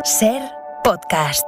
SER Podcast.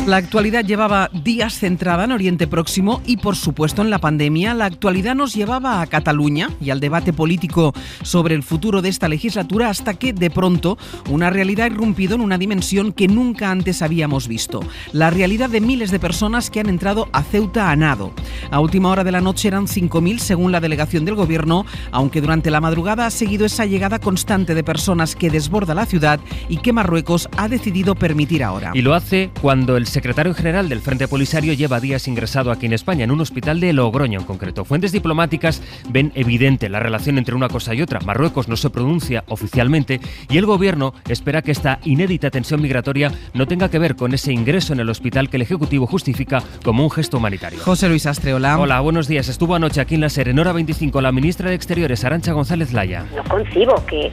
La actualidad llevaba días centrada en Oriente Próximo y, por supuesto, en la pandemia. La actualidad nos llevaba a Cataluña y al debate político sobre el futuro de esta legislatura, hasta que, de pronto, una realidad ha irrumpido en una dimensión que nunca antes habíamos visto. La realidad de miles de personas que han entrado a Ceuta a nado. A última hora de la noche eran 5.000, según la delegación del Gobierno, aunque durante la madrugada ha seguido esa llegada constante de personas que desborda la ciudad y que Marruecos ha decidido permitir ahora. Y lo hace cuando el secretario general del Frente Polisario lleva días ingresado aquí en España, en un hospital de Logroño en concreto. Fuentes diplomáticas ven evidente la relación entre una cosa y otra. Marruecos no se pronuncia oficialmente y el Gobierno espera que esta inédita tensión migratoria no tenga que ver con ese ingreso en el hospital que el Ejecutivo justifica como un gesto humanitario. José Luis Astre, hola. Hola, buenos días. Estuvo anoche aquí en la SER, en Hora 25, la ministra de Exteriores, Arantxa González Laya. No concibo que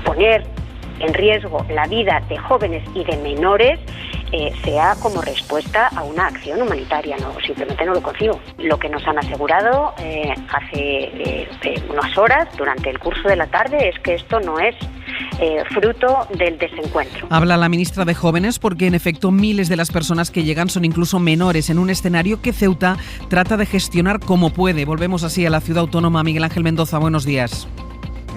poner en riesgo la vida de jóvenes y de menores sea como respuesta a una acción humanitaria. No, simplemente no lo concibo. Lo que nos han asegurado hace unas horas, durante el curso de la tarde, es que esto no es fruto del desencuentro. Habla la ministra de Jóvenes porque, en efecto, miles de las personas que llegan son incluso menores, en un escenario que Ceuta trata de gestionar como puede. Volvemos así a la ciudad autónoma. Miguel Ángel Mendoza, buenos días.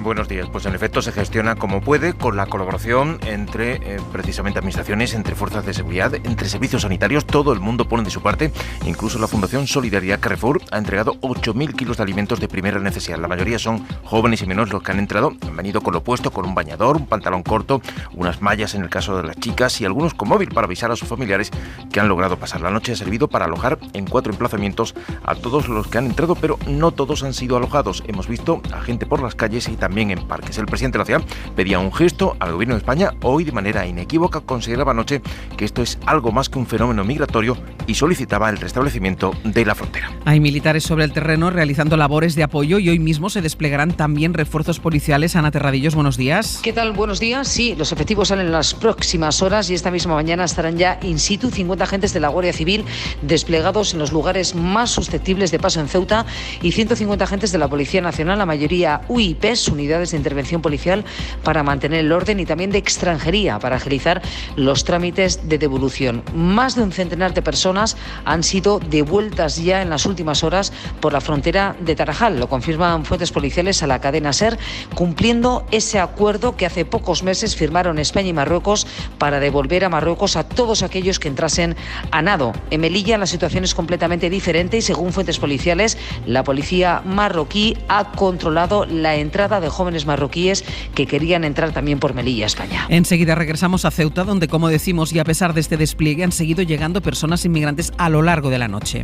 Buenos días. Pues en efecto se gestiona como puede, con la colaboración entre precisamente administraciones, entre fuerzas de seguridad, entre servicios sanitarios. Todo el mundo pone de su parte. Incluso la Fundación Solidaridad Carrefour ha entregado 8.000 kilos de alimentos de primera necesidad. La mayoría son jóvenes y menores los que han entrado. Han venido con lo opuesto, con un bañador, un pantalón corto, unas mallas en el caso de las chicas y algunos con móvil para avisar a sus familiares que han logrado pasar la noche. Ha servido para alojar en 4 emplazamientos a todos los que han entrado, pero no todos han sido alojados. Hemos visto a gente por las calles y también en parques. El presidente de la ciudad pedía un gesto al Gobierno de España. Hoy, de manera inequívoca, consideraba anoche que esto es algo más que un fenómeno migratorio y solicitaba el restablecimiento de la frontera. Hay militares sobre el terreno realizando labores de apoyo y hoy mismo se desplegarán también refuerzos policiales. Ana Terradillos, buenos días. ¿Qué tal? Buenos días. Sí, los efectivos salen en las próximas horas y esta misma mañana estarán ya in situ 50 agentes de la Guardia Civil desplegados en los lugares más susceptibles de paso en Ceuta y 150 agentes de la Policía Nacional, la mayoría UIPs, unidades de intervención policial, para mantener el orden, y también de extranjería para agilizar los trámites de devolución. Más de un centenar de personas han sido devueltas ya en las últimas horas por la frontera de Tarajal. Lo confirman fuentes policiales a la cadena SER, cumpliendo ese acuerdo que hace pocos meses firmaron España y Marruecos para devolver a Marruecos a todos aquellos que entrasen a nado. En Melilla la situación es completamente diferente y, según fuentes policiales, la policía marroquí ha controlado la entrada de jóvenes marroquíes que querían entrar también por Melilla, España. Enseguida regresamos a Ceuta, donde, como decimos, y a pesar de este despliegue, han seguido llegando personas inmigrantes a lo largo de la noche.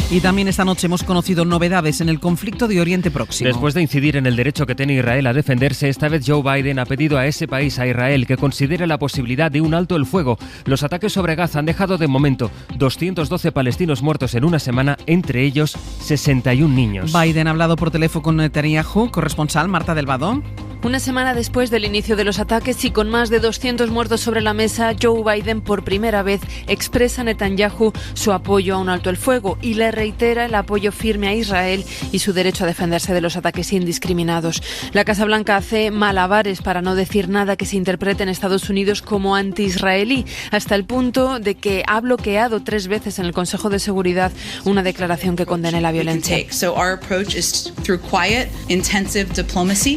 Y también esta noche hemos conocido novedades en el conflicto de Oriente Próximo. Después de incidir en el derecho que tiene Israel a defenderse, esta vez Joe Biden ha pedido a ese país, a Israel, que considere la posibilidad de un alto el fuego. Los ataques sobre Gaza han dejado de momento 212 palestinos muertos en una semana, entre ellos 61 niños. Biden ha hablado por teléfono con Netanyahu. Corresponsal Marta del Vado. Una semana después del inicio de los ataques y con más de 200 muertos sobre la mesa, Joe Biden por primera vez expresa a Netanyahu su apoyo a un alto el fuego y le reitera el apoyo firme a Israel y su derecho a defenderse de los ataques indiscriminados. La Casa Blanca hace malabares para no decir nada que se interprete en Estados Unidos como anti-israelí, hasta el punto de que ha bloqueado 3 veces en el Consejo de Seguridad una declaración que condene la violencia.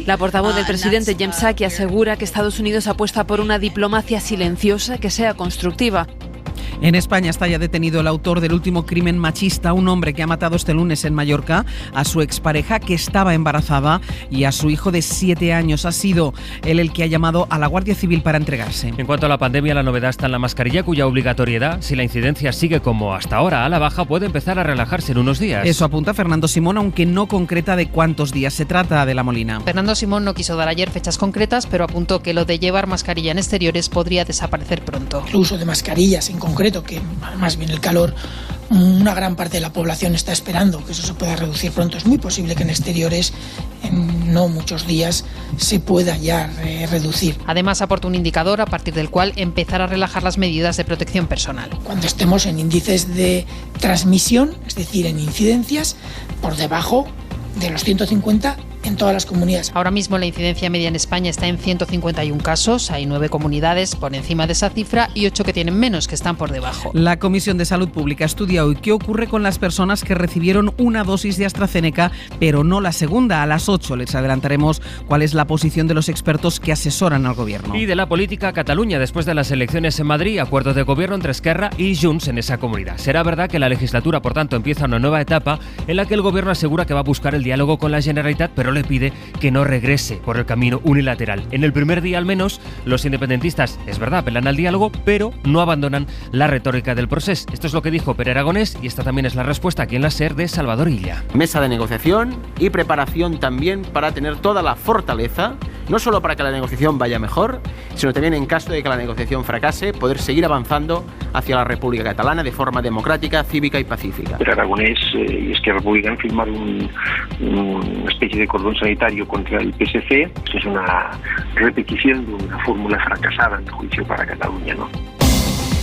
La portavoz del presidente Jen Psaki asegura que Estados Unidos apuesta por una diplomacia silenciosa que sea constructiva. En España está ya detenido el autor del último crimen machista, un hombre que ha matado este lunes en Mallorca a su expareja, que estaba embarazada, y a su hijo de 7 años. Ha sido él el que ha llamado a la Guardia Civil para entregarse. En cuanto a la pandemia, la novedad está en la mascarilla, cuya obligatoriedad, si la incidencia sigue como hasta ahora a la baja, puede empezar a relajarse en unos días. Eso apunta Fernando Simón, aunque no concreta de cuántos días se trata. De la Molina. Fernando Simón no quiso dar ayer fechas concretas, pero apuntó que lo de llevar mascarilla en exteriores podría desaparecer pronto. El uso de mascarillas en concreto, que más bien el calor, una gran parte de la población está esperando que eso se pueda reducir pronto. Es muy posible que en exteriores, en no muchos días, se pueda ya reducir. Además, aporta un indicador a partir del cual empezar a relajar las medidas de protección personal. Cuando estemos en índices de transmisión, es decir, en incidencias, por debajo de los 150 en todas las comunidades. Ahora mismo la incidencia media en España está en 151 casos. Hay 9 comunidades por encima de esa cifra y 8 que tienen menos, que están por debajo. La Comisión de Salud Pública estudia hoy qué ocurre con las personas que recibieron una dosis de AstraZeneca, pero no la segunda. A las 8 les adelantaremos cuál es la posición de los expertos que asesoran al gobierno. Y de la política, Cataluña, después de las elecciones en Madrid, acuerdo de gobierno entre Esquerra y Junts en esa comunidad. Será verdad que la legislatura, por tanto, empieza una nueva etapa en la que el gobierno asegura que va a buscar el diálogo con la Generalitat, pero le pide que no regrese por el camino unilateral. En el primer día, al menos, los independentistas, es verdad, apelan al diálogo, pero no abandonan la retórica del procés. Esto es lo que dijo Pere Aragonés y esta también es la respuesta aquí en la SER de Salvador Illa. Mesa de negociación y preparación también para tener toda la fortaleza, no solo para que la negociación vaya mejor, sino también en caso de que la negociación fracase, poder seguir avanzando hacia la República Catalana de forma democrática, cívica y pacífica. Pere Aragonés y Esquerra Republicana firmaron una especie de cordón sanitario contra el PSC, que es una repetición de una fórmula fracasada en el juicio para Cataluña, ¿no?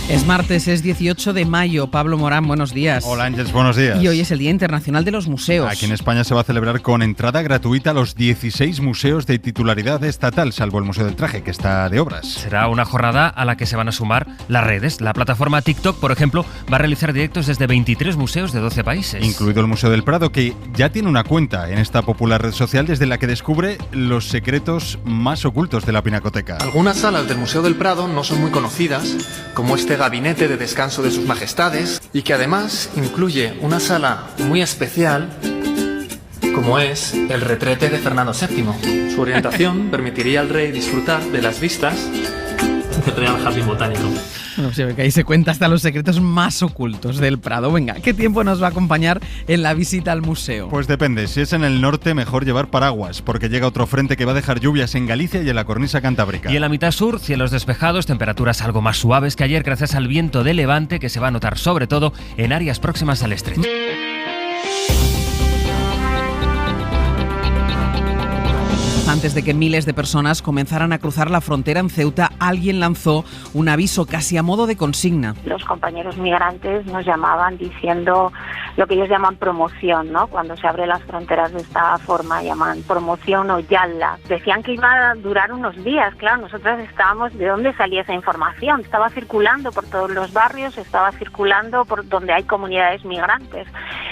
Es martes, es 18 de mayo. Pablo Morán, buenos días. Hola Ángeles, buenos días. Y hoy es el Día Internacional de los Museos. Aquí en España se va a celebrar con entrada gratuita los 16 museos de titularidad estatal, salvo el Museo del Traje, que está de obras. Será una jornada a la que se van a sumar las redes. La plataforma TikTok, por ejemplo, va a realizar directos desde 23 museos de 12 países. Incluido el Museo del Prado, que ya tiene una cuenta en esta popular red social desde la que descubre los secretos más ocultos de la Pinacoteca. Algunas salas del Museo del Prado no son muy conocidas, como este gabinete de descanso de sus majestades, y que además incluye una sala muy especial como es el retrete de Fernando VII. Su orientación permitiría al rey disfrutar de las vistas del Real Jardín Botánico. No sé, que ahí se cuenta hasta los secretos más ocultos del Prado. Venga, ¿qué tiempo nos va a acompañar en la visita al museo? Pues depende, si es en el norte mejor llevar paraguas, porque llega otro frente que va a dejar lluvias en Galicia y en la cornisa cantábrica. Y en la mitad sur, cielos despejados, temperaturas algo más suaves que ayer gracias al viento de levante que se va a notar sobre todo en áreas próximas al estrecho. Antes de que miles de personas comenzaran a cruzar la frontera en Ceuta, alguien lanzó un aviso casi a modo de consigna. Los compañeros migrantes nos llamaban diciendo lo que ellos llaman promoción, ¿no? Cuando se abren las fronteras de esta forma, llaman promoción o yalla. Decían que iba a durar unos días, claro, nosotras estábamos, ¿de dónde salía esa información? Estaba circulando por todos los barrios, estaba circulando por donde hay comunidades migrantes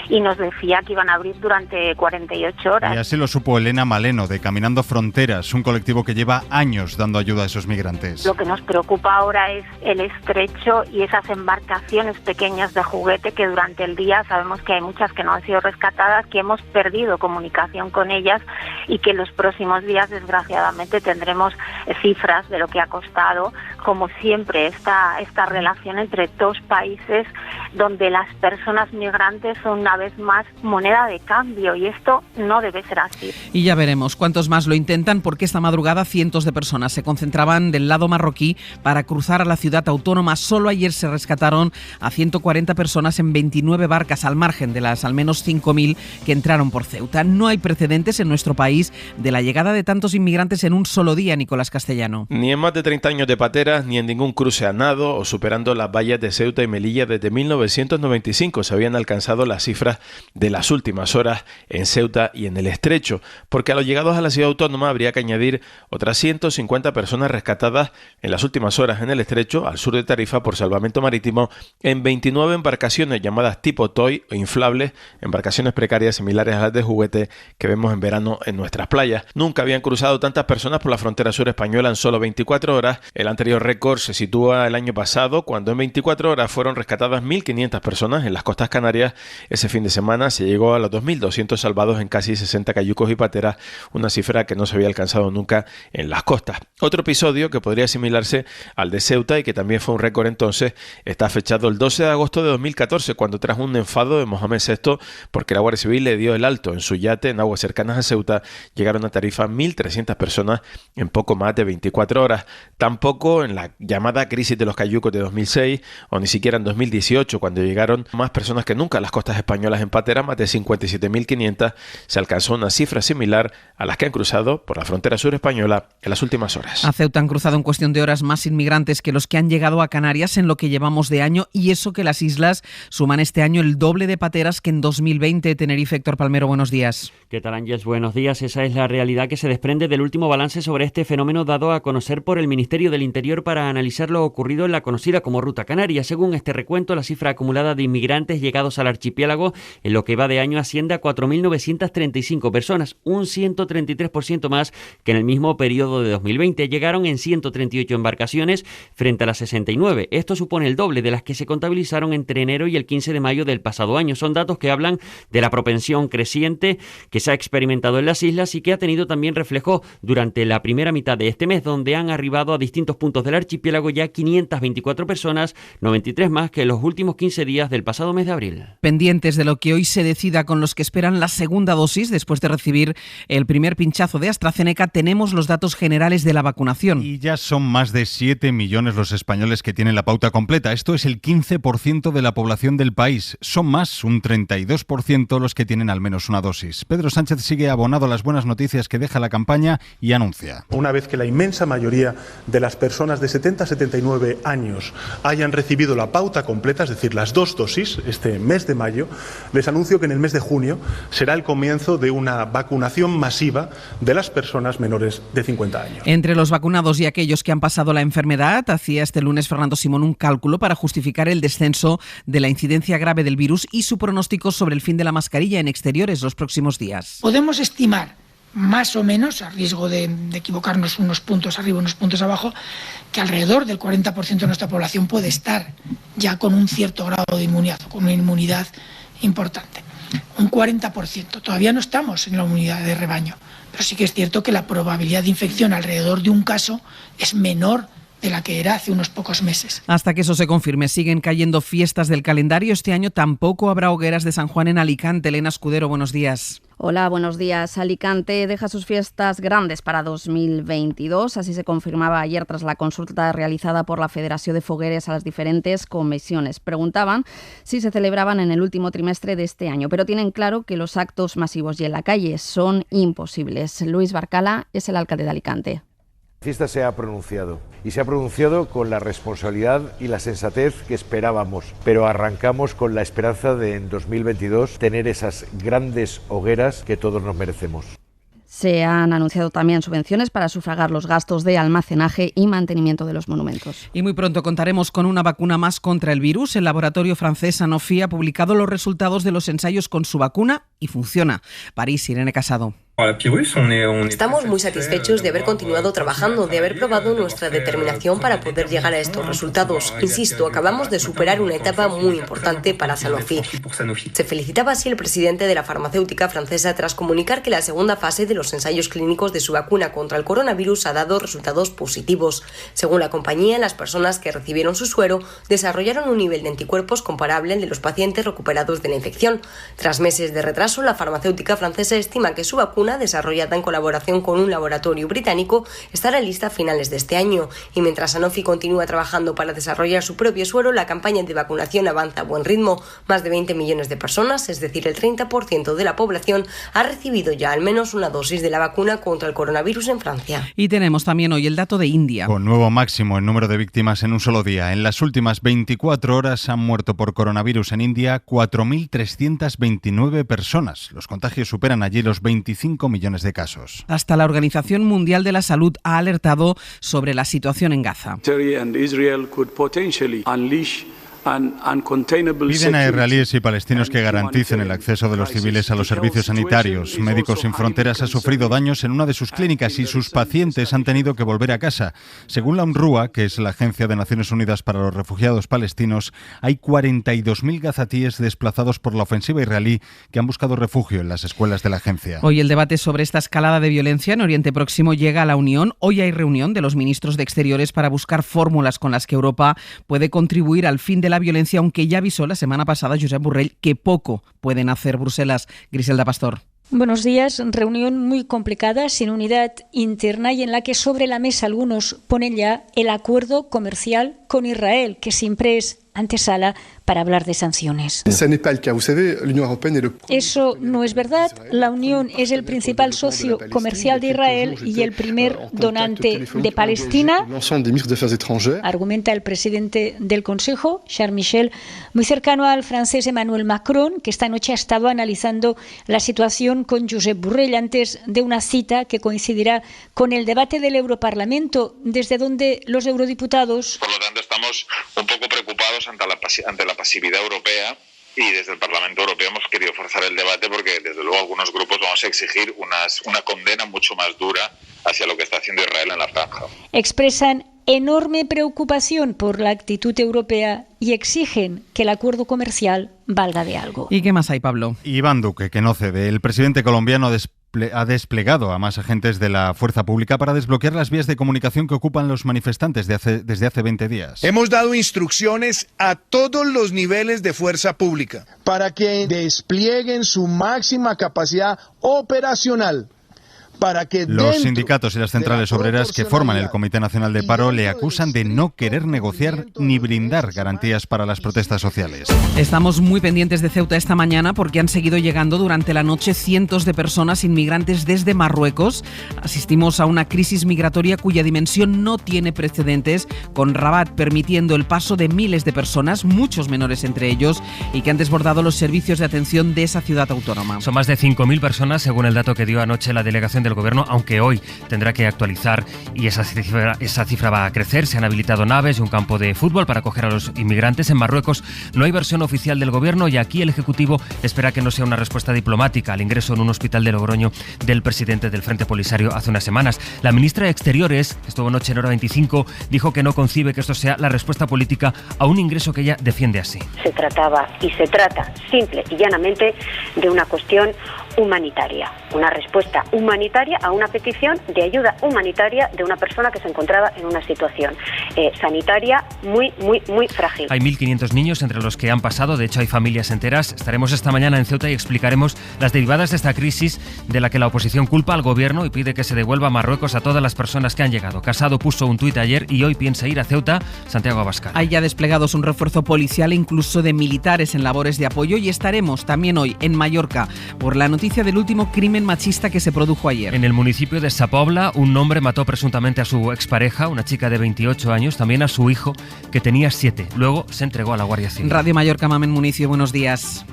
y nos decía que iban a abrir durante 48 horas. Y así lo supo Elena Maleno, de Caminando Fronteras, un colectivo que lleva años dando ayuda a esos migrantes. Lo que nos preocupa ahora es el estrecho y esas embarcaciones pequeñas de juguete que durante el día sabemos que hay muchas que no han sido rescatadas, que hemos perdido comunicación con ellas y que en los próximos días desgraciadamente tendremos cifras de lo que ha costado, como siempre, esta relación entre dos países donde las personas migrantes son una vez más moneda de cambio y esto no debe ser así. Y ya veremos cuántos más lo intentan, porque esta madrugada cientos de personas se concentraban del lado marroquí para cruzar a la ciudad autónoma. Solo ayer se rescataron a 140 personas en 29 barcas al margen de las al menos 5.000 que entraron por Ceuta. No hay precedentes en nuestro país de la llegada de tantos inmigrantes en un solo día, Nicolás Castellano. Ni en más de 30 años de pateras, ni en ningún cruce a nado o superando las vallas de Ceuta y Melilla desde 1995 se habían alcanzado las cifras de las últimas horas en Ceuta y en el Estrecho, porque a los llegados a la ciudad autónoma habría que añadir otras 150 personas rescatadas en las últimas horas en el Estrecho, al sur de Tarifa, por salvamento marítimo, en 29 embarcaciones llamadas tipo toy o inflables, embarcaciones precarias similares a las de juguete que vemos en verano en nuestras playas. Nunca habían cruzado tantas personas por la frontera sur española en solo 24 horas. El anterior récord se sitúa el año pasado, cuando en 24 horas fueron rescatadas 1.500 personas en las costas canarias. Ese fin de semana se llegó a los 2.200 salvados en casi 60 cayucos y pateras, una cifra que no se había alcanzado nunca en las costas. Otro episodio que podría asimilarse al de Ceuta y que también fue un récord entonces, está fechado el 12 de agosto de 2014, cuando tras un enfado de Mohamed VI porque la Guardia Civil le dio el alto en su yate en aguas cercanas a Ceuta, llegaron a Tarifa 1.300 personas en poco más de 24 horas. Tampoco en la llamada crisis de los cayucos de 2006 o ni siquiera en 2018, cuando llegaron más personas que nunca a las costas españolas en patera, más de 57.500, se alcanzó una cifra similar a las que han cruzado por la frontera sur española en las últimas horas. A Ceuta han cruzado en cuestión de horas más inmigrantes que los que han llegado a Canarias en lo que llevamos de año, y eso que las islas suman este año el doble de pateras que en 2020. Tenerife, Héctor Palmero, buenos días. ¿Qué tal, Ángeles? Buenos días. Esa es la realidad que se desprende del último balance sobre este fenómeno dado a conocer por el Ministerio del Interior para analizar lo ocurrido en la conocida como Ruta Canaria. Según este recuento, la cifra acumulada de inmigrantes llegados al archipiélago en lo que va de año asciende a 4.935 personas, un 133% más que en el mismo periodo de 2020. Llegaron en 138 embarcaciones frente a las 69. Esto supone el doble de las que se contabilizaron entre enero y el 15 de mayo del pasado año. Son datos que hablan de la propensión creciente que se ha experimentado en las islas y que ha tenido también reflejo durante la primera mitad de este mes, donde han arribado a distintos puntos del archipiélago ya 524 personas, 93 más que en los últimos 15 días del pasado mes de abril. Pendientes de lo que hoy se decida con los que esperan la segunda dosis después de recibir el primer pinchazo de AstraZeneca, tenemos los datos generales de la vacunación. Y ya son más de 7 millones los españoles que tienen la pauta completa. Esto es el 15% de la población del país. Son más, un 32% los que tienen al menos una dosis. Pedro Sánchez sigue abonado a las buenas noticias que deja la campaña y anuncia. Una vez que la inmensa mayoría de las personas de 70 a 79 años hayan recibido la pauta completa, es decir, las 2 dosis, este mes de mayo, les anuncio que en el mes de junio será el comienzo de una vacunación masiva de las personas menores de 50 años. Entre los vacunados y aquellos que han pasado la enfermedad, hacía este lunes Fernando Simón un cálculo para justificar el descenso de la incidencia grave del virus y su pronóstico sobre el fin de la mascarilla en exteriores los próximos días. Podemos estimar más o menos, a riesgo de equivocarnos unos puntos arriba, unos puntos abajo, que alrededor del 40% de nuestra población puede estar ya con un cierto grado de inmunidad, con una inmunidad importante. Un 40%. Todavía no estamos en la inmunidad de rebaño, pero sí que es cierto que la probabilidad de infección alrededor de un caso es menor de la que era hace unos pocos meses. Hasta que eso se confirme, siguen cayendo fiestas del calendario. Este año tampoco habrá hogueras de San Juan en Alicante. Elena Escudero, buenos días. Hola, buenos días. Alicante deja sus fiestas grandes para 2022. Así se confirmaba ayer tras la consulta realizada por la Federación de Fogueres a las diferentes comisiones. Preguntaban si se celebraban en el último trimestre de este año, pero tienen claro que los actos masivos y en la calle son imposibles. Luis Barcala es el alcalde de Alicante. La fiesta se ha pronunciado y se ha pronunciado con la responsabilidad y la sensatez que esperábamos, pero arrancamos con la esperanza de en 2022 tener esas grandes hogueras que todos nos merecemos. Se han anunciado también subvenciones para sufragar los gastos de almacenaje y mantenimiento de los monumentos. Y muy pronto contaremos con una vacuna más contra el virus. El laboratorio francés Sanofi ha publicado los resultados de los ensayos con su vacuna y funciona. París, Irene Casado. Estamos muy satisfechos de haber continuado trabajando, de haber probado nuestra determinación para poder llegar a estos resultados. Insisto, acabamos de superar una etapa muy importante para Sanofi. Se felicitaba así el presidente de la farmacéutica francesa tras comunicar que la segunda fase de los ensayos clínicos de su vacuna contra el coronavirus ha dado resultados positivos. Según la compañía, las personas que recibieron su suero desarrollaron un nivel de anticuerpos comparable al de los pacientes recuperados de la infección. Tras meses de retraso, la farmacéutica francesa estima que su vacuna, desarrollada en colaboración con un laboratorio británico, estará lista a finales de este año. Y mientras Sanofi continúa trabajando para desarrollar su propio suero, la campaña de vacunación avanza a buen ritmo. Más de 20 millones de personas, es decir, el 30% de la población, ha recibido ya al menos una dosis de la vacuna contra el coronavirus en Francia. Y tenemos también hoy el dato de India. Con nuevo máximo en número de víctimas en un solo día. En las últimas 24 horas han muerto por coronavirus en India 4.329 personas. Los contagios superan allí los 25 millones de casos. Hasta la Organización Mundial de la Salud ha alertado sobre la situación en Gaza. Piden a israelíes y palestinos que garanticen el acceso de los civiles a los servicios sanitarios. Médicos Sin Fronteras ha sufrido daños en una de sus clínicas y sus pacientes han tenido que volver a casa. Según la UNRWA, que es la Agencia de Naciones Unidas para los Refugiados Palestinos, hay 42.000 gazatíes desplazados por la ofensiva israelí que han buscado refugio en las escuelas de la agencia. Hoy el debate sobre esta escalada de violencia en Oriente Próximo llega a la Unión. Hoy hay reunión de los ministros de Exteriores para buscar fórmulas con las que Europa puede contribuir al fin de la violencia, aunque ya avisó la semana pasada Josep Borrell que poco pueden hacer Bruselas. Griselda Pastor. Buenos días. Reunión muy complicada, sin unidad interna y en la que sobre la mesa algunos ponen ya el acuerdo comercial con Israel, que siempre es antesala para hablar de sanciones. Eso no es verdad. La Unión es el principal socio comercial de Israel y el primer donante de Palestina, argumenta el presidente del Consejo, Charles Michel, muy cercano al francés Emmanuel Macron, que esta noche ha estado analizando la situación con Josep Borrell antes de una cita que coincidirá con el debate del Europarlamento, desde donde los eurodiputados... Por lo tanto, estamos un poco preocupados ante la pasividad europea, y desde el Parlamento Europeo hemos querido forzar el debate porque desde luego algunos grupos vamos a exigir una condena mucho más dura hacia lo que está haciendo Israel en la franja. Expresan enorme preocupación por la actitud europea y exigen que el acuerdo comercial valga de algo. ¿Y qué más hay, Pablo? Iván Duque, que no cede. El presidente colombiano ha desplegado a más agentes de la fuerza pública para desbloquear las vías de comunicación que ocupan los manifestantes desde hace 20 días. Hemos dado instrucciones a todos los niveles de fuerza pública para que desplieguen su máxima capacidad operacional. Los sindicatos y las centrales obreras que forman el Comité Nacional de Paro le acusan de no querer negociar ni brindar garantías para las protestas sociales. Estamos muy pendientes de Ceuta esta mañana porque han seguido llegando durante la noche cientos de personas inmigrantes desde Marruecos. Asistimos a una crisis migratoria cuya dimensión no tiene precedentes, con Rabat permitiendo el paso de miles de personas, muchos menores entre ellos, y que han desbordado los servicios de atención de esa ciudad autónoma. Son más de 5.000 personas, según el dato que dio anoche la delegación del Gobierno, aunque hoy tendrá que actualizar y esa cifra va a crecer. Se han habilitado naves y un campo de fútbol para acoger a los inmigrantes. En Marruecos no hay versión oficial del Gobierno y aquí el Ejecutivo espera que no sea una respuesta diplomática al ingreso en un hospital de Logroño del presidente del Frente Polisario hace unas semanas. La ministra de Exteriores, estuvo anoche en Hora 25, dijo que no concibe que esto sea la respuesta política a un ingreso que ella defiende así. Se trataba y se trata simple y llanamente de una cuestión humanitaria, una respuesta humanitaria a una petición de ayuda humanitaria de una persona que se encontraba en una situación sanitaria muy frágil. Hay 1.500 niños entre los que han pasado, de hecho hay familias enteras. Estaremos esta mañana en Ceuta y explicaremos las derivadas de esta crisis de la que la oposición culpa al Gobierno y pide que se devuelva a Marruecos a todas las personas que han llegado. Casado puso un tuit ayer y hoy piensa ir a Ceuta. Santiago Abascal. Hay ya desplegados un refuerzo policial, incluso de militares en labores de apoyo, y estaremos también hoy en Mallorca por la noticia del último crimen machista que se produjo ayer. En el municipio de Sa Pobla, un hombre mató presuntamente a su expareja, una chica de 28 años, también a su hijo, que tenía 7. Luego se entregó a la Guardia Civil. Radio Mallorca, Mamen Municio, buenos días.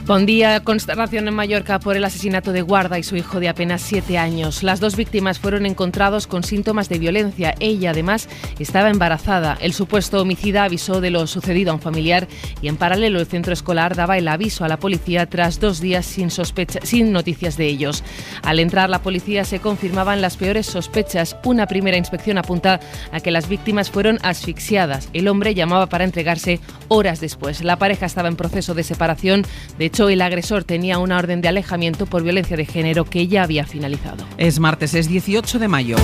Buen día. Consternación en Mallorca por el asesinato de Guarda y su hijo de apenas 7 años. Las dos víctimas fueron encontrados con síntomas de violencia. Ella, además, estaba embarazada. El supuesto homicida avisó de lo sucedido a un familiar y, en paralelo, el centro escolar daba el aviso a la policía tras 2 días sin noticias de ellos. Al entrar la policía se confirmaban las peores sospechas. Una primera inspección apunta a que las víctimas fueron asfixiadas. El hombre llamaba para entregarse horas después. La pareja estaba en proceso de separación. De hecho, el agresor tenía una orden de alejamiento por violencia de género que ya había finalizado. Es martes, es 18 de mayo.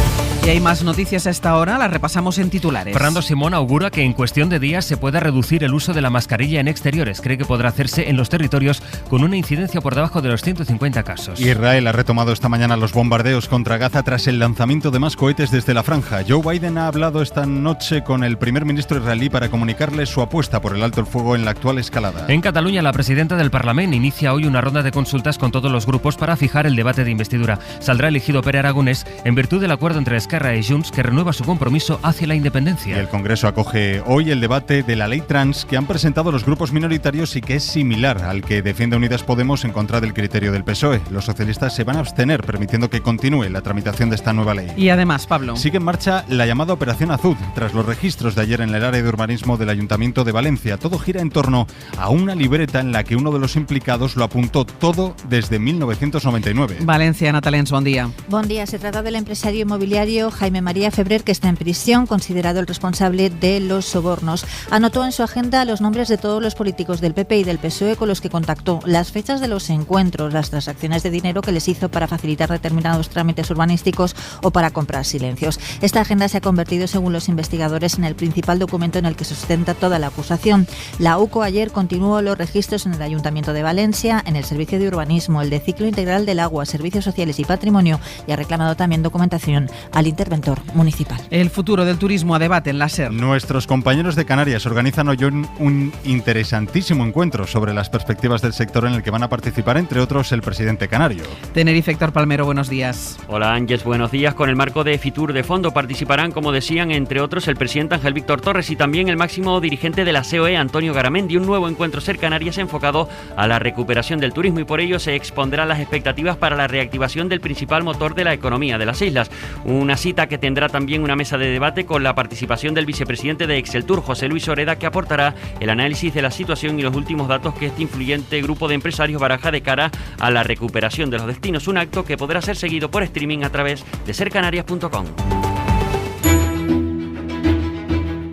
Y hay más noticias a esta hora, las repasamos en titulares. Fernando Simón augura que en cuestión de días se pueda reducir el uso de la mascarilla en exteriores. Cree que podrá hacerse en los territorios con una incidencia por debajo de los 150 casos. Israel ha retomado esta mañana los bombardeos contra Gaza tras el lanzamiento de más cohetes desde la franja. Joe Biden ha hablado esta noche con el primer ministro israelí para comunicarle su apuesta por el alto el fuego en la actual escalada. En Cataluña, la presidenta del Parlamento inicia hoy una ronda de consultas con todos los grupos para fijar el debate de investidura. Saldrá elegido Pere Aragonés en virtud del acuerdo entre Esquerra y Junts, que renueva su compromiso hacia la independencia. Y el Congreso acoge hoy el debate de la ley trans que han presentado los grupos minoritarios y que es similar al que defiende Unidas Podemos en contra del criterio del PSOE. Los socialistas se van a abstener, permitiendo que continúe la tramitación de esta nueva ley. Y además, Pablo, sigue en marcha la llamada Operación Azud, tras los registros de ayer en el área de urbanismo del Ayuntamiento de Valencia. Todo gira en torno a una libreta en la que uno de los implicados lo apuntó todo desde 1999. Valencia, Natalens, buen día. Buen día. Se trata del empresario inmobiliario Jaime María Febrer, que está en prisión, considerado el responsable de los sobornos. Anotó en su agenda los nombres de todos los políticos del PP y del PSOE con los que contactó, las fechas de los encuentros, las transacciones de dinero que les hizo para facilitar determinados trámites urbanísticos o para comprar silencios. Esta agenda se ha convertido, según los investigadores, en el principal documento en el que sustenta toda la acusación. La UCO ayer continuó los registros en el Ayuntamiento de de Valencia en el servicio de urbanismo, el de ciclo integral del agua, servicios sociales y patrimonio, y ha reclamado también documentación al interventor municipal. El futuro del turismo a debate en la SER. Nuestros compañeros de Canarias organizan hoy un interesantísimo encuentro sobre las perspectivas del sector en el que van a participar, entre otros, el presidente canario. Tenerife, Héctor Palmero, buenos días. Hola Ángeles, buenos días. Con el marco de Fitur de fondo participarán, como decían, entre otros, el presidente Ángel Víctor Torres y también el máximo dirigente de la COE, Antonio Garamendi. Un nuevo encuentro SER Canarias enfocado a la recuperación del turismo, y por ello se expondrán las expectativas para la reactivación del principal motor de la economía de las islas. Una cita que tendrá también una mesa de debate con la participación del vicepresidente de Exceltur, José Luis Oreda, que aportará el análisis de la situación y los últimos datos que este influyente grupo de empresarios baraja de cara a la recuperación de los destinos. Un acto que podrá ser seguido por streaming a través de sercanarias.com.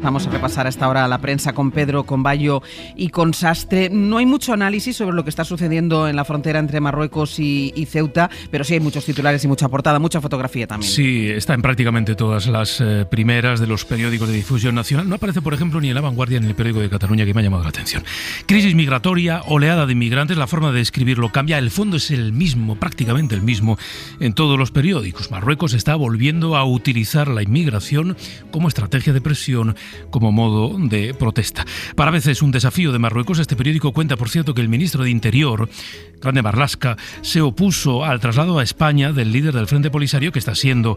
Vamos a repasar a esta hora la prensa con Pedro, con Bayo y con Sastre. No hay mucho análisis sobre lo que está sucediendo en la frontera entre Marruecos y Ceuta, pero sí hay muchos titulares y mucha portada, mucha fotografía también. Sí, está en prácticamente todas las primeras de los periódicos de difusión nacional. No aparece, por ejemplo, ni en La Vanguardia ni en el periódico de Cataluña, que me ha llamado la atención. Crisis migratoria, oleada de inmigrantes, la forma de describirlo cambia. El fondo es el mismo, prácticamente el mismo, en todos los periódicos. Marruecos está volviendo a utilizar la inmigración como estrategia de presión, como modo de protesta. Para veces un desafío de Marruecos. Este periódico cuenta, por cierto, que el ministro de Interior, Grande Marlaska, se opuso al traslado a España del líder del Frente Polisario, que está siendo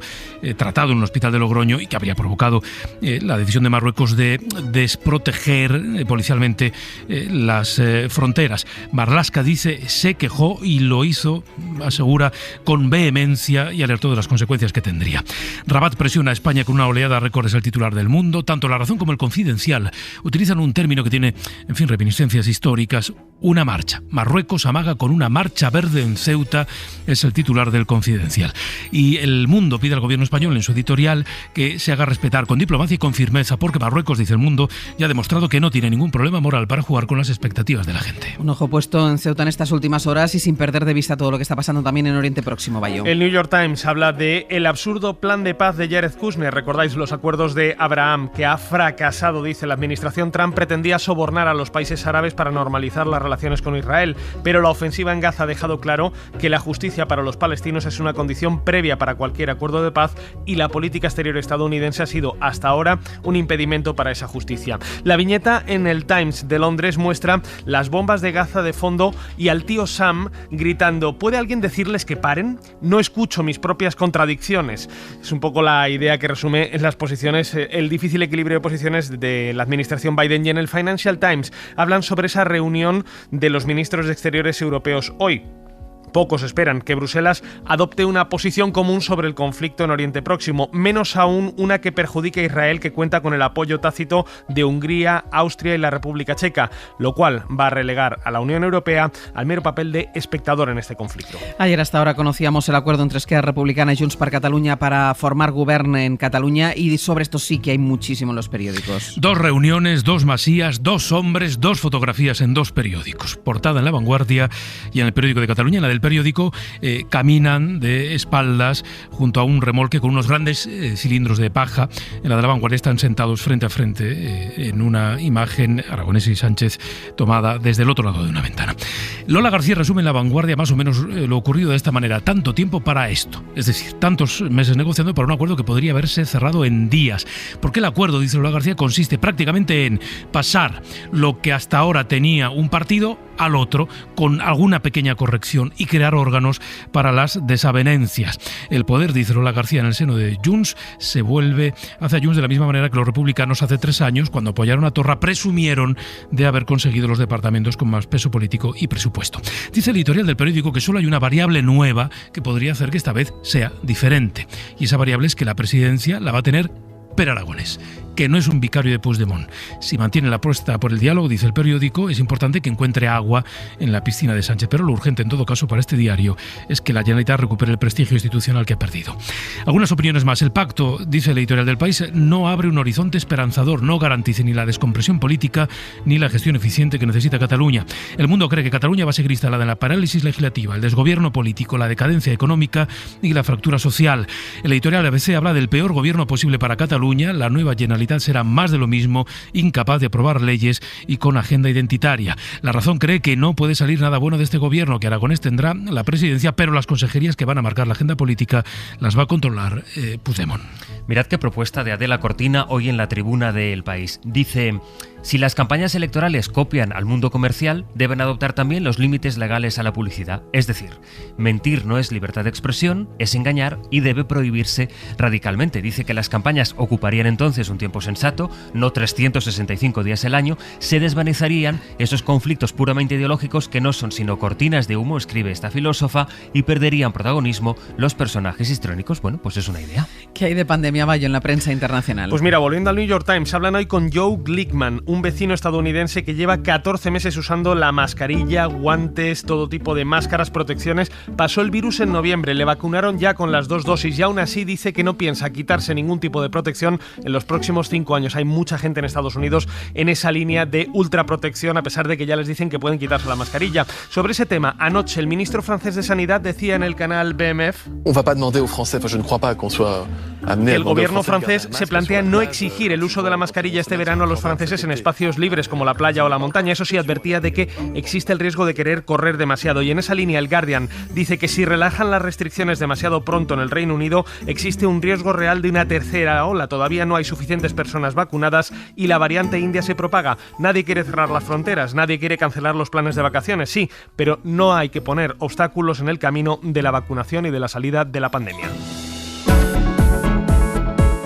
tratado en un hospital de Logroño y que habría provocado la decisión de Marruecos de desproteger policialmente las fronteras. Marlaska dice, se quejó y lo hizo, asegura, con vehemencia, y alertó de las consecuencias que tendría. Rabat presiona a España con una oleada récord, es el titular del Mundo. Tanto La Razón como el Confidencial utilizan un término que tiene, en fin, reminiscencias históricas: una marcha. Marruecos amaga con una marcha verde en Ceuta, es el titular del Confidencial. Y El Mundo pide al gobierno español en su editorial que se haga respetar con diplomacia y con firmeza, porque Marruecos, dice El Mundo, ya ha demostrado que no tiene ningún problema moral para jugar con las expectativas de la gente. Un ojo puesto en Ceuta en estas últimas horas y sin perder de vista todo lo que está pasando también en Oriente Próximo, Bayo. El New York Times habla de el absurdo plan de paz de Jared Kushner. Recordáis los acuerdos de Abraham, que ha fracasado, dice. La administración Trump pretendía sobornar a los países árabes para normalizar las relaciones con Israel, pero la ofensiva en Gaza ha dejado claro que la justicia para los palestinos es una condición previa para cualquier acuerdo de paz, y la política exterior estadounidense ha sido hasta ahora un impedimento para esa justicia. La viñeta en el Times de Londres muestra las bombas de Gaza de fondo y al tío Sam gritando: ¿puede alguien decirles que paren? No escucho mis propias contradicciones. Es un poco la idea que resume en las posiciones, el difícil equilibrio de posiciones de la administración Biden. Y en el Financial Times hablan sobre esa reunión de los ministros de Exteriores europeos hoy. Pocos esperan que Bruselas adopte una posición común sobre el conflicto en Oriente Próximo, menos aún una que perjudique a Israel, que cuenta con el apoyo tácito de Hungría, Austria y la República Checa, lo cual va a relegar a la Unión Europea al mero papel de espectador en este conflicto. Ayer hasta ahora conocíamos el acuerdo entre Esquerra Republicana y Junts per Catalunya para formar govern en Cataluña, y sobre esto sí que hay muchísimo en los periódicos. 2 reuniones, 2 masías, 2 hombres, 2 fotografías en 2 periódicos. Portada en La Vanguardia y en el periódico de Cataluña. En la del periódico caminan de espaldas junto a un remolque con unos grandes cilindros de paja. En la de La Vanguardia están sentados frente a frente en una imagen, Aragonés y Sánchez, tomada desde el otro lado de una ventana. Lola García resume en La Vanguardia más o menos lo ocurrido de esta manera: tanto tiempo para esto, es decir, tantos meses negociando para un acuerdo que podría haberse cerrado en días. Porque el acuerdo, dice Lola García, consiste prácticamente en pasar lo que hasta ahora tenía un partido al otro, con alguna pequeña corrección, y crear órganos para las desavenencias. El poder, dice Lola García, en el seno de Junts se vuelve hacia Junts de la misma manera que los republicanos hace 3 años, cuando apoyaron a Torra, presumieron de haber conseguido los departamentos con más peso político y presupuesto. Dice el editorial del periódico que solo hay una variable nueva que podría hacer que esta vez sea diferente, y esa variable es que la presidencia la va a tener Pere Aragonés, que no es un vicario de Puigdemont. Si mantiene la apuesta por el diálogo, dice el periódico, es importante que encuentre agua en la piscina de Sánchez, pero lo urgente en todo caso para este diario es que la Generalitat recupere el prestigio institucional que ha perdido. Algunas opiniones más. El pacto, dice el editorial del País, no abre un horizonte esperanzador, no garantice ni la descompresión política ni la gestión eficiente que necesita Cataluña. El Mundo cree que Cataluña va a seguir instalada en la parálisis legislativa, el desgobierno político, la decadencia económica y la fractura social. El editorial ABC habla del peor gobierno posible para Cataluña. La nueva Generalitat Generalitat será más de lo mismo, incapaz de aprobar leyes y con agenda identitaria. La Razón cree que no puede salir nada bueno de este gobierno, que Aragonés tendrá la presidencia, pero las consejerías que van a marcar la agenda política las va a controlar Puigdemont. Mirad qué propuesta de Adela Cortina hoy en la tribuna de El País. Dice: si las campañas electorales copian al mundo comercial, deben adoptar también los límites legales a la publicidad. Es decir, mentir no es libertad de expresión, es engañar y debe prohibirse radicalmente. Dice que las campañas ocuparían entonces un tiempo sensato, no 365 días al año, se desvanecerían esos conflictos puramente ideológicos que no son sino cortinas de humo, escribe esta filósofa, y perderían protagonismo los personajes históricos. Bueno, pues es una idea. ¿Qué hay de pandemia, Bayo, en la prensa internacional? Pues mira, volviendo al New York Times, hablan hoy con Joe Glickman, un vecino estadounidense que lleva 14 meses usando la mascarilla, guantes, todo tipo de máscaras, protecciones. Pasó el virus en noviembre, le vacunaron ya con las 2 dosis y aún así dice que no piensa quitarse ningún tipo de protección en los próximos 5 años. Hay mucha gente en Estados Unidos en esa línea de ultraprotección, a pesar de que ya les dicen que pueden quitarse la mascarilla. Sobre ese tema, anoche el ministro francés de Sanidad decía en el canal BMF que el gobierno francés se plantea no exigir el uso de la mascarilla este verano a los franceses en espacios libres como la playa o la montaña. Eso sí, advertía de que existe el riesgo de querer correr demasiado. Y en esa línea el Guardian dice que si relajan las restricciones demasiado pronto en el Reino Unido, existe un riesgo real de una tercera ola. Todavía no hay suficientes personas vacunadas y la variante india se propaga. Nadie quiere cerrar las fronteras, nadie quiere cancelar los planes de vacaciones, sí, pero no hay que poner obstáculos en el camino de la vacunación y de la salida de la pandemia.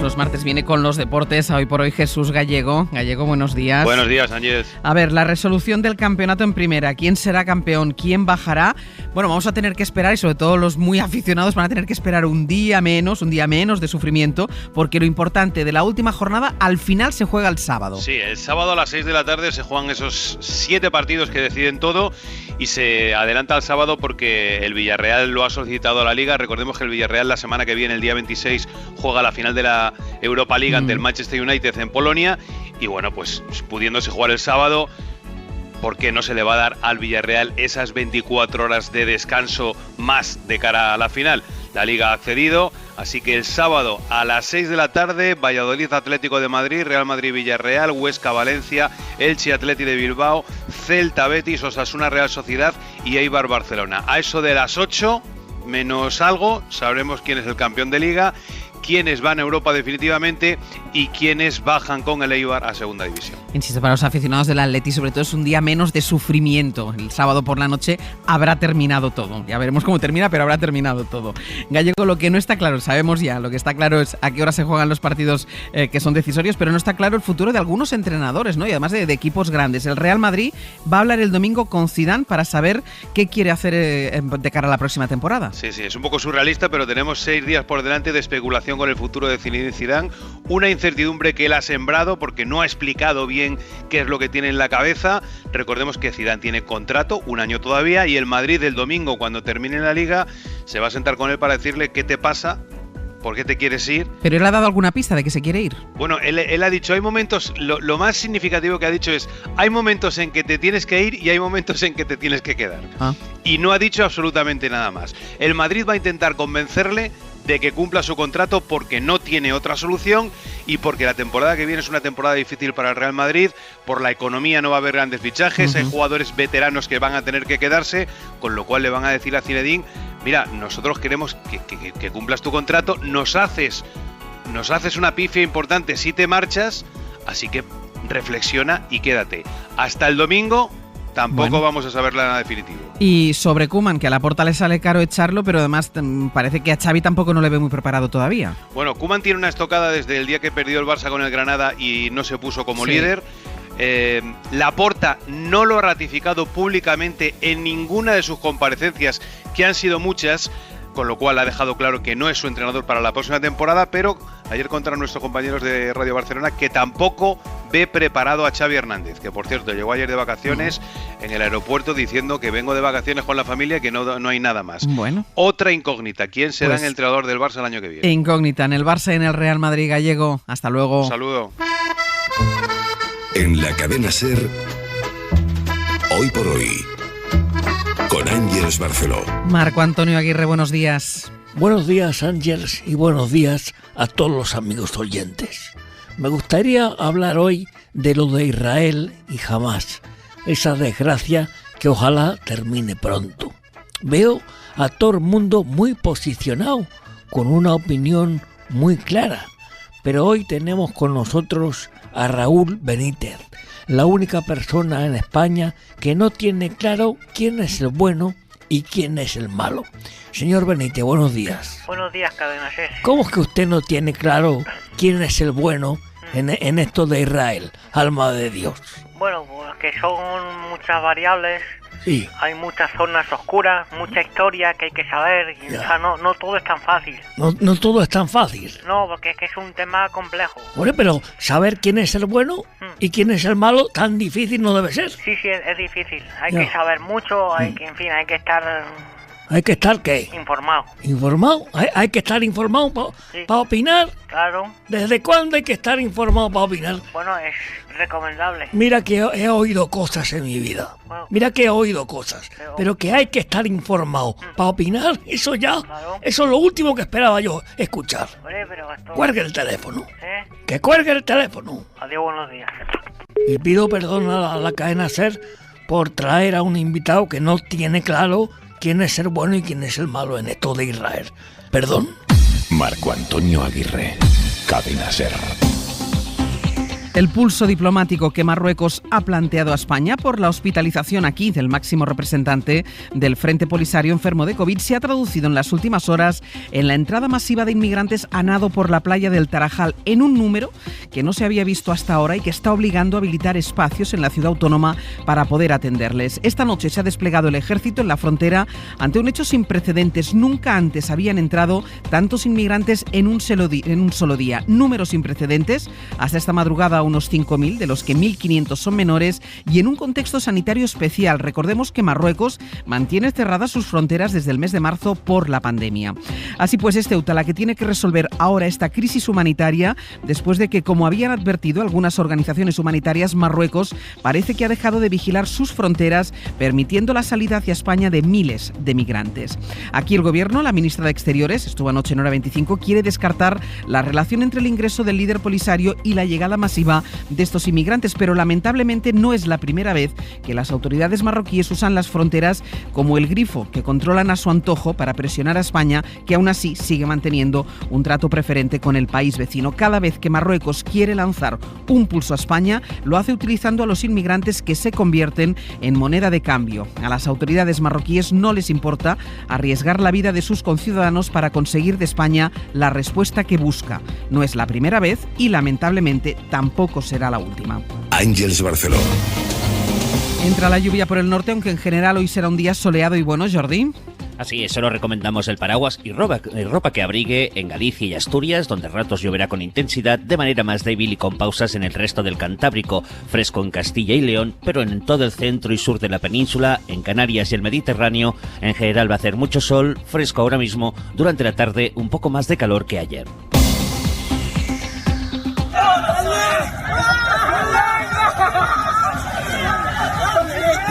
Los martes viene con los deportes. Hoy por hoy Jesús Gallego. Gallego, buenos días. Buenos días, Ángel. A ver, la resolución del campeonato en primera. ¿Quién será campeón? ¿Quién bajará? Bueno, vamos a tener que esperar, y sobre todo los muy aficionados van a tener que esperar un día menos de sufrimiento, porque lo importante de la última jornada al final se juega el sábado. Sí, el sábado a las 6 de la tarde se juegan esos 7 partidos que deciden todo y se adelanta al sábado porque el Villarreal lo ha solicitado a la Liga. Recordemos que el Villarreal la semana que viene, el día 26, juega la final de la Europa League ante el Manchester United en Polonia y bueno, pues pudiéndose jugar el sábado, ¿por qué no se le va a dar al Villarreal esas 24 horas de descanso más de cara a la final? La Liga ha accedido, así que el sábado a las 6 de la tarde, Valladolid Atlético de Madrid, Real Madrid Villarreal, Huesca Valencia, Elche Atleti de Bilbao, Celta Betis, Osasuna Real Sociedad y Eibar Barcelona. A eso de las 8 menos algo sabremos quién es el campeón de Liga, quiénes van a Europa definitivamente y quiénes bajan con el Eibar a segunda división. Insisto, para los aficionados del Atleti sobre todo es un día menos de sufrimiento. El sábado por la noche habrá terminado todo. Ya veremos cómo termina, pero habrá terminado todo. Gallego, lo que no está claro, sabemos ya, lo que está claro es a qué hora se juegan los partidos que son decisorios, pero no está claro el futuro de algunos entrenadores, ¿no? Y además de equipos grandes. El Real Madrid va a hablar el domingo con Zidane para saber qué quiere hacer de cara a la próxima temporada. Sí, es un poco surrealista, pero tenemos 6 días por delante de especulación con el futuro de Zinedine Zidane, una incertidumbre que él ha sembrado porque no ha explicado bien qué es lo que tiene en la cabeza. Recordemos que Zidane tiene contrato, 1 año todavía, y el Madrid el domingo, cuando termine la Liga, se va a sentar con él para decirle qué te pasa, por qué te quieres ir. ¿Pero él ha dado alguna pista de que se quiere ir? Bueno, él ha dicho, hay momentos, lo más significativo que ha dicho es, hay momentos en que te tienes que ir y hay momentos en que te tienes que quedar. Y no ha dicho absolutamente nada más. El Madrid va a intentar convencerle de que cumpla su contrato porque no tiene otra solución y porque la temporada que viene es una temporada difícil para el Real Madrid, por la economía no va a haber grandes fichajes, hay jugadores veteranos que van a tener que quedarse, con lo cual le van a decir a Zinedine, mira, nosotros queremos que cumplas tu contrato, nos haces una pifia importante si te marchas, así que reflexiona y quédate. Hasta el domingo tampoco vamos a saber nada definitivo. Y sobre Koeman, que a Laporta le sale caro echarlo, pero además parece que a Xavi tampoco no le ve muy preparado todavía. Bueno, Koeman tiene una estocada desde el día que perdió el Barça con el Granada y no se puso como líder. Laporta no lo ha ratificado públicamente en ninguna de sus comparecencias, que han sido muchas, con lo cual ha dejado claro que no es su entrenador para la próxima temporada, pero ayer contaron nuestros compañeros de Radio Barcelona que tampoco ve preparado a Xavi Hernández, que por cierto llegó ayer de vacaciones en el aeropuerto diciendo que vengo de vacaciones con la familia, que no hay nada más. Bueno. Otra incógnita, ¿quién será el entrenador del Barça el año que viene? Incógnita, en el Barça y en el Real Madrid. Gallego, hasta luego. Un saludo. En la cadena SER, hoy por hoy, con Ángeles Barceló. Marco Antonio Aguirre, buenos días. Buenos días, Ángeles, y buenos días a todos los amigos oyentes. Me gustaría hablar hoy de lo de Israel y Hamás, esa desgracia que ojalá termine pronto. Veo a todo el mundo muy posicionado, con una opinión muy clara, pero hoy tenemos con nosotros a Raúl Benítez, la única persona en España que no tiene claro quién es el bueno y quién es el malo. Señor Benítez, buenos días. Buenos días, Cadena Ser. ¿Cómo es que usted no tiene claro quién es el bueno en esto de Israel, alma de Dios? Bueno, pues que son muchas variables, sí. Hay muchas zonas oscuras, mucha historia que hay que saber, y, o sea, no todo es tan fácil. No todo es tan fácil. No, porque es que es un tema complejo. Bueno, pero saber quién es el bueno y quién es el malo tan difícil no debe ser. Sí, es difícil. Hay que saber mucho, hay que, en fin, hay que estar... ¿Hay que estar qué? Informado. ¿Informado? ¿Hay que estar informado para opinar? Claro. ¿Desde cuándo hay que estar informado para opinar? Bueno, es recomendable. Mira que he oído cosas en mi vida. Bueno, mira que he oído cosas. Pero que hay que estar informado para opinar, eso ya, eso es lo último que esperaba yo escuchar. Oye, pero esto... Cuelgue el teléfono. Que cuelgue el teléfono. Adiós, buenos días. Y pido perdón a la cadena SER por traer a un invitado que no tiene claro quién es el bueno y quién es el malo en esto de Israel. Perdón. Marco Antonio Aguirre, Cadena SER. El pulso diplomático que Marruecos ha planteado a España por la hospitalización aquí del máximo representante del Frente Polisario enfermo de COVID se ha traducido en las últimas horas en la entrada masiva de inmigrantes a nado por la playa del Tarajal, en un número que no se había visto hasta ahora y que está obligando a habilitar espacios en la ciudad autónoma para poder atenderles. Esta noche se ha desplegado el ejército en la frontera ante un hecho sin precedentes. Nunca antes habían entrado tantos inmigrantes en un solo día. Números sin precedentes. Hasta esta madrugada unos 5.000, de los que 1.500 son menores, y en un contexto sanitario especial. Recordemos que Marruecos mantiene cerradas sus fronteras desde el mes de marzo por la pandemia. Así pues, es Ceuta la que tiene que resolver ahora esta crisis humanitaria, después de que, como habían advertido algunas organizaciones humanitarias, Marruecos parece que ha dejado de vigilar sus fronteras, permitiendo la salida hacia España de miles de migrantes. Aquí el gobierno, la ministra de Exteriores, estuvo anoche en Hora 25, quiere descartar la relación entre el ingreso del líder polisario y la llegada masiva de estos inmigrantes, pero lamentablemente no es la primera vez que las autoridades marroquíes usan las fronteras como el grifo que controlan a su antojo para presionar a España, que aún así sigue manteniendo un trato preferente con el país vecino. Cada vez que Marruecos quiere lanzar un pulso a España, lo hace utilizando a los inmigrantes, que se convierten en moneda de cambio. A las autoridades marroquíes no les importa arriesgar la vida de sus conciudadanos para conseguir de España la respuesta que busca. No es la primera vez y lamentablemente tampoco será la última. Ángeles Barceló. Entra la lluvia por el norte, aunque en general hoy será un día soleado y bueno, Jordi. Así es, solo recomendamos el paraguas y ropa que abrigue en Galicia y Asturias, donde a ratos lloverá con intensidad, de manera más débil y con pausas en el resto del Cantábrico. Fresco en Castilla y León, pero en todo el centro y sur de la península, en Canarias y el Mediterráneo, en general va a hacer mucho sol, fresco ahora mismo, durante la tarde un poco más de calor que ayer.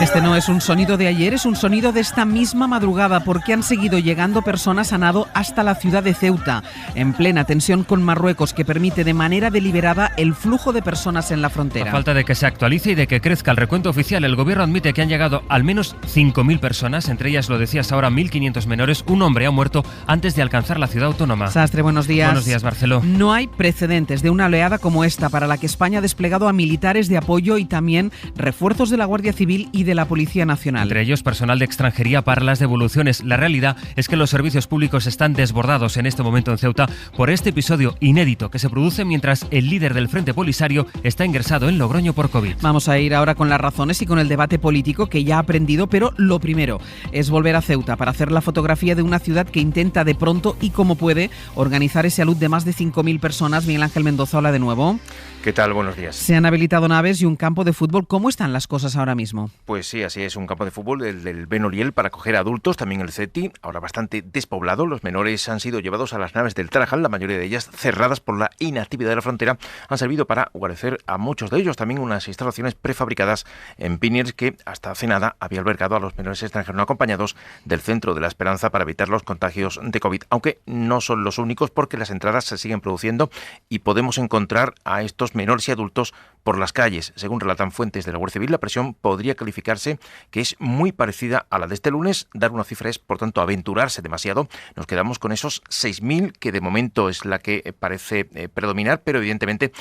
Este no es un sonido de ayer, es un sonido de esta misma madrugada, porque han seguido llegando personas a nado hasta la ciudad de Ceuta, en plena tensión con Marruecos, que permite de manera deliberada el flujo de personas en la frontera. A falta de que se actualice y de que crezca el recuento oficial, el gobierno admite que han llegado al menos 5.000 personas, entre ellas, lo decías ahora, 1.500 menores. Un hombre ha muerto antes de alcanzar la ciudad autónoma. Sastre, buenos días. Buenos días, Barceló. No hay precedentes de una oleada como esta, para la que España ha desplegado a militares de apoyo y también refuerzos de la Guardia Civil y de la Policía Nacional. Entre ellos personal de extranjería para las devoluciones. La realidad es que los servicios públicos están desbordados en este momento en Ceuta por este episodio inédito que se produce mientras el líder del Frente Polisario está ingresado en Logroño por COVID. Vamos a ir ahora con las razones y con el debate político que ya ha aprendido, pero lo primero es volver a Ceuta para hacer la fotografía de una ciudad que intenta de pronto y como puede organizar ese alud de más de 5.000 personas. Miguel Ángel Mendoza, hola de nuevo. ¿Qué tal? Buenos días. Se han habilitado naves y un campo de fútbol. ¿Cómo están las cosas ahora mismo? Pues Pues sí, así es, un campo de fútbol, el del Benoliel, para acoger a adultos, también el CETI, ahora bastante despoblado. Los menores han sido llevados a las naves del Tarajal, la mayoría de ellas cerradas por la inactividad de la frontera. Han servido para guarecer a muchos de ellos, también unas instalaciones prefabricadas en Piniers que hasta hace nada había albergado a los menores extranjeros no acompañados del Centro de la Esperanza para evitar los contagios de COVID, aunque no son los únicos porque las entradas se siguen produciendo y podemos encontrar a estos menores y adultos por las calles. Según relatan fuentes de la Guardia Civil, la presión podría calificarse que es muy parecida a la de este lunes. Dar una cifra es, por tanto, aventurarse demasiado. Nos quedamos con esos 6.000, que de momento es la que parece predominar, pero evidentemente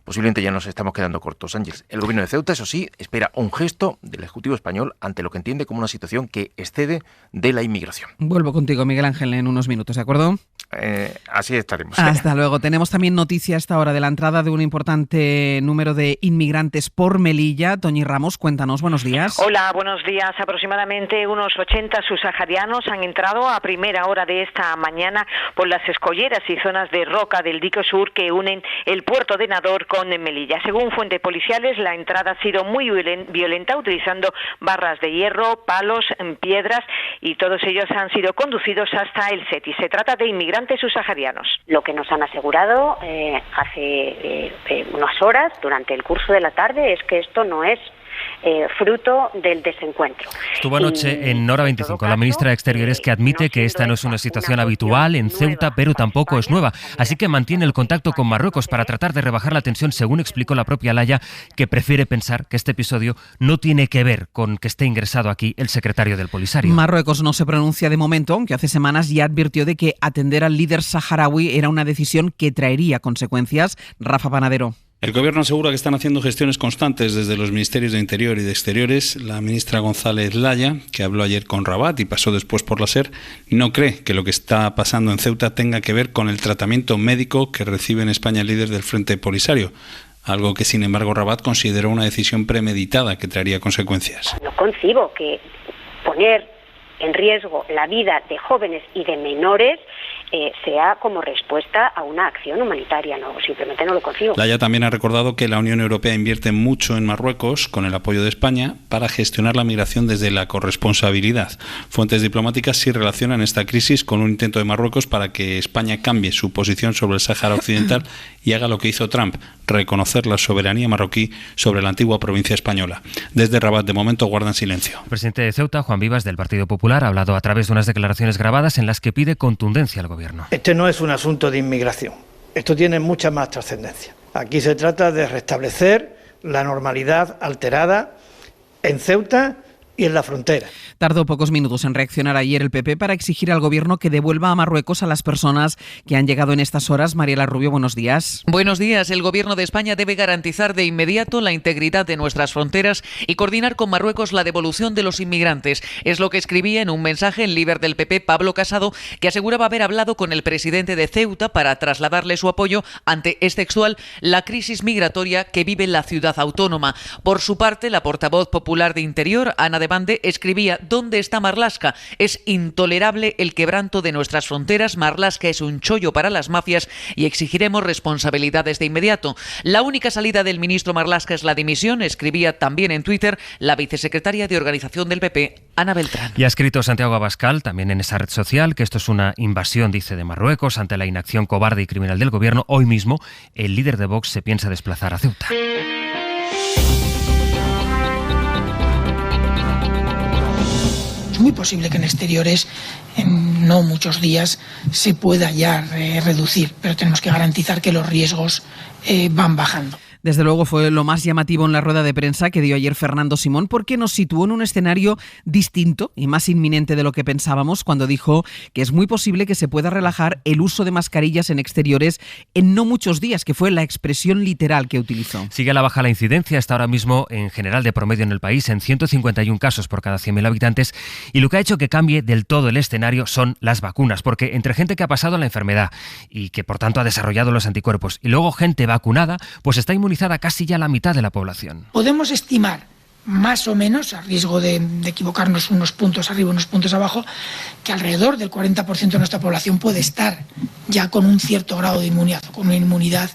posiblemente ya nos estamos quedando cortos. Ángeles, el gobierno de Ceuta, eso sí, espera un gesto del Ejecutivo español ante lo que entiende como una situación que excede de la inmigración. Vuelvo contigo, Miguel Ángel, en unos minutos, ¿de acuerdo? Así estaremos. Hasta luego. Tenemos también noticia a esta hora de la entrada de un importante número de inmigrantes por Melilla. Toñi Ramos, cuéntanos, buenos días. Hola, buenos días. Aproximadamente unos 80 subsaharianos han entrado a primera hora de esta mañana por las escolleras y zonas de roca del dique sur que unen el puerto de Nador con Melilla. Según fuentes policiales, la entrada ha sido muy violenta, utilizando barras de hierro, palos, piedras, y todos ellos han sido conducidos hasta el CETI. Se trata de inmigrantes subsaharianos. Lo que nos han asegurado hace unas horas, durante el curso de la tarde, es que esto no es fruto del desencuentro. Estuvo anoche en Hora 25 la ministra de Exteriores, que admite que esta no es una situación habitual en Ceuta, pero tampoco es nueva. Así que mantiene el contacto con Marruecos para tratar de rebajar la tensión, según explicó la propia Laya, que prefiere pensar que este episodio no tiene que ver con que esté ingresado aquí el secretario del Polisario. Marruecos no se pronuncia de momento, aunque hace semanas ya advirtió de que atender al líder saharaui era una decisión que traería consecuencias. Rafa Panadero. El Gobierno asegura que están haciendo gestiones constantes desde los Ministerios de Interior y de Exteriores. La ministra González Laya, que habló ayer con Rabat y pasó después por la SER, no cree que lo que está pasando en Ceuta tenga que ver con el tratamiento médico que recibe en España el líder del Frente Polisario, algo que, sin embargo, Rabat consideró una decisión premeditada que traería consecuencias. No concibo que poner en riesgo la vida de jóvenes y de menores sea como respuesta a una acción humanitaria. No, simplemente no lo concibo. Laya también ha recordado que la Unión Europea invierte mucho en Marruecos, con el apoyo de España, para gestionar la migración desde la corresponsabilidad. Fuentes diplomáticas sí relacionan esta crisis con un intento de Marruecos para que España cambie su posición sobre el Sáhara Occidental y haga lo que hizo Trump, reconocer la soberanía marroquí sobre la antigua provincia española. Desde Rabat, de momento, guardan silencio. El presidente de Ceuta, Juan Vivas, del Partido Popular, ha hablado a través de unas declaraciones grabadas en las que pide contundencia al gobierno. Este no es un asunto de inmigración. Esto tiene mucha más trascendencia. Aquí se trata de restablecer la normalidad alterada en Ceuta y en la frontera. Tardó pocos minutos en reaccionar ayer el PP para exigir al Gobierno que devuelva a Marruecos a las personas que han llegado en estas horas. Mariela Rubio, buenos días. Buenos días. El Gobierno de España debe garantizar de inmediato la integridad de nuestras fronteras y coordinar con Marruecos la devolución de los inmigrantes. Es lo que escribía en un mensaje el líder del PP, Pablo Casado, que aseguraba haber hablado con el presidente de Ceuta para trasladarle su apoyo ante, es textual, la crisis migratoria que vive la ciudad autónoma. Por su parte, la portavoz popular de Interior, Ana de Bande, escribía: ¿dónde está Marlaska? Es intolerable el quebranto de nuestras fronteras. Marlaska es un chollo para las mafias y exigiremos responsabilidades de inmediato. La única salida del ministro Marlaska es la dimisión, escribía también en Twitter la vicesecretaria de Organización del PP, Ana Beltrán. Y ha escrito Santiago Abascal, también en esa red social, que esto es una invasión, dice, de Marruecos ante la inacción cobarde y criminal del gobierno. Hoy mismo, el líder de Vox se piensa desplazar a Ceuta. Es muy posible que en exteriores, en no muchos días, se pueda ya reducir, pero tenemos que garantizar que los riesgos van bajando. Desde luego fue lo más llamativo en la rueda de prensa que dio ayer Fernando Simón, porque nos situó en un escenario distinto y más inminente de lo que pensábamos, cuando dijo que es muy posible que se pueda relajar el uso de mascarillas en exteriores en no muchos días, que fue la expresión literal que utilizó. Sigue a la baja la incidencia, está ahora mismo en general de promedio en el país en 151 casos por cada 100.000 habitantes, y lo que ha hecho que cambie del todo el escenario son las vacunas, porque entre gente que ha pasado la enfermedad y que por tanto ha desarrollado los anticuerpos y luego gente vacunada, pues está inmunizada casi ya la mitad de la población. Podemos estimar más o menos, a riesgo de equivocarnos unos puntos arriba, unos puntos abajo, que alrededor del 40% de nuestra población puede estar ya con un cierto grado de inmunidad, con una inmunidad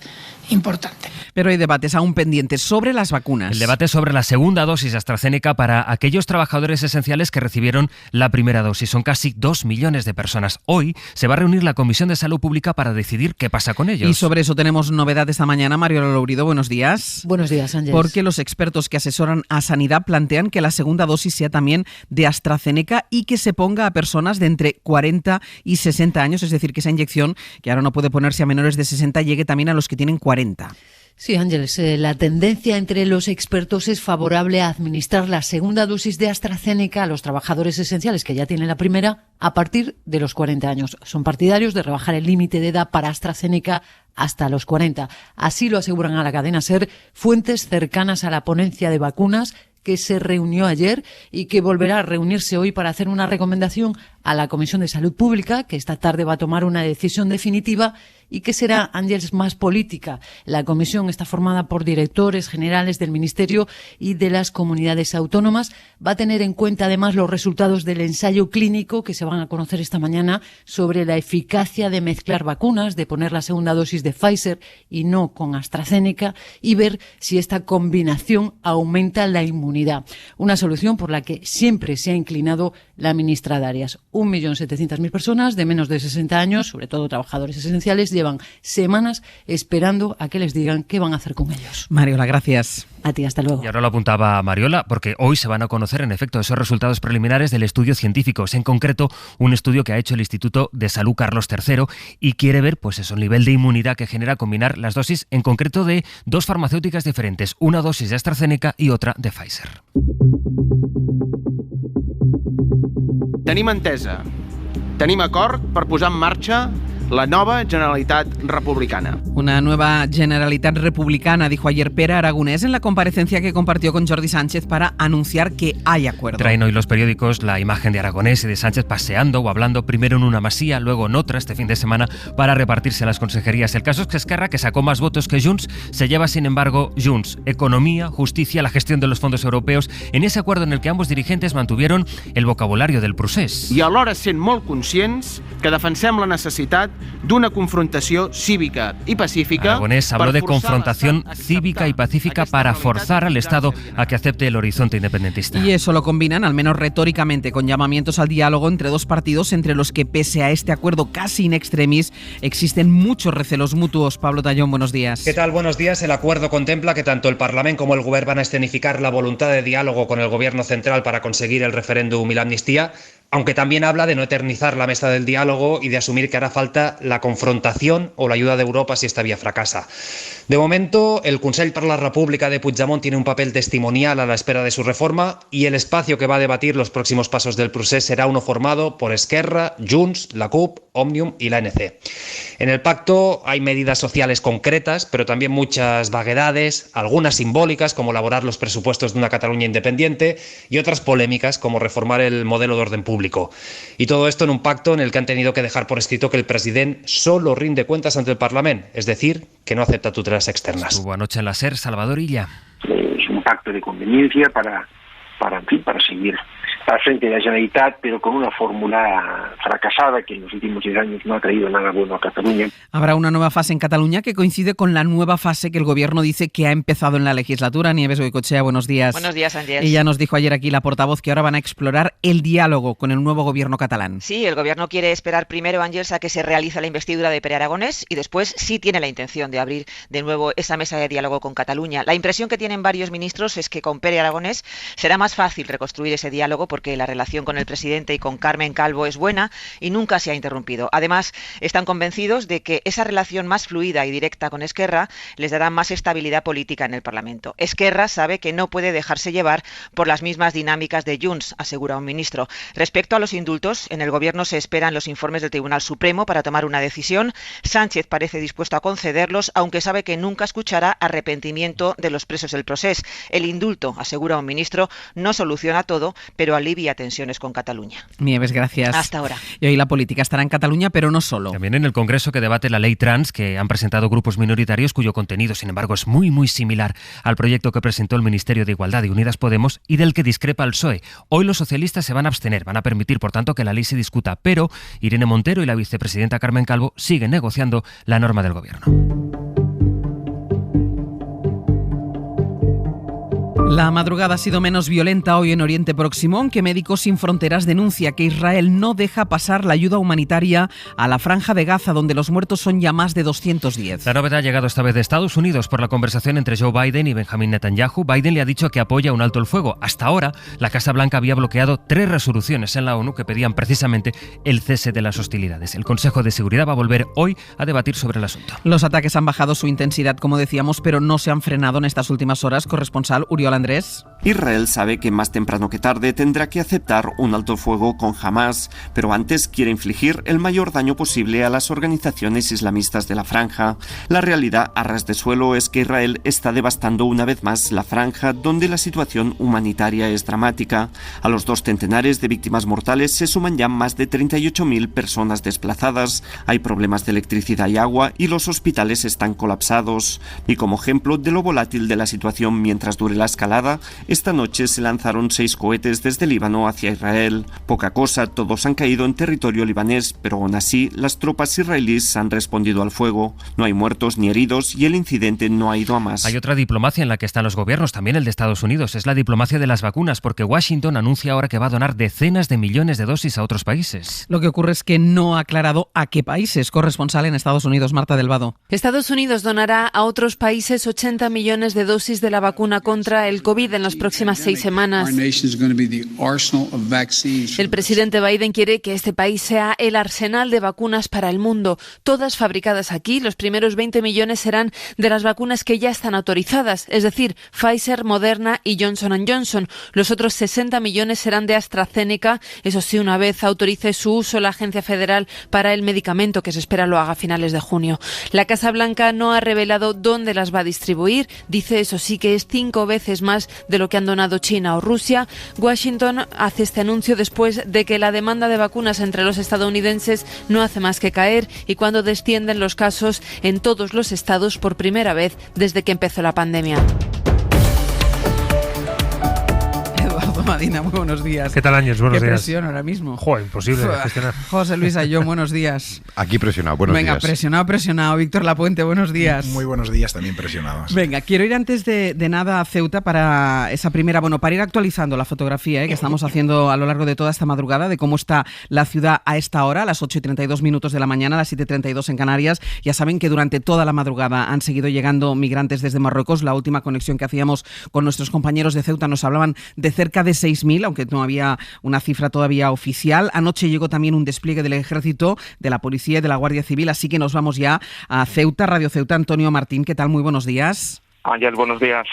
importante. Pero hay debates aún pendientes sobre las vacunas. El debate sobre la segunda dosis de AstraZeneca para aquellos trabajadores esenciales que recibieron la primera dosis. Son casi 2 millones de personas. Hoy se va a reunir la Comisión de Salud Pública para decidir qué pasa con ellos. Y sobre eso tenemos novedad esta mañana. Mariola Lourido, buenos días. Buenos días, Ángeles. Porque los expertos que asesoran a Sanidad plantean que la segunda dosis sea también de AstraZeneca y que se ponga a personas de entre 40 y 60 años, es decir, que esa inyección, que ahora no puede ponerse a menores de 60, llegue también a los que tienen 40. Sí, Ángeles, la tendencia entre los expertos es favorable a administrar la segunda dosis de AstraZeneca a los trabajadores esenciales que ya tienen la primera a partir de los 40 años. Son partidarios de rebajar el límite de edad para AstraZeneca hasta los 40. Así lo aseguran a la cadena SER fuentes cercanas a la ponencia de vacunas que se reunió ayer y que volverá a reunirse hoy para hacer una recomendación a la Comisión de Salud Pública, que esta tarde va a tomar una decisión definitiva y que será, Ángeles, más política. La comisión está formada por directores generales del Ministerio y de las comunidades autónomas. Va a tener en cuenta además los resultados del ensayo clínico que se van a conocer esta mañana sobre la eficacia de mezclar vacunas, de poner la segunda dosis de Pfizer y no con AstraZeneca y ver si esta combinación aumenta la inmunidad. Una solución por la que siempre se ha inclinado la ministra Darias. 1.700.000 personas de menos de 60 años, sobre todo trabajadores esenciales, llevan semanas esperando a que les digan qué van a hacer con ellos. Mariola, gracias. A ti, hasta luego. Y ahora lo apuntaba Mariola, porque hoy se van a conocer en efecto esos resultados preliminares del estudio científico, en concreto un estudio que ha hecho el Instituto de Salud Carlos III y quiere ver pues eso, el nivel de inmunidad que genera combinar las dosis, en concreto de dos farmacéuticas diferentes, una dosis de AstraZeneca y otra de Pfizer. Tenim entesa, tenim acord per posar en marxa la nova Generalitat Republicana. Una nueva Generalitat Republicana, dijo ayer Pere Aragonés en la comparecencia que compartió con Jordi Sánchez para anunciar que hay acuerdo. Traen hoy los periódicos la imagen de Aragonés y de Sánchez paseando o hablando primero en una masía, luego en otra este fin de semana para repartirse las consejerías. El caso es que Esquerra, que sacó más votos que Junts, se lleva sin embargo Junts, economía, justicia, la gestión de los fondos europeos, en ese acuerdo en el que ambos dirigentes mantuvieron el vocabulario del procés. I alhora sent molt conscients que defensem la necessitat d'una confrontació cívica y pacífica. Aragonés habló de confrontación cívica y pacífica para forzar al Estado a que acepte el horizonte independentista. Y eso lo combinan, al menos retóricamente, con llamamientos al diálogo entre dos partidos entre los que, pese a este acuerdo casi in extremis, existen muchos recelos mutuos. Pablo Tallón, buenos días. ¿Qué tal? Buenos días. El acuerdo contempla que tanto el Parlament como el Govern van a escenificar la voluntad de diálogo con el Gobierno central para conseguir el referéndum y la amnistía, aunque también habla de no eternizar la mesa del diálogo y de asumir que hará falta la confrontación o la ayuda de Europa si esta vía fracasa. De momento, el Consell per la República de Puigdemont tiene un papel testimonial a la espera de su reforma y el espacio que va a debatir los próximos pasos del procés será uno formado por Esquerra, Junts, la CUP, Òmnium y la ANC. En el pacto hay medidas sociales concretas, pero también muchas vaguedades, algunas simbólicas como elaborar los presupuestos de una Cataluña independiente y otras polémicas como reformar el modelo de orden público. Y todo esto en un pacto en el que han tenido que dejar por escrito que el presidente solo rinde cuentas ante el Parlament, es decir, que no acepta tutelas externas. Estuvo anoche en la SER Salvador Illa. Es un pacto de conveniencia para seguir al frente de la Generalitat, pero con una fórmula fracasada que en los últimos 10 años no ha traído nada bueno a Cataluña. Habrá una nueva fase en Cataluña que coincide con la nueva fase que el Gobierno dice que ha empezado en la legislatura. Nieves Goicoechea, buenos días. Buenos días, Ángel. Ella nos dijo ayer aquí, la portavoz, que ahora van a explorar el diálogo con el nuevo Gobierno catalán. Sí, el Gobierno quiere esperar primero, Ángel, a que se realice la investidura de Pere Aragonés y después sí tiene la intención de abrir de nuevo esa mesa de diálogo con Cataluña. La impresión que tienen varios ministros es que con Pere Aragonés será más fácil reconstruir ese diálogo porque la relación con el presidente y con Carmen Calvo es buena y nunca se ha interrumpido. Además, están convencidos de que esa relación más fluida y directa con Esquerra les dará más estabilidad política en el Parlamento. Esquerra sabe que no puede dejarse llevar por las mismas dinámicas de Junts, asegura un ministro. Respecto a los indultos, en el Gobierno se esperan los informes del Tribunal Supremo para tomar una decisión. Sánchez parece dispuesto a concederlos, aunque sabe que nunca escuchará arrepentimiento de los presos del procés. El indulto, asegura un ministro, no soluciona todo, pero alivia tensiones con Cataluña. Nieves, gracias. Hasta ahora. Y hoy la política estará en Cataluña, pero no solo. También en el Congreso que debate la ley trans, que han presentado grupos minoritarios cuyo contenido, sin embargo, es muy similar al proyecto que presentó el Ministerio de Igualdad y Unidas Podemos y del que discrepa el PSOE. Hoy los socialistas se van a abstener, van a permitir, por tanto, que la ley se discuta, pero Irene Montero y la vicepresidenta Carmen Calvo siguen negociando la norma del Gobierno. La madrugada ha sido menos violenta hoy en Oriente Próximo, aunque Médicos Sin Fronteras denuncia que Israel no deja pasar la ayuda humanitaria a la Franja de Gaza, donde los muertos son ya más de 210. La novedad ha llegado esta vez de Estados Unidos por la conversación entre Joe Biden y Benjamin Netanyahu. Biden le ha dicho que apoya un alto el fuego. Hasta ahora, la Casa Blanca había bloqueado 3 resoluciones en la ONU que pedían precisamente el cese de las hostilidades. El Consejo de Seguridad va a volver hoy a debatir sobre el asunto. Los ataques han bajado su intensidad, como decíamos, pero no se han frenado en estas últimas horas. Corresponsal Uriol Andrés. Israel sabe que más temprano que tarde tendrá que aceptar un alto fuego con Hamas, pero antes quiere infligir el mayor daño posible a las organizaciones islamistas de la franja. La realidad a ras de suelo es que Israel está devastando una vez más la franja, donde la situación humanitaria es dramática. A los 2 centenares de víctimas mortales se suman ya más de 38.000 personas desplazadas. Hay problemas de electricidad y agua y los hospitales están colapsados. Y como ejemplo de lo volátil de la situación mientras dure la escalada, esta noche se lanzaron 6 cohetes desde Líbano hacia Israel. Poca cosa, todos han caído en territorio libanés, pero aún así las tropas israelíes han respondido al fuego. No hay muertos ni heridos y el incidente no ha ido a más. Hay otra diplomacia en la que están los gobiernos, también el de Estados Unidos. Es la diplomacia de las vacunas, porque Washington anuncia ahora que va a donar decenas de millones de dosis a otros países. Lo que ocurre es que no ha aclarado a qué países. Corresponsal en Estados Unidos, Marta Delvado. Estados Unidos donará a otros países 80 millones de dosis de la vacuna contra el COVID en las próximas 6 semanas. El presidente Biden quiere que este país sea el arsenal de vacunas para el mundo, todas fabricadas aquí. Los primeros 20 millones serán de las vacunas que ya están autorizadas, es decir, Pfizer, Moderna y Johnson & Johnson. Los otros 60 millones serán de AstraZeneca, eso sí, una vez autorice su uso la Agencia Federal para el Medicamento, que se espera lo haga a finales de junio. La Casa Blanca no ha revelado dónde las va a distribuir. Dice, eso sí, que es 5 veces más de lo que han donado China o Rusia. Washington hace este anuncio después de que la demanda de vacunas entre los estadounidenses no hace más que caer y cuando descienden los casos en todos los estados por primera vez desde que empezó la pandemia. Madina, muy buenos días. ¿Qué tal, Ángel? Buenos días. Qué presión ahora mismo. Joder, imposible de gestionar. José Luis Ayllón, buenos días. Aquí presionado, buenos días. Venga, presionado. Víctor Lapuente, buenos días. Muy buenos días, también presionados. Venga, quiero ir antes de nada a Ceuta para esa primera, para ir actualizando la fotografía que estamos haciendo a lo largo de toda esta madrugada de cómo está la ciudad a esta hora, a las 8:32 de la mañana, a las 7:32 en Canarias. Ya saben que durante toda la madrugada han seguido llegando migrantes desde Marruecos. La última conexión que hacíamos con nuestros compañeros de Ceuta nos hablaban de cerca de 6.000, aunque no había una cifra todavía oficial. Anoche llegó también un despliegue del Ejército, de la Policía y de la Guardia Civil, así que nos vamos ya a Ceuta, Radio Ceuta. Antonio Martín, ¿qué tal? Muy buenos días. Ángel, buenos días.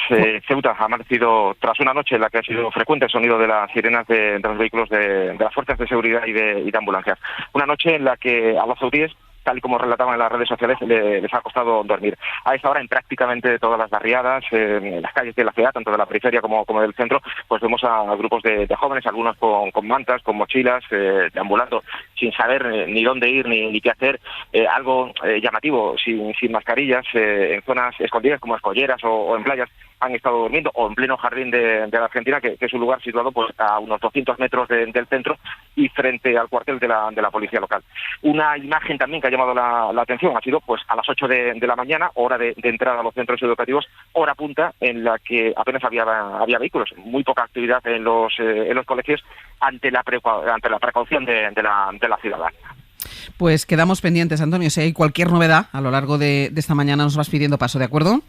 Ceuta ha amanecido tras una noche en la que ha sido frecuente el sonido de las sirenas de los vehículos de las fuerzas de seguridad y de ambulancias. Una noche en la que a los ceutíes, tal y como relataban en las redes sociales, les ha costado dormir. A esta hora, en prácticamente todas las barriadas, en las calles de la ciudad, tanto de la periferia como del centro, pues vemos a grupos de jóvenes, algunos con mantas, con mochilas, deambulando, sin saber ni dónde ir ni qué hacer, algo llamativo, sin mascarillas, en zonas escondidas como escolleras o en playas. Han estado durmiendo, o en pleno jardín de la Argentina, que es un lugar situado pues a unos 200 metros del centro y frente al cuartel de la policía local. Una imagen también que ha llamado la atención ha sido pues a las 8 de la mañana, hora de entrada a los centros educativos, hora punta en la que apenas había vehículos, muy poca actividad en los colegios ante la precaución de la ciudadanía. Pues quedamos pendientes, Antonio. Si hay cualquier novedad a lo largo de esta mañana nos vas pidiendo paso, ¿de acuerdo?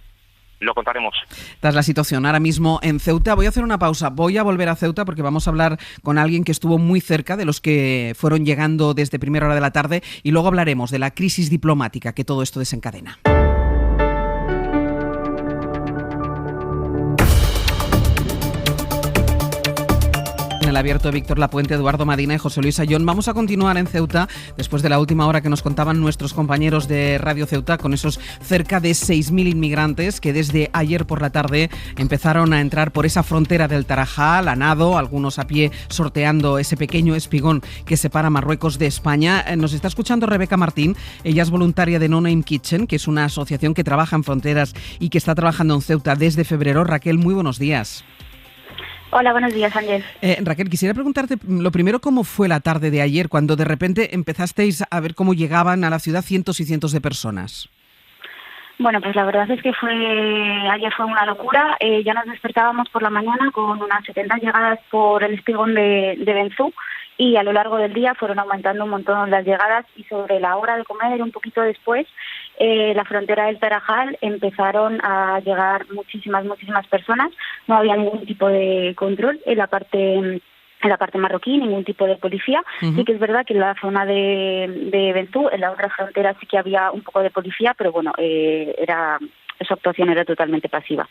Lo contaremos. Tras la situación ahora mismo en Ceuta, voy a hacer una pausa. Voy a volver a Ceuta porque vamos a hablar con alguien que estuvo muy cerca de los que fueron llegando desde primera hora de la tarde y luego hablaremos de la crisis diplomática que todo esto desencadena. El abierto Víctor Lapuente, Eduardo Madina y José Luis Ayllón. Vamos a continuar en Ceuta después de la última hora que nos contaban nuestros compañeros de Radio Ceuta con esos cerca de 6.000 inmigrantes que desde ayer por la tarde empezaron a entrar por esa frontera del Tarajal a nado, algunos a pie sorteando ese pequeño espigón que separa Marruecos de España. Nos está escuchando Rebeca Martín, ella es voluntaria de No Name Kitchen, que es una asociación que trabaja en fronteras y que está trabajando en Ceuta desde febrero. Raquel, muy buenos días. Hola, buenos días, Ángel. Raquel, quisiera preguntarte lo primero, ¿cómo fue la tarde de ayer cuando de repente empezasteis a ver cómo llegaban a la ciudad cientos y cientos de personas? Bueno, pues la verdad es que ayer fue una locura. Ya nos despertábamos por la mañana con unas 70 llegadas por el espigón de Benzú, y a lo largo del día fueron aumentando un montón las llegadas, y sobre la hora de comer, un poquito después, la frontera del Tarajal empezaron a llegar muchísimas personas. No había ningún tipo de control en la parte marroquí, ningún tipo de policía. Sí que es verdad que en la zona de Benzú, en la otra frontera, sí que había un poco de policía, pero bueno, su actuación era totalmente pasiva.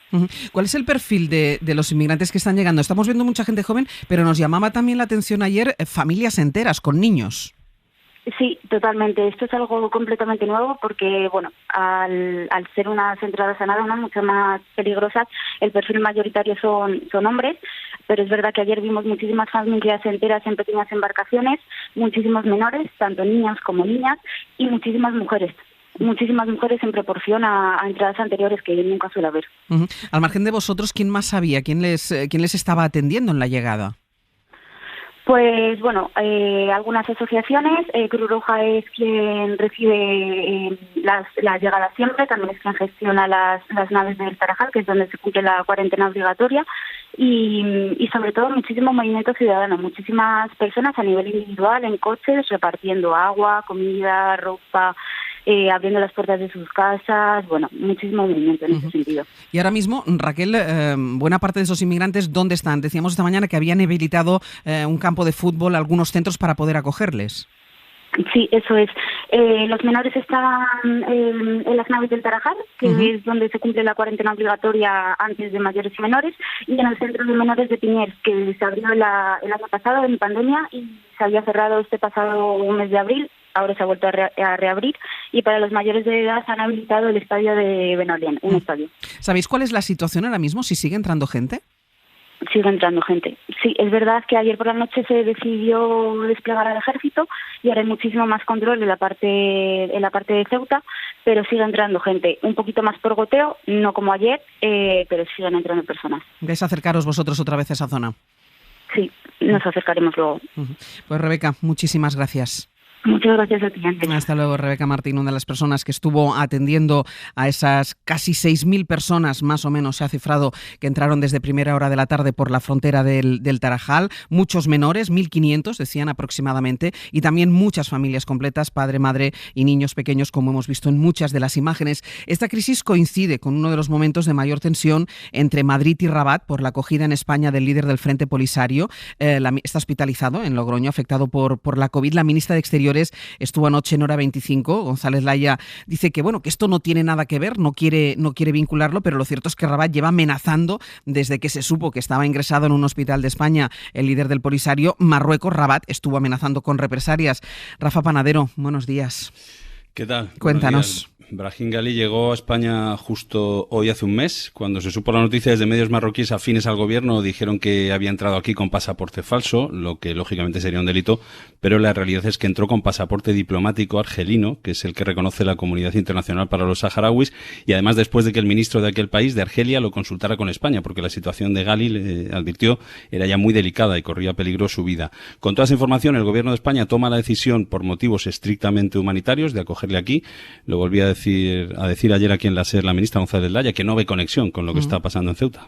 ¿Cuál es el perfil de los inmigrantes que están llegando? Estamos viendo mucha gente joven, pero nos llamaba también la atención ayer familias enteras con niños. Sí, totalmente. Esto es algo completamente nuevo porque, bueno, al ser unas entradas a nada, ¿no?, mucho más peligrosas, el perfil mayoritario son hombres, pero es verdad que ayer vimos muchísimas familias enteras en pequeñas embarcaciones, muchísimos menores, tanto niños como niñas, y muchísimas mujeres en proporción a entradas anteriores que nunca suele haber. Al margen de vosotros, ¿quién más sabía? ¿Quién les estaba atendiendo en la llegada? Pues bueno, algunas asociaciones. Cruz Roja es quien recibe las llegadas siempre, también es quien gestiona las naves del Tarajal, que es donde se cumple la cuarentena obligatoria, y sobre todo muchísimo movimiento ciudadano, muchísimas personas a nivel individual en coches repartiendo agua, comida, ropa, abriendo las puertas de sus casas, bueno, muchísimo movimiento en ese sentido. Y ahora mismo, Raquel, buena parte de esos inmigrantes, ¿dónde están? Decíamos esta mañana que habían habilitado un campo de fútbol, algunos centros para poder acogerles. Sí, eso es. Los menores están en las naves del Tarajal, que es donde se cumple la cuarentena obligatoria antes de mayores y menores, y en el centro de menores de Piñers, que se abrió el año pasado en pandemia y se había cerrado este pasado mes de abril. Ahora se ha vuelto a reabrir, y para los mayores de edad han habilitado el estadio de Benolien, un estadio. ¿Sabéis cuál es la situación ahora mismo? ¿Si sigue entrando gente? Sigue entrando gente. Sí, es verdad que ayer por la noche se decidió desplegar al ejército y ahora hay muchísimo más control en la parte de Ceuta, pero sigue entrando gente. Un poquito más por goteo, no como ayer, pero siguen entrando personas. ¿Vais a acercaros vosotros otra vez a esa zona? Sí, nos acercaremos luego. Pues Rebeca, muchísimas gracias. Muchas gracias a ti, Ángel. Hasta luego, Rebeca Martín, una de las personas que estuvo atendiendo a esas casi 6.000 personas, más o menos se ha cifrado, que entraron desde primera hora de la tarde por la frontera del Tarajal. Muchos menores, 1.500 decían aproximadamente, y también muchas familias completas, padre, madre y niños pequeños, como hemos visto en muchas de las imágenes. Esta crisis coincide con uno de los momentos de mayor tensión entre Madrid y Rabat por la acogida en España del líder del Frente Polisario. Está hospitalizado en Logroño, afectado por la COVID. La ministra de Exteriores estuvo anoche en Hora 25. González Laya dice que que esto no tiene nada que ver, no quiere vincularlo, pero lo cierto es que Rabat lleva amenazando desde que se supo que estaba ingresado en un hospital de España el líder del Polisario. Marruecos, Rabat, estuvo amenazando con represalias. Rafa Panadero, buenos días. ¿Qué tal? Cuéntanos. Brahim Ghali llegó a España justo hoy hace un mes. Cuando se supo la noticia, desde medios marroquíes afines al gobierno dijeron que había entrado aquí con pasaporte falso, lo que lógicamente sería un delito, pero la realidad es que entró con pasaporte diplomático argelino, que es el que reconoce la comunidad internacional para los saharauis, y además después de que el ministro de aquel país, de Argelia, lo consultara con España, porque la situación de Ghali, le advirtió, era ya muy delicada y corría peligro su vida. Con toda esa información, el gobierno de España toma la decisión, por motivos estrictamente humanitarios, de acogerle aquí. Lo volví a decir ayer aquí en la SER la ministra González Laya, que no ve conexión con lo que está pasando en Ceuta.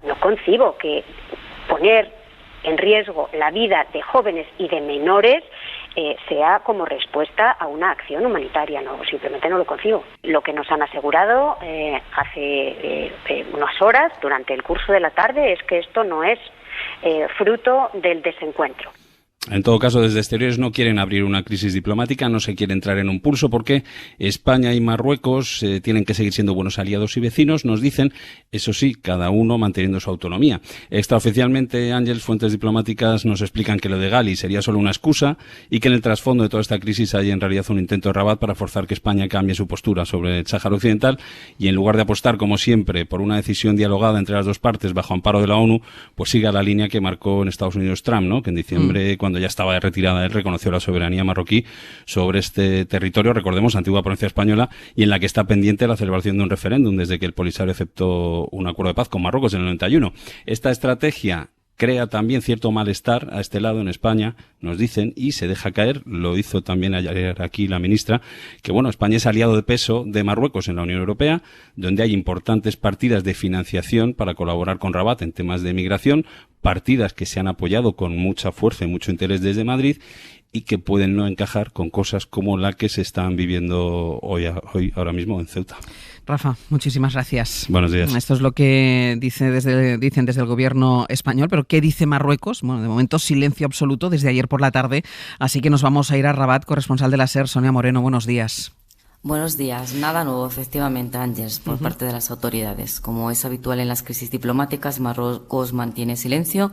No concibo que poner en riesgo la vida de jóvenes y de menores sea como respuesta a una acción humanitaria. No, simplemente no lo concibo. Lo que nos han asegurado hace unas horas, durante el curso de la tarde, es que esto no es fruto del desencuentro. En todo caso, desde Exteriores no quieren abrir una crisis diplomática, no se quiere entrar en un pulso porque España y Marruecos tienen que seguir siendo buenos aliados y vecinos, nos dicen, eso sí, cada uno manteniendo su autonomía. Extraoficialmente, Ángel, fuentes diplomáticas nos explican que lo de Ghali sería solo una excusa y que en el trasfondo de toda esta crisis hay en realidad un intento de Rabat para forzar que España cambie su postura sobre el Sáhara Occidental y en lugar de apostar, como siempre, por una decisión dialogada entre las dos partes bajo amparo de la ONU, pues siga la línea que marcó en Estados Unidos Trump, ¿no? Que en diciembre, cuando ya estaba de retirada, él reconoció la soberanía marroquí sobre este territorio, recordemos, antigua provincia española, y en la que está pendiente la celebración de un referéndum desde que el Polisario aceptó un acuerdo de paz con Marruecos en el 91. Esta estrategia crea también cierto malestar a este lado en España, nos dicen, y se deja caer, lo hizo también ayer aquí la ministra, que bueno, España es aliado de peso de Marruecos en la Unión Europea, donde hay importantes partidas de financiación para colaborar con Rabat en temas de migración, partidas que se han apoyado con mucha fuerza y mucho interés desde Madrid, y que pueden no encajar con cosas como la que se están viviendo ahora mismo en Ceuta. Rafa, muchísimas gracias. Buenos días. Esto es lo que dicen desde el gobierno español, pero ¿qué dice Marruecos? Bueno, de momento silencio absoluto desde ayer por la tarde, así que nos vamos a ir a Rabat. Corresponsal de la SER, Sonia Moreno, buenos días. Buenos días. Nada nuevo, efectivamente, Ángeles, por parte de las autoridades. Como es habitual en las crisis diplomáticas, Marruecos mantiene silencio,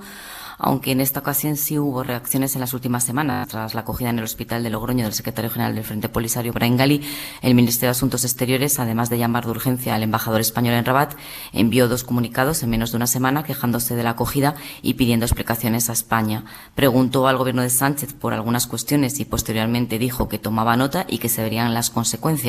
aunque en esta ocasión sí hubo reacciones en las últimas semanas. Tras la acogida en el hospital de Logroño del secretario general del Frente Polisario, Brahim Ghali, el Ministerio de Asuntos Exteriores, además de llamar de urgencia al embajador español en Rabat, envió 2 comunicados en menos de una semana quejándose de la acogida y pidiendo explicaciones a España. Preguntó al gobierno de Sánchez por algunas cuestiones y posteriormente dijo que tomaba nota y que se verían las consecuencias.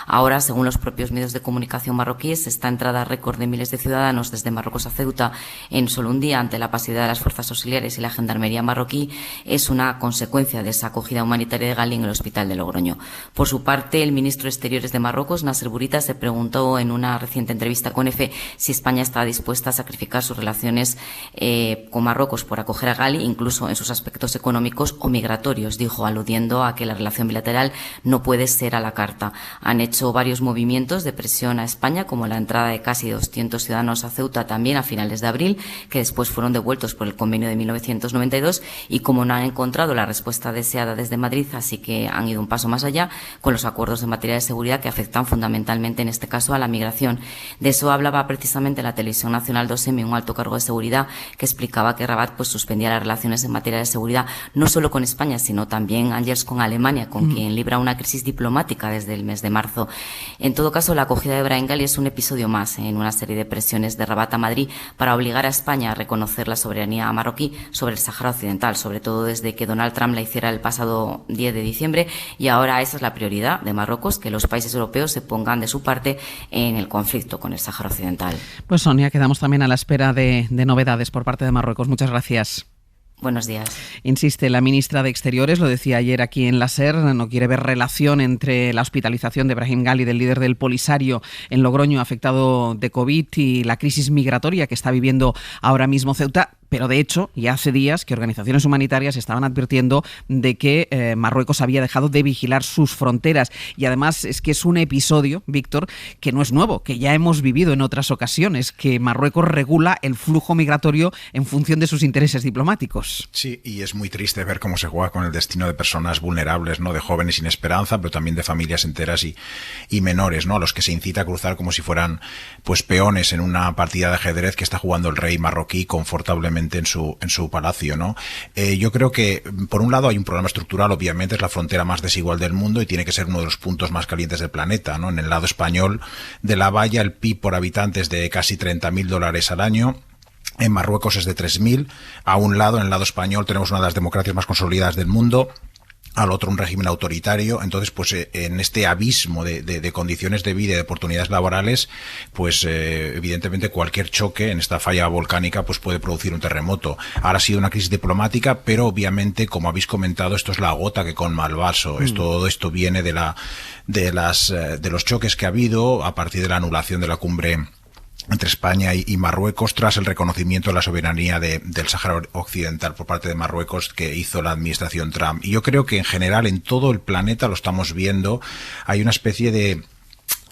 Ahora, según los propios medios de comunicación marroquíes, esta entrada récord de miles de ciudadanos desde Marruecos a Ceuta en solo un día ante la pasividad de las fuerzas auxiliares y la gendarmería marroquí es una consecuencia de esa acogida humanitaria de Ghali en el hospital de Logroño. Por su parte, el ministro de Exteriores de Marruecos, Nasser Bourita, se preguntó en una reciente entrevista con EFE si España está dispuesta a sacrificar sus relaciones con Marruecos por acoger a Ghali, incluso en sus aspectos económicos o migratorios, dijo, aludiendo a que la relación bilateral no puede ser a la carta. Han hecho varios movimientos de presión a España, como la entrada de casi 200 ciudadanos a Ceuta también a finales de abril, que después fueron devueltos por el convenio de 1992, y como no han encontrado la respuesta deseada desde Madrid, así que han ido un paso más allá con los acuerdos en materia de seguridad que afectan fundamentalmente en este caso a la migración. De eso hablaba precisamente la Televisión Nacional 2M, un alto cargo de seguridad, que explicaba que Rabat pues suspendía las relaciones en materia de seguridad no solo con España, sino también, Ángeles, con Alemania, con quien libra una crisis diplomática desde el mes de marzo. En todo caso, la acogida de Brahim Ghali es un episodio más en una serie de presiones de Rabat a Madrid para obligar a España a reconocer la soberanía marroquí sobre el Sáhara Occidental, sobre todo desde que Donald Trump la hiciera el pasado 10 de diciembre, y ahora esa es la prioridad de Marruecos, que los países europeos se pongan de su parte en el conflicto con el Sáhara Occidental. Pues Sonia, quedamos también a la espera de novedades por parte de Marruecos. Muchas gracias. Buenos días. Insiste la ministra de Exteriores, lo decía ayer aquí en la SER, no quiere ver relación entre la hospitalización de Brahim Ghali, del líder del Polisario en Logroño, afectado de COVID, y la crisis migratoria que está viviendo ahora mismo Ceuta. Pero de hecho, ya hace días que organizaciones humanitarias estaban advirtiendo de que Marruecos había dejado de vigilar sus fronteras. Y además es que es un episodio, Víctor, que no es nuevo, que ya hemos vivido en otras ocasiones, que Marruecos regula el flujo migratorio en función de sus intereses diplomáticos. Sí, y es muy triste ver cómo se juega con el destino de personas vulnerables, ¿no? De jóvenes sin esperanza, pero también de familias enteras y menores, ¿no? A los que se incita a cruzar como si fueran pues peones en una partida de ajedrez que está jugando el rey marroquí confortablemente en su palacio, ¿no? Yo creo que, por un lado, hay un problema estructural, obviamente, es la frontera más desigual del mundo y tiene que ser uno de los puntos más calientes del planeta, ¿no? En el lado español de la valla, el PIB por habitante es de casi $30.000 al año. En Marruecos es de 3.000. A un lado, en el lado español, tenemos una de las democracias más consolidadas del mundo. Al otro un régimen autoritario. Entonces, pues en este abismo de condiciones de vida y de oportunidades laborales, pues evidentemente cualquier choque en esta falla volcánica pues puede producir un terremoto. Ahora ha sido una crisis diplomática, pero obviamente, como habéis comentado, esto es la gota que colma el vaso. Todo esto viene de los choques que ha habido a partir de la anulación de la cumbre entre España y Marruecos tras el reconocimiento de la soberanía del Sáhara Occidental por parte de Marruecos que hizo la administración Trump. Y yo creo que en general en todo el planeta lo estamos viendo, hay una especie de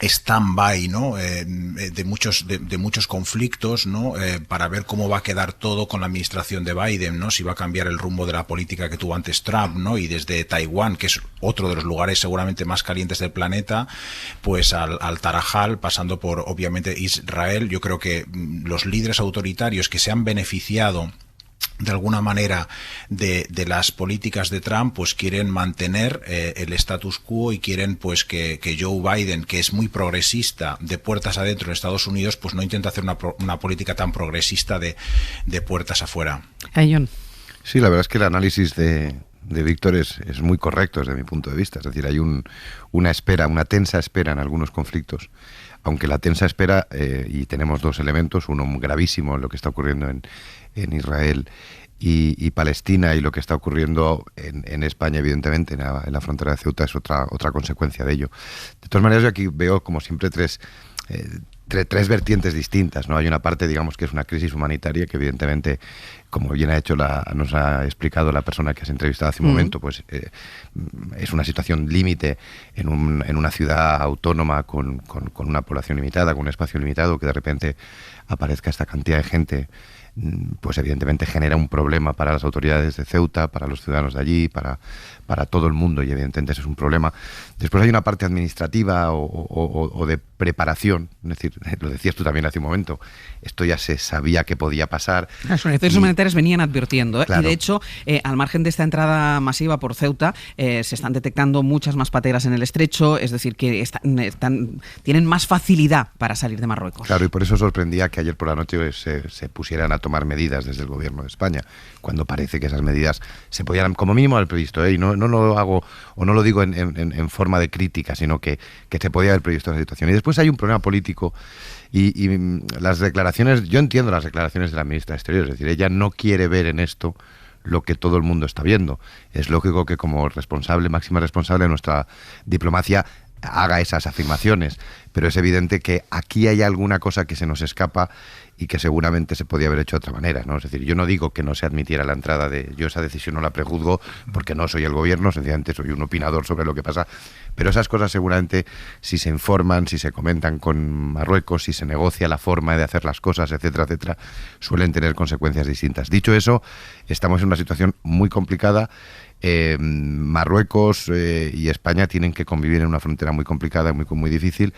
stand-by, ¿no? De muchos conflictos, ¿no? Para ver cómo va a quedar todo con la administración de Biden, ¿no? Si va a cambiar el rumbo de la política que tuvo antes Trump, ¿no? Y desde Taiwán, que es otro de los lugares seguramente más calientes del planeta, pues al Tarajal, pasando por obviamente Israel. Yo creo que los líderes autoritarios que se han beneficiado de alguna manera de las políticas de Trump, pues quieren mantener el status quo y quieren pues que Joe Biden, que es muy progresista de puertas adentro en Estados Unidos, pues no intenta hacer una política tan progresista de puertas afuera. John. Sí, la verdad es que el análisis de Víctor es muy correcto desde mi punto de vista. Es decir, hay una espera, una tensa espera en algunos conflictos aunque la tensa espera, y tenemos dos elementos, uno gravísimo en lo que está ocurriendo en Israel y Palestina, y lo que está ocurriendo en España, evidentemente, en la frontera de Ceuta, es otra consecuencia de ello. De todas maneras, yo aquí veo, como siempre, tres vertientes distintas, ¿no? Hay una parte, digamos, que es una crisis humanitaria que, evidentemente, como bien nos ha explicado la persona que has entrevistado hace un momento, pues es una situación límite en una ciudad autónoma con una población limitada, con un espacio limitado, que de repente aparezca esta cantidad de gente, pues evidentemente genera un problema para las autoridades de Ceuta, para los ciudadanos de allí, para todo el mundo, y evidentemente ese es un problema. Después hay una parte administrativa o de preparación, es decir, lo decías tú también hace un momento, esto ya se sabía que podía pasar. Las organizaciones humanitarias venían advirtiendo, claro. Y de hecho, al margen de esta entrada masiva por Ceuta, se están detectando muchas más pateras en el estrecho, es decir, que tienen más facilidad para salir de Marruecos. Claro, y por eso sorprendía que ayer por la noche se pusieran a tomar medidas desde el gobierno de España, cuando parece que esas medidas se podían, como mínimo, haber previsto, y no lo hago, o no lo digo en forma de crítica, sino que se podía haber previsto esa situación. Y después hay un problema político, y las declaraciones, yo entiendo las declaraciones de la ministra de Exteriores, es decir, ella no quiere ver en esto lo que todo el mundo está viendo. Es lógico que como máxima responsable de nuestra diplomacia haga esas afirmaciones, pero es evidente que aquí hay alguna cosa que se nos escapa y que seguramente se podía haber hecho de otra manera, ¿no? Es decir, yo no digo que no se admitiera la entrada yo esa decisión no la prejuzgo porque no soy el gobierno, sencillamente soy un opinador sobre lo que pasa, pero esas cosas seguramente, si se informan, si se comentan con Marruecos, si se negocia la forma de hacer las cosas, etcétera, etcétera, suelen tener consecuencias distintas. Dicho eso, estamos en una situación muy complicada. Marruecos y España tienen que convivir en una frontera muy complicada, muy difícil.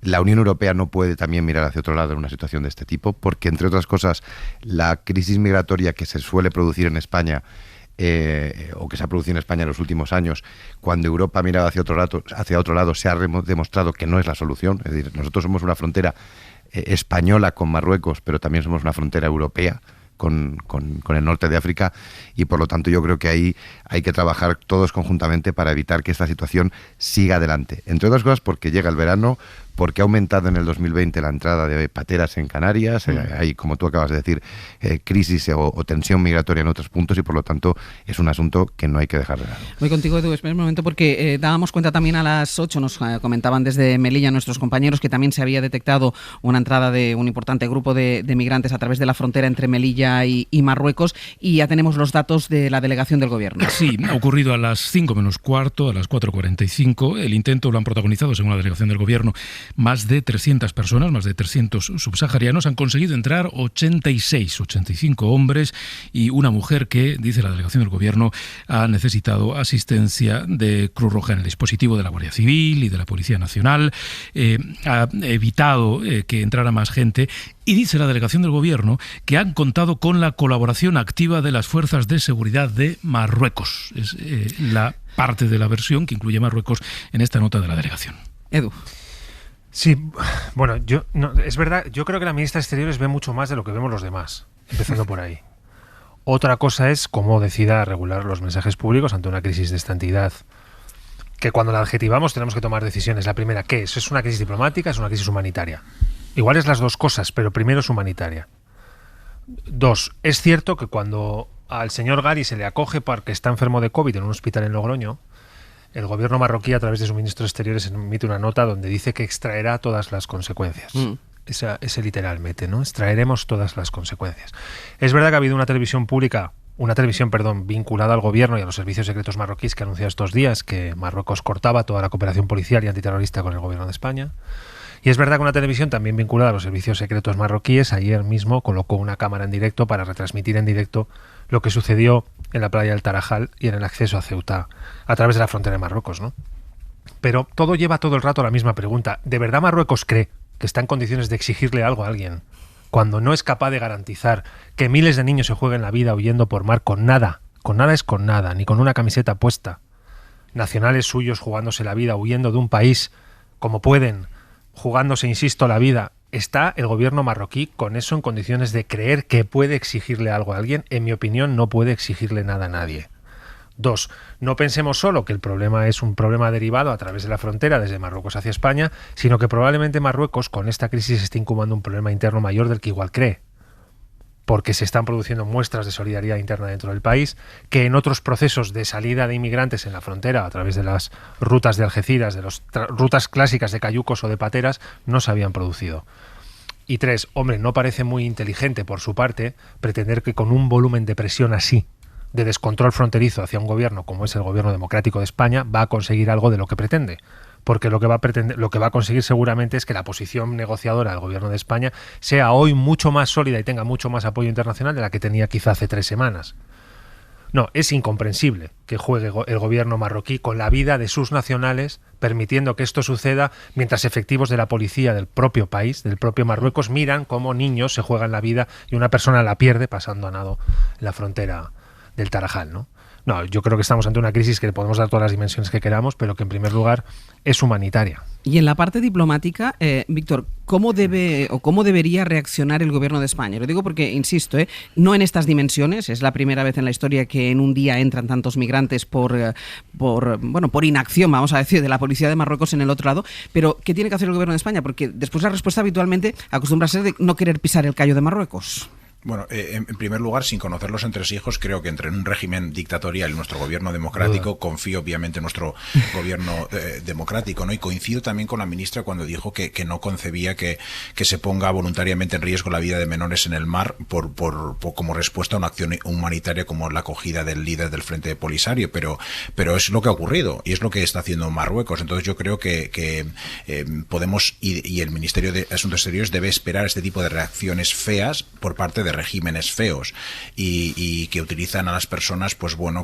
La Unión Europea no puede también mirar hacia otro lado en una situación de este tipo, porque, entre otras cosas, la crisis migratoria que se suele producir en España, o que se ha producido en España en los últimos años, cuando Europa ha mirado hacia otro lado, se ha demostrado que no es la solución. Es decir, nosotros somos una frontera española con Marruecos, pero también somos una frontera europea con el norte de África, y por lo tanto yo creo que ahí hay que trabajar todos conjuntamente para evitar que esta situación siga adelante. Entre otras cosas porque llega el verano, porque ha aumentado en el 2020 la entrada de pateras en Canarias, hay, como tú acabas de decir, crisis o tensión migratoria en otros puntos, y por lo tanto es un asunto que no hay que dejar de lado. Voy contigo, Edu, espera un momento, porque dábamos cuenta también a las 8, nos comentaban desde Melilla nuestros compañeros que también se había detectado una entrada de un importante grupo de migrantes a través de la frontera entre Melilla y Marruecos, y ya tenemos los datos de la delegación del gobierno. Sí, ha ocurrido a las 5 menos cuarto, a las 4:45. El intento lo han protagonizado, según la delegación del gobierno, más de 300 personas, más de 300 subsaharianos. Han conseguido entrar 85 hombres y una mujer que, dice la delegación del gobierno, ha necesitado asistencia de Cruz Roja en el dispositivo de la Guardia Civil y de la Policía Nacional. Ha evitado que entrara más gente. Y dice la delegación del gobierno que han contado con la colaboración activa de las fuerzas de seguridad de Marruecos. Es la parte de la versión que incluye Marruecos en esta nota de la delegación. Edu. Sí, bueno, es verdad, yo creo que la ministra de Exteriores ve mucho más de lo que vemos los demás, empezando por ahí. Otra cosa es cómo decida regular los mensajes públicos ante una crisis de esta entidad, que cuando la adjetivamos tenemos que tomar decisiones. La primera, ¿qué es? ¿Es una crisis diplomática? ¿Es una crisis humanitaria? Igual es las dos cosas, pero primero es humanitaria. 2, es cierto que cuando al señor Gari se le acoge porque está enfermo de COVID en un hospital en Logroño, el gobierno marroquí, a través de su ministro de Exteriores, emite una nota donde dice que extraerá todas las consecuencias. Ese literalmente, ¿no? Extraeremos todas las consecuencias. Es verdad que ha habido una televisión vinculada al gobierno y a los servicios secretos marroquíes, que ha anunciado estos días que Marruecos cortaba toda la cooperación policial y antiterrorista con el gobierno de España. Y es verdad que una televisión también vinculada a los servicios secretos marroquíes ayer mismo colocó una cámara en directo para retransmitir en directo lo que sucedió en la playa del Tarajal y en el acceso a Ceuta a través de la frontera de Marruecos, ¿no? Pero todo lleva todo el rato a la misma pregunta. ¿De verdad Marruecos cree que está en condiciones de exigirle algo a alguien cuando no es capaz de garantizar que miles de niños se jueguen la vida huyendo por mar con nada es con nada, ni con una camiseta puesta? Nacionales suyos jugándose la vida, huyendo de un país como pueden, jugándose, insisto, la vida. ¿Está el gobierno marroquí con eso en condiciones de creer que puede exigirle algo a alguien? En mi opinión, no puede exigirle nada a nadie. 2. No pensemos solo que el problema es un problema derivado a través de la frontera desde Marruecos hacia España, sino que probablemente Marruecos con esta crisis esté incubando un problema interno mayor del que igual cree, porque se están produciendo muestras de solidaridad interna dentro del país, que en otros procesos de salida de inmigrantes en la frontera a través de las rutas de Algeciras, de las rutas clásicas de cayucos o de pateras, no se habían producido. Y 3, hombre, no parece muy inteligente por su parte pretender que con un volumen de presión así, de descontrol fronterizo hacia un gobierno como es el gobierno democrático de España, va a conseguir algo de lo que pretende. Porque lo que va a conseguir seguramente es que la posición negociadora del gobierno de España sea hoy mucho más sólida y tenga mucho más apoyo internacional de la que tenía quizá hace 3 semanas. No, es incomprensible que juegue el gobierno marroquí con la vida de sus nacionales, permitiendo que esto suceda mientras efectivos de la policía del propio país, del propio Marruecos, miran cómo niños se juegan la vida y una persona la pierde pasando a nado en la frontera del Tarajal, ¿no? No, yo creo que estamos ante una crisis que le podemos dar todas las dimensiones que queramos, pero que en primer lugar es humanitaria. Y en la parte diplomática, Víctor, ¿cómo debería reaccionar el gobierno de España? Lo digo porque, insisto, no en estas dimensiones, es la primera vez en la historia que en un día entran tantos migrantes por inacción, vamos a decir, de la policía de Marruecos en el otro lado, pero ¿qué tiene que hacer el gobierno de España? Porque después la respuesta habitualmente acostumbra a ser de no querer pisar el callo de Marruecos. Bueno, en primer lugar, sin conocer los entresijos, creo que entre un régimen dictatorial y nuestro gobierno democrático, confío obviamente en nuestro gobierno democrático, ¿no? Y coincido también con la ministra cuando dijo que no concebía que se ponga voluntariamente en riesgo la vida de menores en el mar por como respuesta a una acción humanitaria como la acogida del líder del Frente Polisario, pero es lo que ha ocurrido y es lo que está haciendo Marruecos. Entonces yo creo que podemos y el Ministerio de Asuntos Exteriores debe esperar este tipo de reacciones feas por parte de regímenes feos y que utilizan a las personas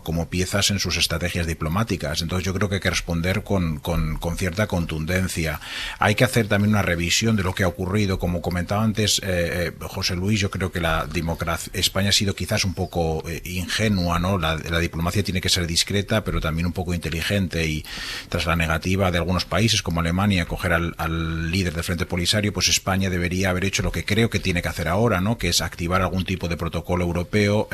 como piezas en sus estrategias diplomáticas. Entonces yo creo que hay que responder con cierta contundencia. Hay que hacer también una revisión de lo que ha ocurrido. Como comentaba antes José Luis, yo creo que España ha sido quizás un poco ingenua, ¿no? La diplomacia tiene que ser discreta pero también un poco inteligente, y tras la negativa de algunos países como Alemania a acoger al líder del Frente Polisario, pues España debería haber hecho lo que creo que tiene que hacer ahora, ¿no? Que es activar algún tipo de protocolo europeo,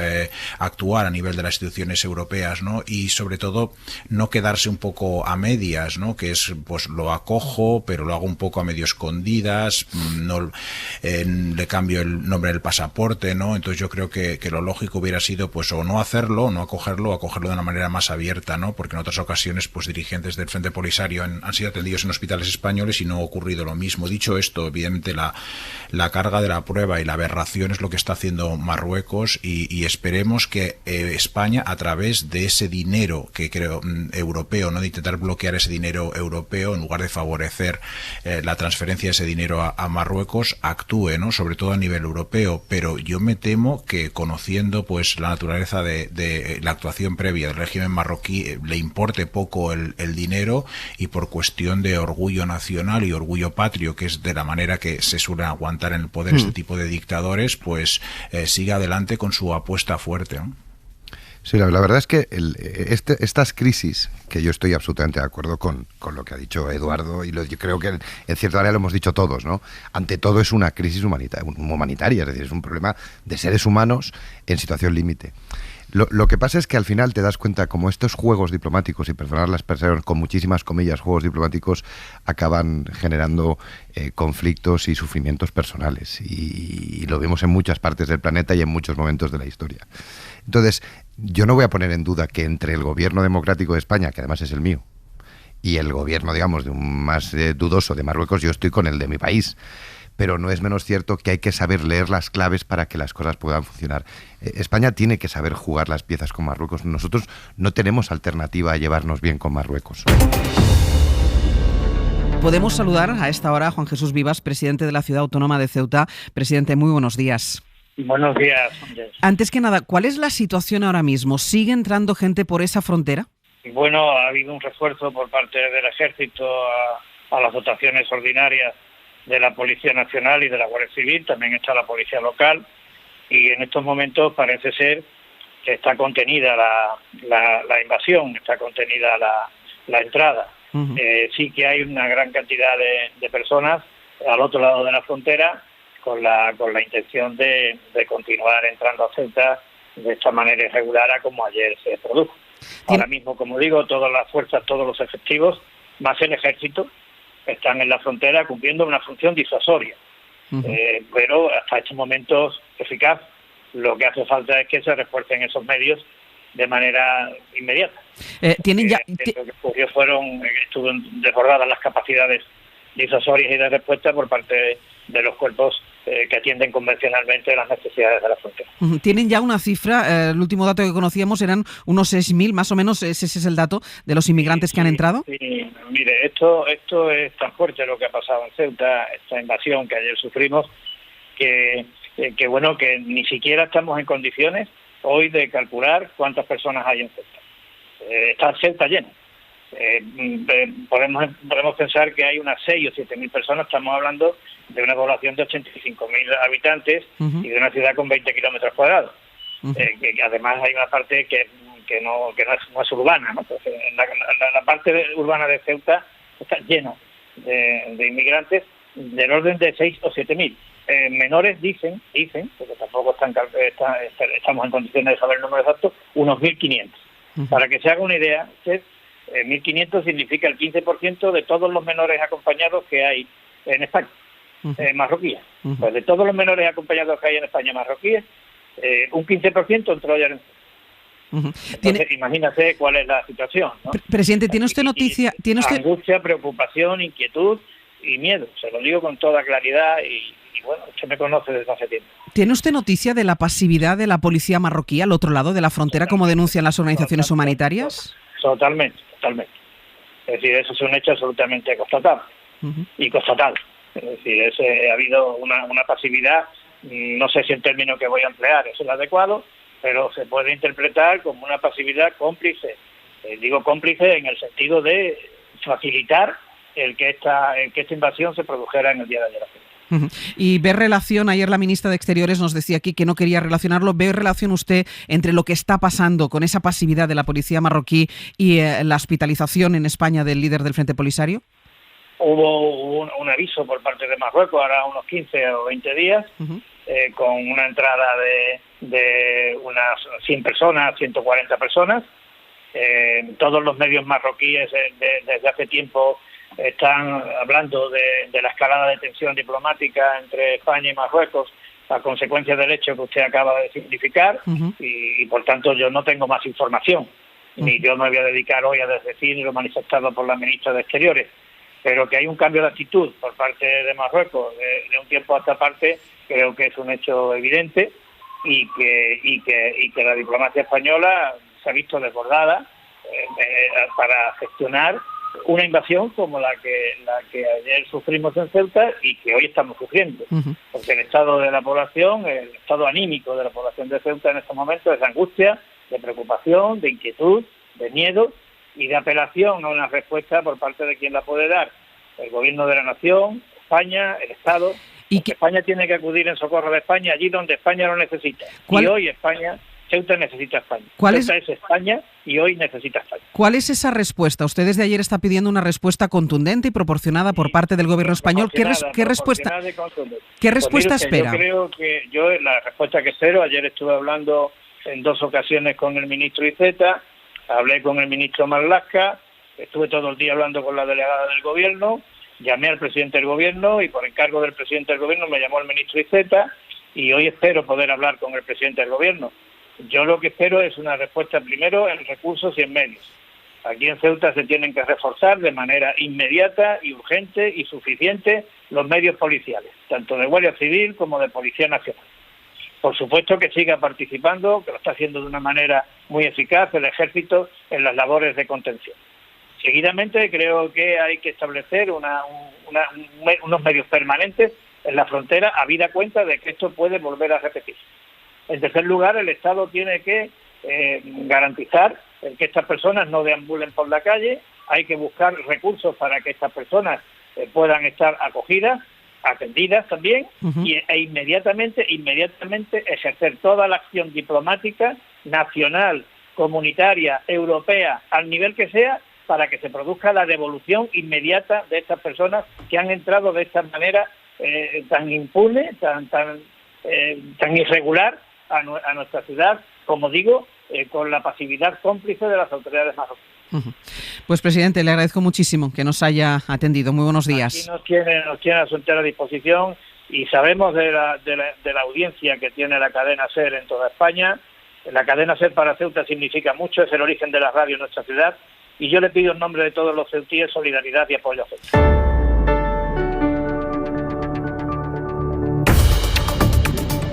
actuar a nivel de las instituciones europeas, ¿no? Y sobre todo no quedarse un poco a medias, ¿no? Que es, pues lo acojo, pero lo hago un poco a medio escondidas, no le cambio el nombre del pasaporte, ¿no? Entonces yo creo que lo lógico hubiera sido pues o no hacerlo, o no acogerlo, o acogerlo de una manera más abierta, ¿no? Porque en otras ocasiones pues dirigentes del Frente Polisario han sido atendidos en hospitales españoles y no ha ocurrido lo mismo. Dicho esto, evidentemente la carga de la prueba y la aberración es lo que está haciendo Marruecos, y esperemos que España, a través de ese dinero que creo europeo, no de intentar bloquear ese dinero europeo en lugar de favorecer la transferencia de ese dinero a Marruecos, actúe, ¿no? Sobre todo a nivel europeo. Pero yo me temo que, conociendo pues la naturaleza de la actuación previa del régimen marroquí, le importe poco el dinero, y por cuestión de orgullo nacional y orgullo patrio, que es de la manera que se suele aguantar en el poder este tipo de dictadores, pues siga adelante con su apuesta fuerte, ¿no? Sí, la verdad es que estas crisis, que yo estoy absolutamente de acuerdo con lo que ha dicho Eduardo, y yo creo que en cierta manera lo hemos dicho todos, ¿no? Ante todo es una crisis humanitaria, es decir, es un problema de seres humanos en situación límite. Lo que pasa es que al final te das cuenta como estos juegos diplomáticos, y perdonad las expresiones con muchísimas comillas, juegos diplomáticos, acaban generando conflictos y sufrimientos personales, y lo vemos en muchas partes del planeta y en muchos momentos de la historia. Entonces, yo no voy a poner en duda que entre el gobierno democrático de España, que además es el mío, y el gobierno, digamos, de un más dudoso de Marruecos, yo estoy con el de mi país. Pero no es menos cierto que hay que saber leer las claves para que las cosas puedan funcionar. España tiene que saber jugar las piezas con Marruecos. Nosotros no tenemos alternativa a llevarnos bien con Marruecos. Podemos saludar a esta hora a Juan Jesús Vivas, presidente de la Ciudad Autónoma de Ceuta. Presidente, muy buenos días. Buenos días, Andrés. Antes que nada, ¿cuál es la situación ahora mismo? ¿Sigue entrando gente por esa frontera? Bueno, ha habido un refuerzo por parte del Ejército a las dotaciones ordinarias de la Policía Nacional y de la Guardia Civil. También está la Policía Local, y en estos momentos parece ser que está contenida la invasión, está contenida la entrada. Uh-huh. Sí que hay una gran cantidad de personas al otro lado de la frontera con la intención de continuar entrando a Ceuta de esta manera irregular como ayer se produjo. Ahora mismo, como digo, todas las fuerzas, todos los efectivos, más el ejército, están en la frontera cumpliendo una función disuasoria. Pero hasta estos momentos eficaz. Lo que hace falta es que se refuercen esos medios de manera inmediata. Tienen ya... Lo que ocurrió estuvieron desbordadas las capacidades disuasorias y de respuesta por parte de los cuerpos que atienden convencionalmente las necesidades de la frontera. Tienen ya una cifra, el último dato que conocíamos eran unos 6.000, más o menos, ese es el dato de los inmigrantes que han entrado. Sí, mire, esto es tan fuerte lo que ha pasado en Ceuta, esta invasión que ayer sufrimos, que ni siquiera estamos en condiciones hoy de calcular cuántas personas hay en Ceuta. Está Ceuta llena. Podemos pensar que hay unas 6 o 7.000 personas. Estamos hablando de una población de 85.000 habitantes y de una ciudad con 20 kilómetros cuadrados. Que además hay una parte que no es urbana, ¿no? Entonces, la parte urbana de Ceuta está llena de inmigrantes del orden de 6 o 7.000. Menores dicen, porque tampoco estamos en condiciones de saber el número exacto, unos 1.500. Para que se haga una idea, 1.500 significa el 15% de todos los menores acompañados que hay en España, marroquíes. Pues de todos los menores acompañados que hay en España marroquíes, un 15% entró ayer en Entonces, imagínate cuál es la situación, ¿no? Presidente, ¿tiene usted noticia? Angustia, preocupación, inquietud y miedo. Se lo digo con toda claridad y bueno, usted me conoce desde hace tiempo. ¿Tiene usted noticia de la pasividad de la policía marroquí al otro lado de la frontera, como denuncian las organizaciones humanitarias? Totalmente. Es decir, eso es un hecho absolutamente constatado y constatado. Es decir, ha habido una pasividad, no sé si el término que voy a emplear es el adecuado, pero se puede interpretar como una pasividad cómplice. Digo cómplice en el sentido de facilitar el que esta invasión se produjera en el día de ayer. Y ve relación, ayer la ministra de Exteriores nos decía aquí que no quería relacionarlo, ¿ve relación usted entre lo que está pasando con esa pasividad de la policía marroquí y la hospitalización en España del líder del Frente Polisario? Hubo un aviso por parte de Marruecos, ahora unos 15 o 20 días, con una entrada de unas 100 personas, 140 personas. Todos los medios marroquíes desde hace tiempo están hablando de la escalada de tensión diplomática entre España y Marruecos a consecuencia del hecho que usted acaba de significar y por tanto yo no tengo más información, ni yo me voy a dedicar hoy a desdecir lo manifestado por la ministra de Exteriores, pero que hay un cambio de actitud por parte de Marruecos de un tiempo a esta parte, creo que es un hecho evidente y que la diplomacia española se ha visto desbordada para gestionar una invasión como la que ayer sufrimos en Ceuta y que hoy estamos sufriendo. Porque el estado de la población, el estado anímico de la población de Ceuta en estos momentos es de angustia, de preocupación, de inquietud, de miedo y de apelación a una respuesta por parte de quien la puede dar. El gobierno de la nación, España, el Estado. Porque España tiene que acudir en socorro de España allí donde España lo necesita. Y hoy Ceuta necesita España. Ceuta es España y hoy necesita España. ¿Cuál es esa respuesta? Usted desde ayer está pidiendo una respuesta contundente y proporcionada por parte del gobierno español. ¿Qué respuesta espera? Yo creo que la respuesta que espero, ayer estuve hablando en 2 ocasiones con el ministro Iceta, hablé con el ministro Marlaska, estuve todo el día hablando con la delegada del gobierno, llamé al presidente del gobierno y por encargo del presidente del gobierno me llamó el ministro Iceta y hoy espero poder hablar con el presidente del gobierno. Yo lo que espero es una respuesta primero en recursos y en medios. Aquí en Ceuta se tienen que reforzar de manera inmediata y urgente y suficiente los medios policiales, tanto de Guardia Civil como de Policía Nacional. Por supuesto que siga participando, que lo está haciendo de una manera muy eficaz el Ejército en las labores de contención. Seguidamente creo que hay que establecer unos medios permanentes en la frontera, habida cuenta de que esto puede volver a repetirse. En tercer lugar, el Estado tiene que garantizar que estas personas no deambulen por la calle. Hay que buscar recursos para que estas personas puedan estar acogidas, atendidas también, e inmediatamente ejercer toda la acción diplomática nacional, comunitaria, europea, al nivel que sea, para que se produzca la devolución inmediata de estas personas que han entrado de esta manera tan impune, tan irregular a nuestra ciudad, como digo, con la pasividad cómplice de las autoridades marroquíes. Pues, presidente, le agradezco muchísimo que nos haya atendido. Muy buenos días. Aquí nos tiene a su entera disposición y sabemos de la audiencia que tiene la cadena SER en toda España. La cadena SER para Ceuta significa mucho, es el origen de la radio en nuestra ciudad, y yo le pido en nombre de todos los ceutíes solidaridad y apoyo a Ceuta.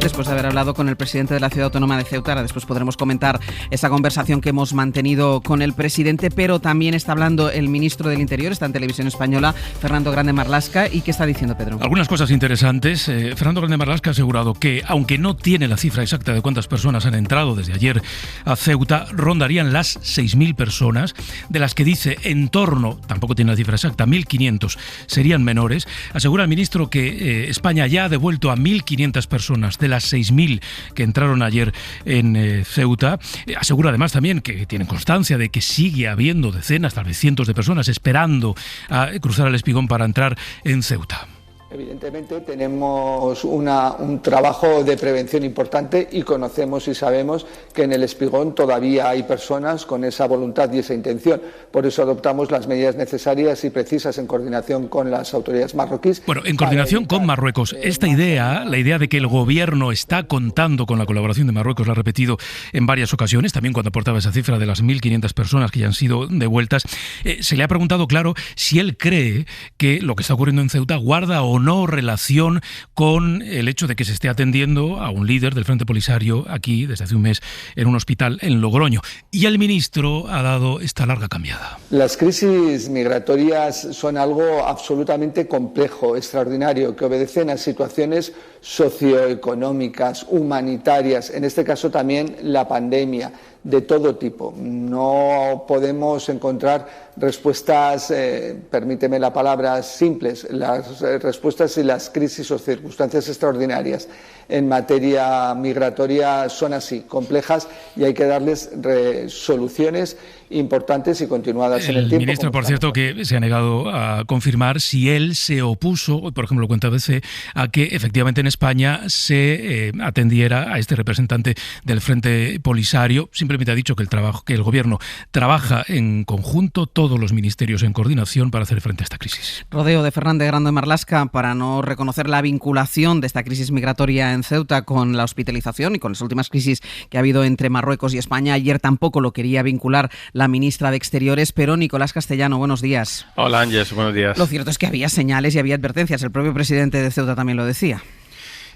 Después de haber hablado con el presidente de la Ciudad Autónoma de Ceuta, ahora después podremos comentar esa conversación que hemos mantenido con el presidente, pero también está hablando el ministro del Interior, está en Televisión Española, Fernando Grande Marlaska. ¿Y qué está diciendo, Pedro? Algunas cosas interesantes. Fernando Grande Marlaska ha asegurado que, aunque no tiene la cifra exacta de cuántas personas han entrado desde ayer a Ceuta, rondarían las 6.000 personas, de las que dice en torno, tampoco tiene la cifra exacta, 1.500 serían menores. Asegura el ministro que España ya ha devuelto a 1.500 personas de las 6.000 que entraron ayer en Ceuta. Asegura además también que tienen constancia de que sigue habiendo decenas, tal vez cientos de personas esperando a cruzar el Espigón para entrar en Ceuta. Evidentemente tenemos un trabajo de prevención importante y conocemos y sabemos que en el Espigón todavía hay personas con esa voluntad y esa intención. Por eso adoptamos las medidas necesarias y precisas en coordinación con las autoridades marroquíes. Bueno, en coordinación con Marruecos. Esta idea, la idea de que el gobierno está contando con la colaboración de Marruecos, la ha repetido en varias ocasiones, también cuando aportaba esa cifra de las 1.500 personas que ya han sido devueltas. Se le ha preguntado, claro, si él cree que lo que está ocurriendo en Ceuta guarda o no relación con el hecho de que se esté atendiendo a un líder del Frente Polisario aquí desde hace un mes en un hospital en Logroño. Y el ministro ha dado esta larga cambiada. Las crisis migratorias son algo absolutamente complejo, extraordinario, que obedecen a situaciones socioeconómicas, humanitarias, en este caso también la pandemia, de todo tipo. No podemos encontrar respuestas, permíteme la palabra, simples. Las respuestas y las crisis o circunstancias extraordinarias en materia migratoria son así, complejas, y hay que darles soluciones importantes y continuadas en el tiempo. El ministro, por cierto, que se ha negado a confirmar si él se opuso, por ejemplo, lo cuenta ABC, a que efectivamente en España se atendiera a este representante del Frente Polisario. Simplemente ha dicho que el gobierno trabaja en conjunto, todos los ministerios en coordinación para hacer frente a esta crisis. Rodeo de Fernando Grande Marlaska para no reconocer la vinculación de esta crisis migratoria en Ceuta con la hospitalización y con las últimas crisis que ha habido entre Marruecos y España. Ayer tampoco lo quería vincular la ministra de Exteriores, pero Nicolás Castellano, buenos días. Hola Ángeles, buenos días. Lo cierto es que había señales y había advertencias, el propio presidente de Ceuta también lo decía.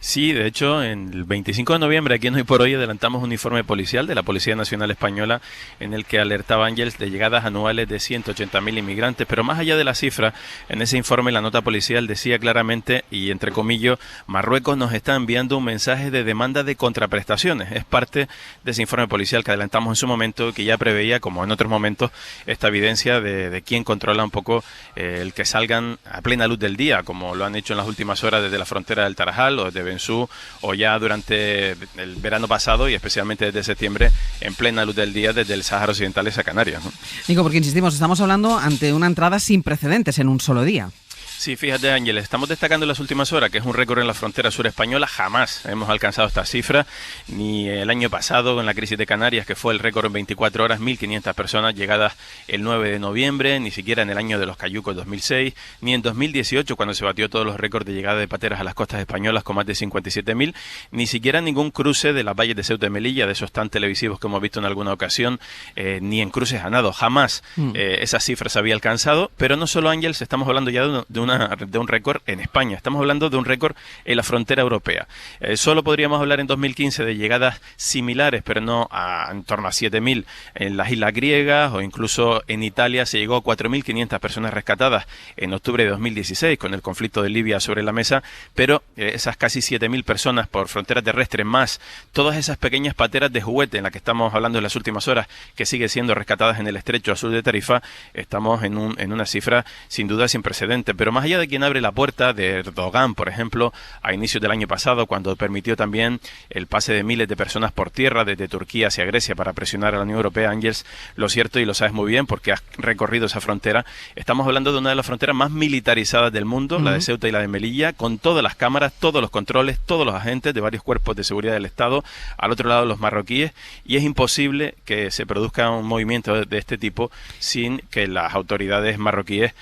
Sí, de hecho, en el 25 de noviembre, aquí en Hoy por Hoy, adelantamos un informe policial de la Policía Nacional Española en el que alertaba Ángeles de llegadas anuales de 180.000 inmigrantes, pero más allá de la cifra, en ese informe la nota policial decía claramente, y entre comillas, Marruecos nos está enviando un mensaje de demanda de contraprestaciones. Es parte de ese informe policial que adelantamos en su momento, que ya preveía, como en otros momentos, esta evidencia de quién controla un poco el que salgan a plena luz del día, como lo han hecho en las últimas horas desde la frontera del Tarajal o desde Bensú, o ya durante el verano pasado y especialmente desde septiembre en plena luz del día desde el Sáhara Occidental a Canarias, ¿no? Nico, porque insistimos, estamos hablando ante una entrada sin precedentes en un solo día. Sí, fíjate Ángeles, estamos destacando en las últimas horas que es un récord en la frontera sur española. Jamás hemos alcanzado esta cifra, ni el año pasado en la crisis de Canarias, que fue el récord en 24 horas, 1.500 personas llegadas el 9 de noviembre, ni siquiera en el año de los Cayucos 2006, ni en 2018 cuando se batió todos los récords de llegada de pateras a las costas españolas con más de 57.000, ni siquiera ningún cruce de las valles de Ceuta y Melilla, de esos tan televisivos que hemos visto en alguna ocasión, ni en cruces a nado. Jamás esa cifra se había alcanzado, pero no solo Ángeles, estamos hablando ya de un récord en España. Estamos hablando de un récord en la frontera europea. Solo podríamos hablar en 2015 de llegadas similares, pero no en torno a 7.000 en las islas griegas, o incluso en Italia se llegó a 4.500 personas rescatadas en octubre de 2016 con el conflicto de Libia sobre la mesa, pero esas casi 7.000 personas por frontera terrestre, más todas esas pequeñas pateras de juguete en las que estamos hablando en las últimas horas, que sigue siendo rescatadas en el estrecho azul de Tarifa, estamos en una cifra sin duda sin precedente. Pero más allá de quien abre la puerta, de Erdogan, por ejemplo, a inicios del año pasado, cuando permitió también el pase de miles de personas por tierra desde Turquía hacia Grecia para presionar a la Unión Europea, Ángels, lo cierto, y lo sabes muy bien porque has recorrido esa frontera, estamos hablando de una de las fronteras más militarizadas del mundo, la de Ceuta y la de Melilla, con todas las cámaras, todos los controles, todos los agentes de varios cuerpos de seguridad del Estado, al otro lado los marroquíes, y es imposible que se produzca un movimiento de este tipo sin que las autoridades marroquíes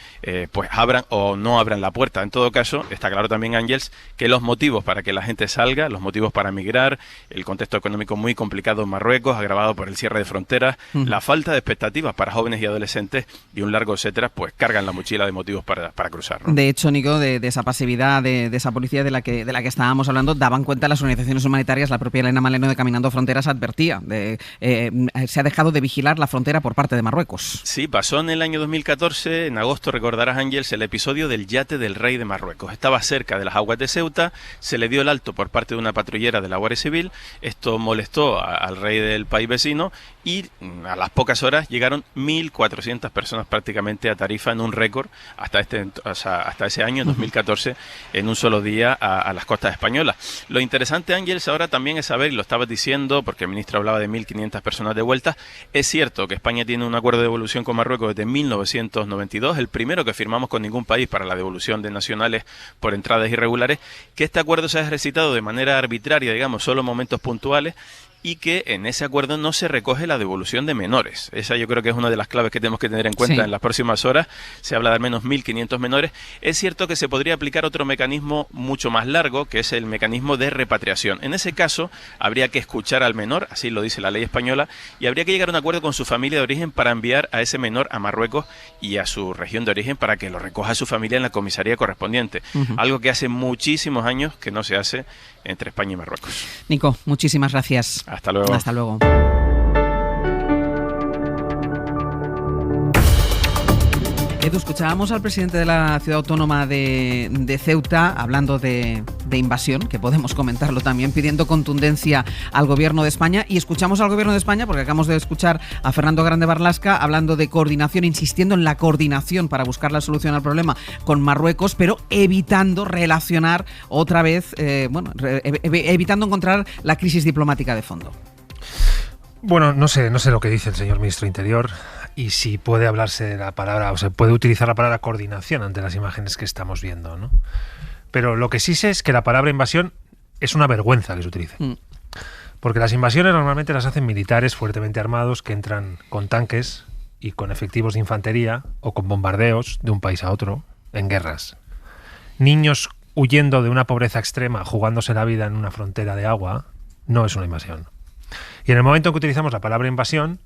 pues abran o no abran la puerta. En todo caso, está claro también, Ángels, que los motivos para que la gente salga, los motivos para migrar, el contexto económico muy complicado en Marruecos, agravado por el cierre de fronteras, la falta de expectativas para jóvenes y adolescentes y un largo etcétera, pues cargan la mochila de motivos para cruzar, ¿no? De hecho, Nico, de esa pasividad de esa policía de la que estábamos hablando, daban cuenta las organizaciones humanitarias. La propia Elena Maleno de Caminando Fronteras advertía se ha dejado de vigilar la frontera por parte de Marruecos. Sí, pasó en el año 2014, en agosto, recordarás, Ángels, el episodio del yate del rey de Marruecos. Estaba cerca de las aguas de Ceuta, se le dio el alto por parte de una patrullera de la Guardia Civil, esto molestó al rey del país vecino y a las pocas horas llegaron 1.400 personas prácticamente a Tarifa, en un récord hasta ese año, 2014, en un solo día a las costas españolas. Lo interesante, Ángels, ahora también es saber, y lo estabas diciendo, porque el ministro hablaba de 1.500 personas de vuelta, es cierto que España tiene un acuerdo de devolución con Marruecos desde 1992, el primero que firmamos con ningún país para la devolución de nacionales por entradas irregulares, que este acuerdo se ha ejercitado de manera arbitraria, digamos, solo en momentos puntuales, y que en ese acuerdo no se recoge la devolución de menores. Esa yo creo que es una de las claves que tenemos que tener en cuenta en las próximas horas. Se habla de al menos 1.500 menores. Es cierto que se podría aplicar otro mecanismo mucho más largo, que es el mecanismo de repatriación. En ese caso, habría que escuchar al menor, así lo dice la ley española, y habría que llegar a un acuerdo con su familia de origen para enviar a ese menor a Marruecos y a su región de origen para que lo recoja su familia en la comisaría correspondiente. Algo que hace muchísimos años que no se hace entre España y Marruecos. Nico, muchísimas gracias. Hasta luego. Hasta luego. Edu, escuchábamos al presidente de la ciudad autónoma de Ceuta hablando de invasión, que podemos comentarlo también, pidiendo contundencia al gobierno de España, y escuchamos al gobierno de España porque acabamos de escuchar a Fernando Grande Barlasca hablando de coordinación, insistiendo en la coordinación para buscar la solución al problema con Marruecos, pero evitando relacionar otra vez, evitando encontrar la crisis diplomática de fondo. Bueno, no sé lo que dice el señor ministro Interior y si puede hablarse de la palabra, o se puede utilizar la palabra coordinación ante las imágenes que estamos viendo, ¿no? Pero lo que sí sé es que la palabra invasión es una vergüenza que se utilice. Porque las invasiones normalmente las hacen militares fuertemente armados que entran con tanques y con efectivos de infantería o con bombardeos de un país a otro en guerras. Niños huyendo de una pobreza extrema, jugándose la vida en una frontera de agua, no es una invasión. Y en el momento en que utilizamos la palabra invasión,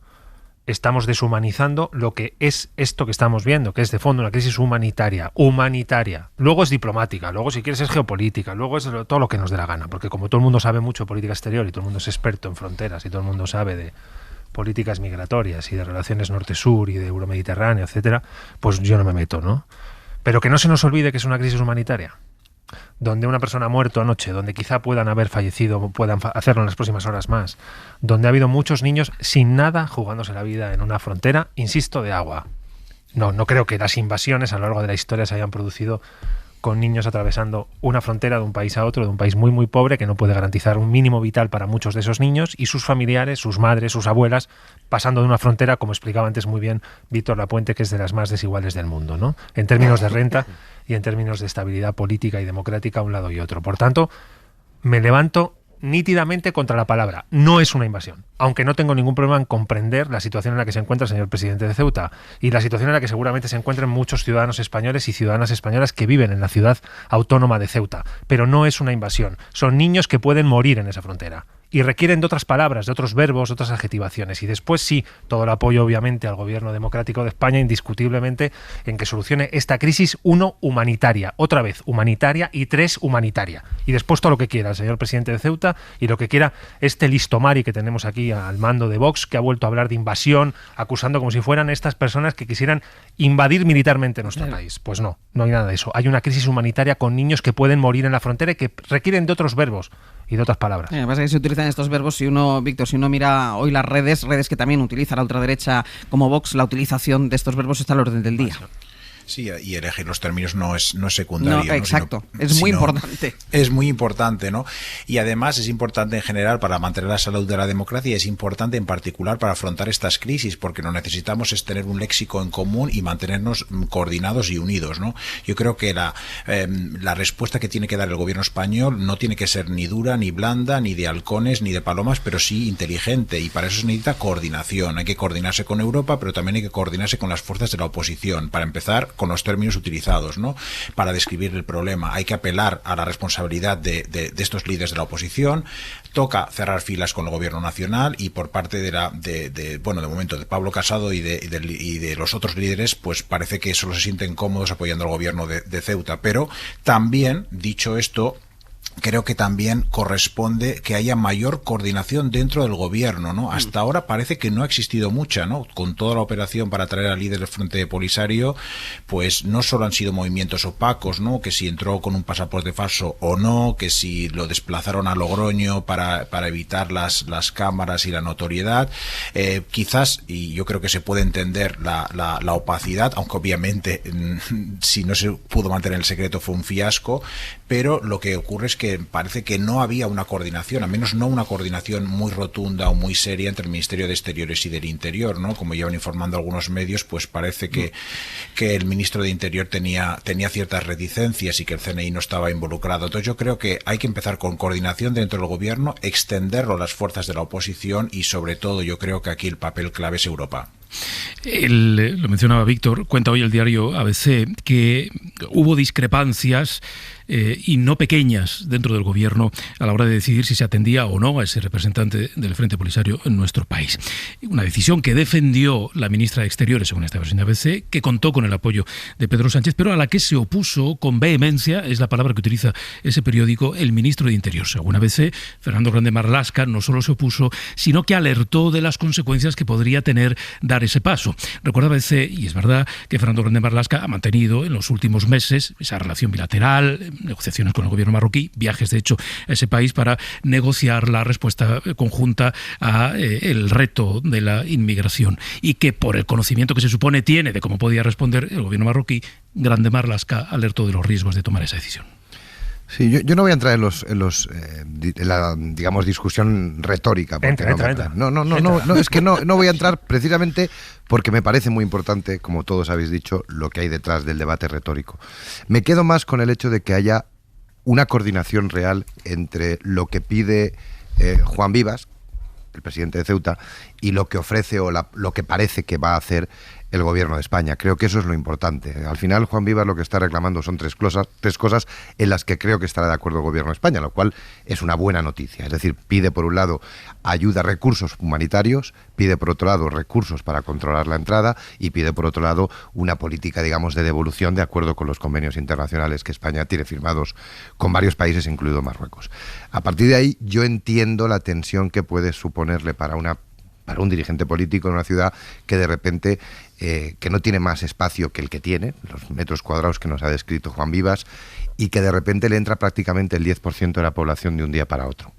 estamos deshumanizando lo que es esto que estamos viendo, que es de fondo una crisis humanitaria. Luego es diplomática, luego si quieres es geopolítica, luego es todo lo que nos dé la gana, porque como todo el mundo sabe mucho de política exterior y todo el mundo es experto en fronteras y todo el mundo sabe de políticas migratorias y de relaciones norte-sur y de euromediterráneo, etcétera, pues yo no me meto, ¿no? Pero que no se nos olvide que es una crisis humanitaria, donde una persona ha muerto anoche, donde quizá puedan haber fallecido, puedan hacerlo en las próximas horas más, donde ha habido muchos niños sin nada jugándose la vida en una frontera, insisto, de agua. No creo que las invasiones a lo largo de la historia se hayan producido con niños atravesando una frontera de un país a otro, de un país muy muy pobre que no puede garantizar un mínimo vital para muchos de esos niños y sus familiares, sus madres, sus abuelas, pasando de una frontera, como explicaba antes muy bien Víctor Lapuente, que es de las más desiguales del mundo, ¿no? En términos de renta y en términos de estabilidad política y democrática a un lado y otro. Por tanto, me levanto nítidamente contra la palabra. No es una invasión, aunque no tengo ningún problema en comprender la situación en la que se encuentra el señor presidente de Ceuta y la situación en la que seguramente se encuentran muchos ciudadanos españoles y ciudadanas españolas que viven en la ciudad autónoma de Ceuta. Pero no es una invasión. Son niños que pueden morir en esa frontera y requieren de otras palabras, de otros verbos, de otras adjetivaciones. Y después sí, todo el apoyo obviamente al gobierno democrático de España, indiscutiblemente, en que solucione esta crisis, 1, humanitaria, otra vez humanitaria, y 3, humanitaria. Y después todo lo que quiera el señor presidente de Ceuta y lo que quiera este listomari que tenemos aquí al mando de Vox, que ha vuelto a hablar de invasión, acusando como si fueran estas personas que quisieran invadir militarmente nuestro país. Pues no hay nada de eso. Hay una crisis humanitaria con niños que pueden morir en la frontera y que requieren de otros verbos y de otras palabras. Lo que pasa es que se utilizan estos verbos, si uno mira hoy las redes que también utiliza la ultraderecha como Vox, la utilización de estos verbos está al orden del día. Sí, y elegir los términos no es secundario. No, exacto, es muy importante. Es muy importante, ¿no? Y además es importante en general para mantener la salud de la democracia, y es importante en particular para afrontar estas crisis, porque lo necesitamos es tener un léxico en común y mantenernos coordinados y unidos, ¿no? Yo creo que la respuesta que tiene que dar el gobierno español no tiene que ser ni dura, ni blanda, ni de halcones, ni de palomas, pero sí inteligente, y para eso se necesita coordinación. Hay que coordinarse con Europa, pero también hay que coordinarse con las fuerzas de la oposición, para empezar con los términos utilizados, ¿no? Para describir el problema. Hay que apelar a la responsabilidad de estos líderes de la oposición. Toca cerrar filas con el gobierno nacional, y por parte de momento de Pablo Casado y de los otros líderes, pues parece que solo se sienten cómodos apoyando al gobierno de Ceuta. Pero también, dicho esto, creo que también corresponde que haya mayor coordinación dentro del gobierno, ¿no? Hasta ahora parece que no ha existido mucha, ¿no? Con toda la operación para traer al líder del Frente Polisario, pues no solo han sido movimientos opacos, ¿no? Que si entró con un pasaporte falso o no, que si lo desplazaron a Logroño para evitar las cámaras y la notoriedad. Quizás, y yo creo que se puede entender la opacidad, aunque obviamente si no se pudo mantener el secreto fue un fiasco, pero lo que ocurre es que parece que no había una coordinación, al menos no una coordinación muy rotunda o muy seria entre el Ministerio de Exteriores y del Interior, ¿no? Como llevan informando algunos medios, pues parece que el ministro de Interior tenía ciertas reticencias y que el CNI no estaba involucrado. Entonces yo creo que hay que empezar con coordinación dentro del gobierno, extenderlo a las fuerzas de la oposición, y sobre todo yo creo que aquí el papel clave es Europa. Lo mencionaba Víctor, cuenta hoy el diario ABC que hubo discrepancias y no pequeñas dentro del gobierno a la hora de decidir si se atendía o no a ese representante del Frente Polisario en nuestro país. Una decisión que defendió la ministra de Exteriores, según esta versión de ABC, que contó con el apoyo de Pedro Sánchez, pero a la que se opuso con vehemencia, es la palabra que utiliza ese periódico, el ministro de Interior. Según ABC, Fernando Grande Marlaska no solo se opuso, sino que alertó de las consecuencias que podría tener dar ese paso. Recuerda ABC, y es verdad, que Fernando Grande Marlaska ha mantenido en los últimos meses esa relación bilateral, negociaciones con el gobierno marroquí, viajes de hecho a ese país para negociar la respuesta conjunta a el reto de la inmigración, y que por el conocimiento que se supone tiene de cómo podía responder el gobierno marroquí, Grande Marlaska alertó de los riesgos de tomar esa decisión. Sí, yo no voy a entrar en la, digamos, discusión retórica. Entra. No, es que no voy a entrar precisamente porque me parece muy importante, como todos habéis dicho, lo que hay detrás del debate retórico. Me quedo más con el hecho de que haya una coordinación real entre lo que pide Juan Vivas, el presidente de Ceuta, y lo que ofrece o lo que parece que va a hacer el gobierno de España. Creo que eso es lo importante. Al final, Juan Vivas lo que está reclamando son tres cosas en las que creo que estará de acuerdo el gobierno de España, lo cual es una buena noticia. Es decir, pide por un lado ayuda, recursos humanitarios, pide por otro lado recursos para controlar la entrada, y pide por otro lado una política, digamos, de devolución de acuerdo con los convenios internacionales que España tiene firmados con varios países, incluido Marruecos. A partir de ahí, yo entiendo la tensión que puede suponerle para un dirigente político en una ciudad que de repente que no tiene más espacio que el que tiene, los metros cuadrados que nos ha descrito Juan Vivas, y que de repente le entra prácticamente el 10% de la población de un día para otro.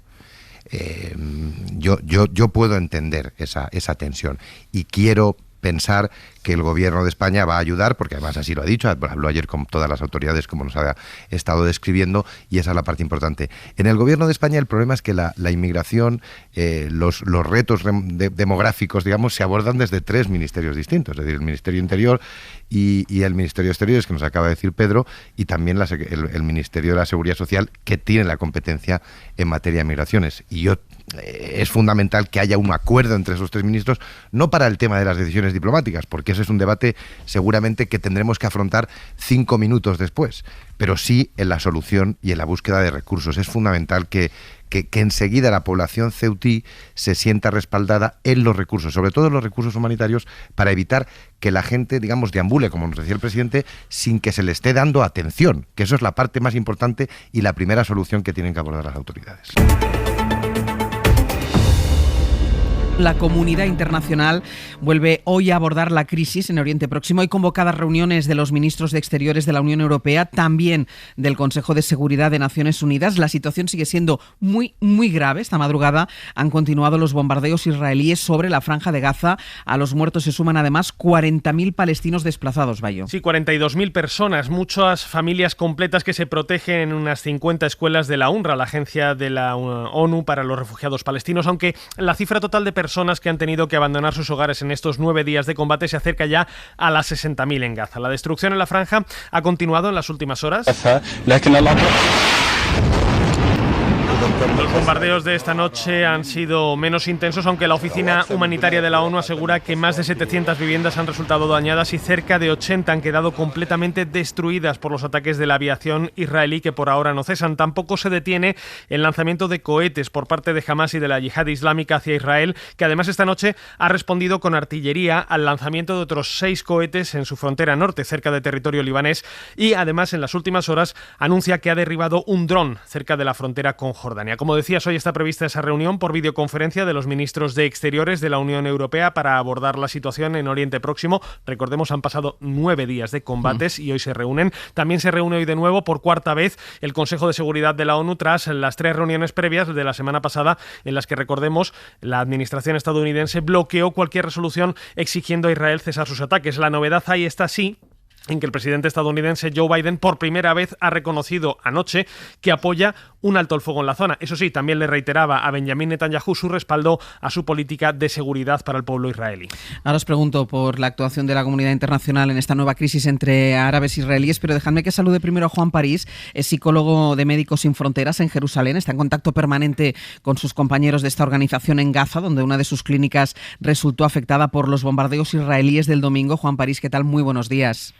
Yo puedo entender esa tensión, y quiero pensar que el gobierno de España va a ayudar, porque además así lo ha dicho, habló ayer con todas las autoridades, como nos ha estado describiendo, y esa es la parte importante. En el gobierno de España el problema es que la inmigración, los retos demográficos, digamos, se abordan desde tres ministerios distintos, es decir, el Ministerio de Interior y el Ministerio de Exteriores, que nos acaba de decir Pedro, y también el Ministerio de la Seguridad Social, que tiene la competencia en materia de migraciones. Y es fundamental que haya un acuerdo entre esos tres ministros, no para el tema de las decisiones diplomáticas, porque ese es un debate seguramente que tendremos que afrontar 5 minutos después, pero sí en la solución y en la búsqueda de recursos. Es fundamental que enseguida la población ceutí se sienta respaldada en los recursos, sobre todo en los recursos humanitarios, para evitar que la gente, digamos, deambule, como nos decía el presidente, sin que se le esté dando atención, que eso es la parte más importante y la primera solución que tienen que abordar las autoridades. La comunidad internacional vuelve hoy a abordar la crisis en Oriente Próximo. Hay convocadas reuniones de los ministros de Exteriores de la Unión Europea, también del Consejo de Seguridad de Naciones Unidas. La situación sigue siendo muy grave. Esta madrugada han continuado los bombardeos israelíes sobre la Franja de Gaza. A los muertos se suman además 40.000 palestinos desplazados, Bayo. Sí, 42.000 personas, muchas familias completas que se protegen en unas 50 escuelas de la UNRWA, la agencia de la ONU para los refugiados palestinos, aunque la cifra total de personas que han tenido que abandonar sus hogares en estos 9 días de combate se acerca ya a las 60.000 en Gaza. La destrucción en la franja ha continuado en las últimas horas. Los bombardeos de esta noche han sido menos intensos, aunque la Oficina Humanitaria de la ONU asegura que más de 700 viviendas han resultado dañadas y cerca de 80 han quedado completamente destruidas por los ataques de la aviación israelí, que por ahora no cesan. Tampoco se detiene el lanzamiento de cohetes por parte de Hamas y de la Yihad Islámica hacia Israel, que además esta noche ha respondido con artillería al lanzamiento de otros 6 cohetes en su frontera norte, cerca de territorio libanés, y además en las últimas horas anuncia que ha derribado un dron cerca de la frontera con Jordania. Como decías, hoy está prevista esa reunión por videoconferencia de los ministros de Exteriores de la Unión Europea para abordar la situación en Oriente Próximo. Recordemos, han pasado 9 días de combates y hoy se reúnen. También se reúne hoy de nuevo por cuarta vez el Consejo de Seguridad de la ONU tras las 3 reuniones previas de la semana pasada en las que, recordemos, la administración estadounidense bloqueó cualquier resolución exigiendo a Israel cesar sus ataques. La novedad ahí está sí en que el presidente estadounidense Joe Biden por primera vez ha reconocido anoche que apoya un alto el fuego en la zona. Eso sí, también le reiteraba a Benjamin Netanyahu su respaldo a su política de seguridad para el pueblo israelí. Ahora os pregunto por la actuación de la comunidad internacional en esta nueva crisis entre árabes e israelíes, pero dejadme que salude primero a Juan París, es psicólogo de Médicos Sin Fronteras en Jerusalén, está en contacto permanente con sus compañeros de esta organización en Gaza, donde una de sus clínicas resultó afectada por los bombardeos israelíes del domingo. Juan París, ¿qué tal? Muy buenos días.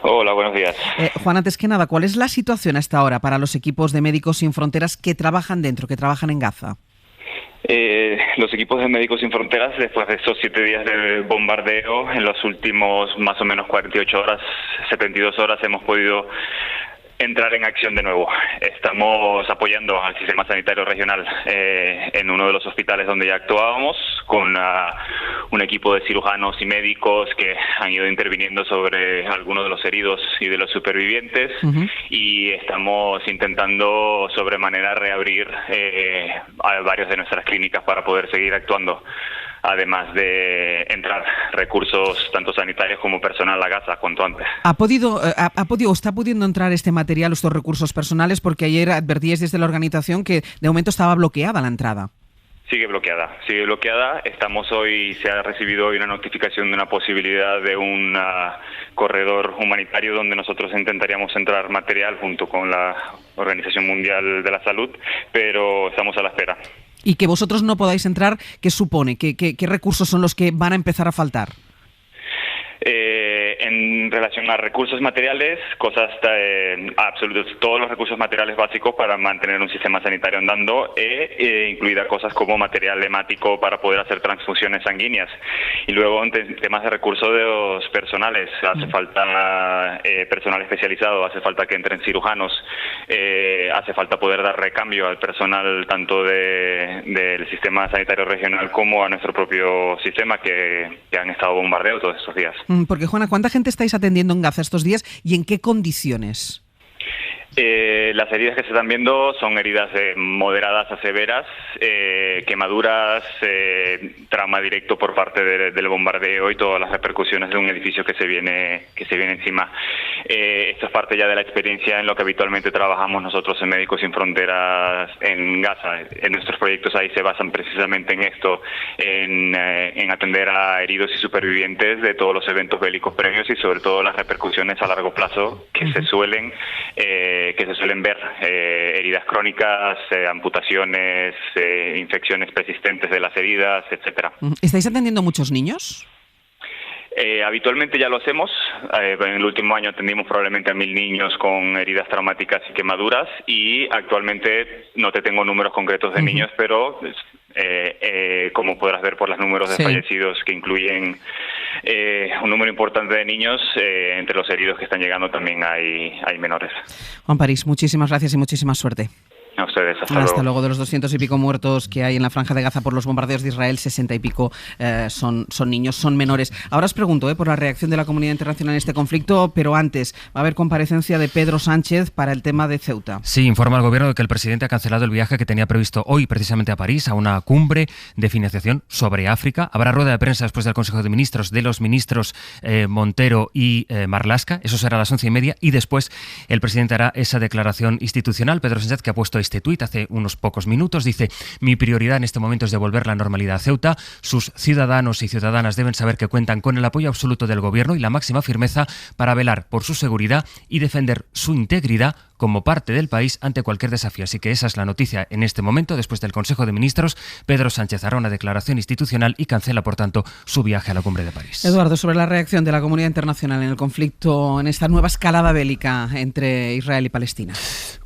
Hola, buenos días. Juan, antes que nada, ¿cuál es la situación hasta ahora para los equipos de Médicos Sin Fronteras que trabajan dentro, que trabajan en Gaza? Los equipos de Médicos Sin Fronteras, después de esos 7 días de bombardeo, en los últimos más o menos 48 horas, 72 horas, hemos podido entrar en acción de nuevo. Estamos apoyando al sistema sanitario regional en uno de los hospitales donde ya actuábamos, con un equipo de cirujanos y médicos que han ido interviniendo sobre algunos de los heridos y de los supervivientes, y estamos intentando sobremanera reabrir a varias de nuestras clínicas para poder seguir actuando, además de entrar recursos tanto sanitarios como personal a Gaza cuanto antes. ¿Está pudiendo entrar este material, estos recursos personales? Porque ayer advertíais desde la organización que de momento estaba bloqueada la entrada. Sigue bloqueada. Se ha recibido hoy una notificación de una posibilidad de un corredor humanitario donde nosotros intentaríamos entrar material junto con la Organización Mundial de la Salud, pero estamos a la espera. Y que vosotros no podáis entrar, ¿qué supone? ¿Qué recursos son los que van a empezar a faltar? En relación a recursos materiales, todos los recursos materiales básicos para mantener un sistema sanitario andando, incluida cosas como material hemático para poder hacer transfusiones sanguíneas. Y luego en temas de recursos de los personales, hace falta personal especializado, hace falta que entren cirujanos, hace falta poder dar recambio al personal tanto del sistema sanitario regional como a nuestro propio sistema que han estado bombardeados todos estos días. Porque, Juana, ¿cuánta gente estáis atendiendo en Gaza estos días y en qué condiciones? Las heridas que se están viendo son heridas moderadas a severas, quemaduras, trauma directo por parte del bombardeo y todas las repercusiones de un edificio que se viene encima. Esto es parte ya de la experiencia en lo que habitualmente trabajamos nosotros en Médicos Sin Fronteras en Gaza. En nuestros proyectos ahí se basan precisamente en esto, en atender a heridos y supervivientes de todos los eventos bélicos previos y sobre todo las repercusiones a largo plazo que se suelen ver, heridas crónicas, amputaciones, infecciones persistentes de las heridas, etcétera. ¿Estáis atendiendo muchos niños? Habitualmente ya lo hacemos. En el último año atendimos probablemente a 1.000 niños con heridas traumáticas y quemaduras, y actualmente no te tengo números concretos de niños, pero como podrás ver por los números de fallecidos, que incluyen un número importante de niños, entre los heridos que están llegando también hay menores. Juan París, muchísimas gracias y muchísima suerte. A ustedes. Hasta luego. De los 200 y pico muertos que hay en la Franja de Gaza por los bombardeos de Israel, 60 y pico son niños, son menores. Ahora os pregunto por la reacción de la comunidad internacional en este conflicto, pero antes va a haber comparecencia de Pedro Sánchez para el tema de Ceuta. Sí, informa el gobierno de que el presidente ha cancelado el viaje que tenía previsto hoy precisamente a París, a una cumbre de financiación sobre África. Habrá rueda de prensa después del Consejo de Ministros de los ministros Montero y Marlaska. Eso será a las 11:30 y después el presidente hará esa declaración institucional. Pedro Sánchez, que ha puesto este tuit hace unos pocos minutos, dice: mi prioridad en este momento es devolver la normalidad a Ceuta. Sus ciudadanos y ciudadanas deben saber que cuentan con el apoyo absoluto del gobierno y la máxima firmeza para velar por su seguridad y defender su integridad como parte del país ante cualquier desafío. Así que esa es la noticia en este momento. Después del Consejo de Ministros, Pedro Sánchez hará una declaración institucional y cancela, por tanto, su viaje a la cumbre de París. Eduardo, sobre la reacción de la comunidad internacional en el conflicto, en esta nueva escalada bélica entre Israel y Palestina.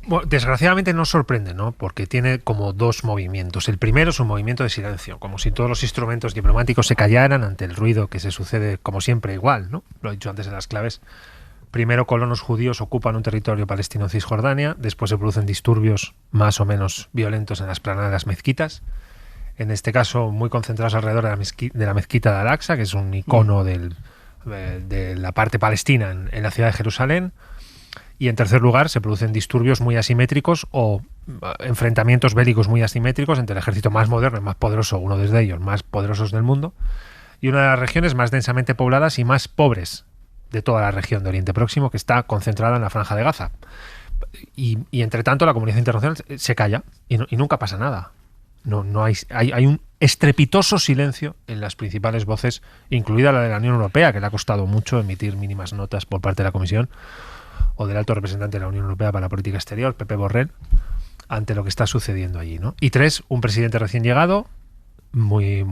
Bueno, desgraciadamente no sorprende, ¿no? Porque tiene como dos movimientos. El primero es un movimiento de silencio, como si todos los instrumentos diplomáticos se callaran ante el ruido que se sucede, como siempre, igual, ¿no? Lo he dicho antes en las claves. Primero, colonos judíos ocupan un territorio palestino en Cisjordania, después se producen disturbios más o menos violentos en la explanada de las mezquitas, en este caso muy concentrados alrededor de la mezquita de Al-Aqsa, que es un icono de la parte palestina en la ciudad de Jerusalén, y en tercer lugar se producen disturbios muy asimétricos o enfrentamientos bélicos muy asimétricos entre el ejército más moderno y más poderoso, uno de ellos más poderosos del mundo, y una de las regiones más densamente pobladas y más pobres de toda la región de Oriente Próximo, que está concentrada en la Franja de Gaza. Y entre tanto la comunidad internacional se calla y nunca pasa nada. No hay un estrepitoso silencio en las principales voces, incluida la de la Unión Europea, que le ha costado mucho emitir mínimas notas por parte de la Comisión, o del alto representante de la Unión Europea para la política exterior, Pepe Borrell, ante lo que está sucediendo allí, ¿no? Y tres, un presidente recién llegado, muy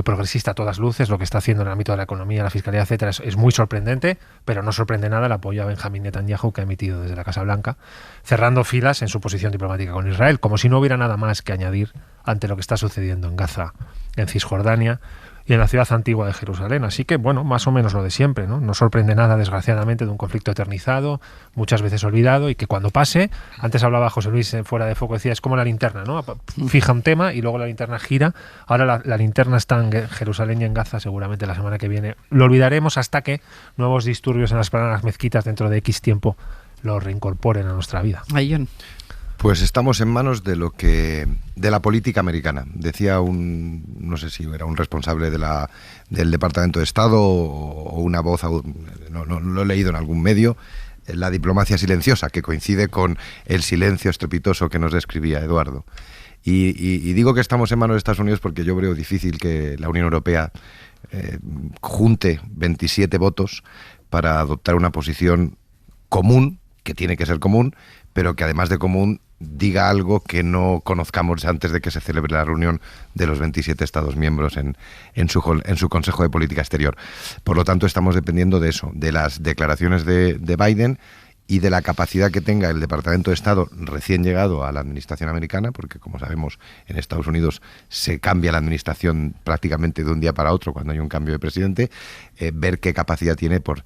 progresista a todas luces. Lo que está haciendo en el ámbito de la economía, la fiscalidad, etcétera, es muy sorprendente, pero no sorprende nada el apoyo a Benjamín Netanyahu que ha emitido desde la Casa Blanca, cerrando filas en su posición diplomática con Israel, como si no hubiera nada más que añadir ante lo que está sucediendo en Gaza, en Cisjordania y en la ciudad antigua de Jerusalén. Así que, bueno, más o menos lo de siempre, ¿no? No sorprende nada, desgraciadamente, de un conflicto eternizado, muchas veces olvidado, y que cuando pase, antes hablaba José Luis fuera de foco, decía, es como la linterna, ¿no? Fija un tema y luego la linterna gira. Ahora la linterna está en Jerusalén y en Gaza, seguramente la semana que viene lo olvidaremos hasta que nuevos disturbios en las planas mezquitas dentro de X tiempo lo reincorporen a nuestra vida. Ayón. Pues estamos en manos de la política americana. Decía no sé si era un responsable del Departamento de Estado o una voz, no lo he leído en algún medio, la diplomacia silenciosa, que coincide con el silencio estrepitoso que nos describía Eduardo. Y digo que estamos en manos de Estados Unidos porque yo veo difícil que la Unión Europea junte 27 votos para adoptar una posición común, que tiene que ser común, pero que además de común diga algo que no conozcamos antes de que se celebre la reunión de los 27 Estados miembros en su Consejo de Política Exterior. Por lo tanto, estamos dependiendo de eso, de las declaraciones de Biden y de la capacidad que tenga el Departamento de Estado recién llegado a la administración americana, porque como sabemos en Estados Unidos se cambia la administración prácticamente de un día para otro cuando hay un cambio de presidente, ver qué capacidad tiene por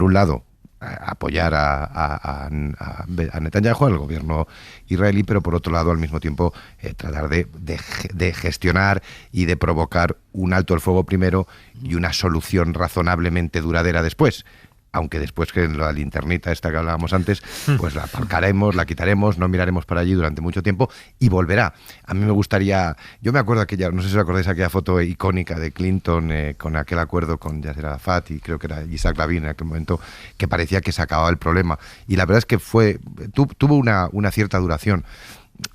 un lado apoyar a Netanyahu, al gobierno israelí, pero por otro lado al mismo tiempo tratar de gestionar y de provocar un alto el fuego primero y una solución razonablemente duradera después. Aunque después que en la linternita esta que hablábamos antes, pues la aparcaremos, la quitaremos, no miraremos para allí durante mucho tiempo y volverá. A mí me gustaría, yo me acuerdo no sé si os acordáis aquella foto icónica de Clinton con aquel acuerdo con Yasser Arafat y creo que era Yitzhak Rabin en aquel momento, que parecía que se acababa el problema. Y la verdad es que tuvo una cierta duración.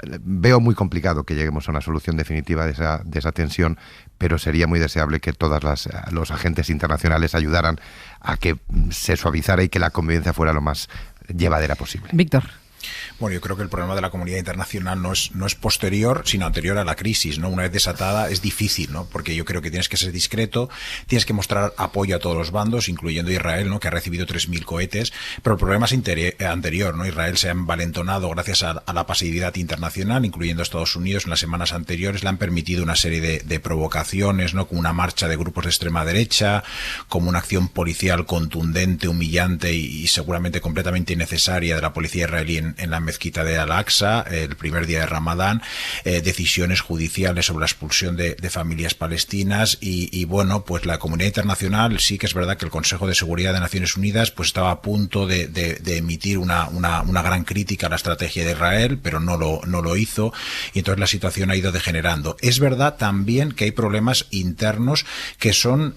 Veo muy complicado que lleguemos a una solución definitiva de esa tensión, pero sería muy deseable que todos los agentes internacionales ayudaran a que se suavizara y que la convivencia fuera lo más llevadera posible. Víctor. Bueno, yo creo que el problema de la comunidad internacional no es posterior, sino anterior a la crisis, ¿no? Una vez desatada es difícil, ¿no? Porque yo creo que tienes que ser discreto, tienes que mostrar apoyo a todos los bandos, incluyendo Israel, ¿no? Que ha recibido 3.000 cohetes, pero el problema es anterior, ¿no? Israel se ha envalentonado gracias a la pasividad internacional, incluyendo Estados Unidos en las semanas anteriores, le han permitido una serie de provocaciones, ¿no? Como una marcha de grupos de extrema derecha, como una acción policial contundente, humillante y seguramente completamente innecesaria de la policía israelí la mezquita de Al-Aqsa el primer día de Ramadán, decisiones judiciales sobre la expulsión de familias palestinas y bueno, pues la comunidad internacional sí que es verdad que el Consejo de Seguridad de Naciones Unidas pues estaba a punto de emitir una gran crítica a la estrategia de Israel, pero no lo hizo, y entonces la situación ha ido degenerando. Es verdad también que hay problemas internos que son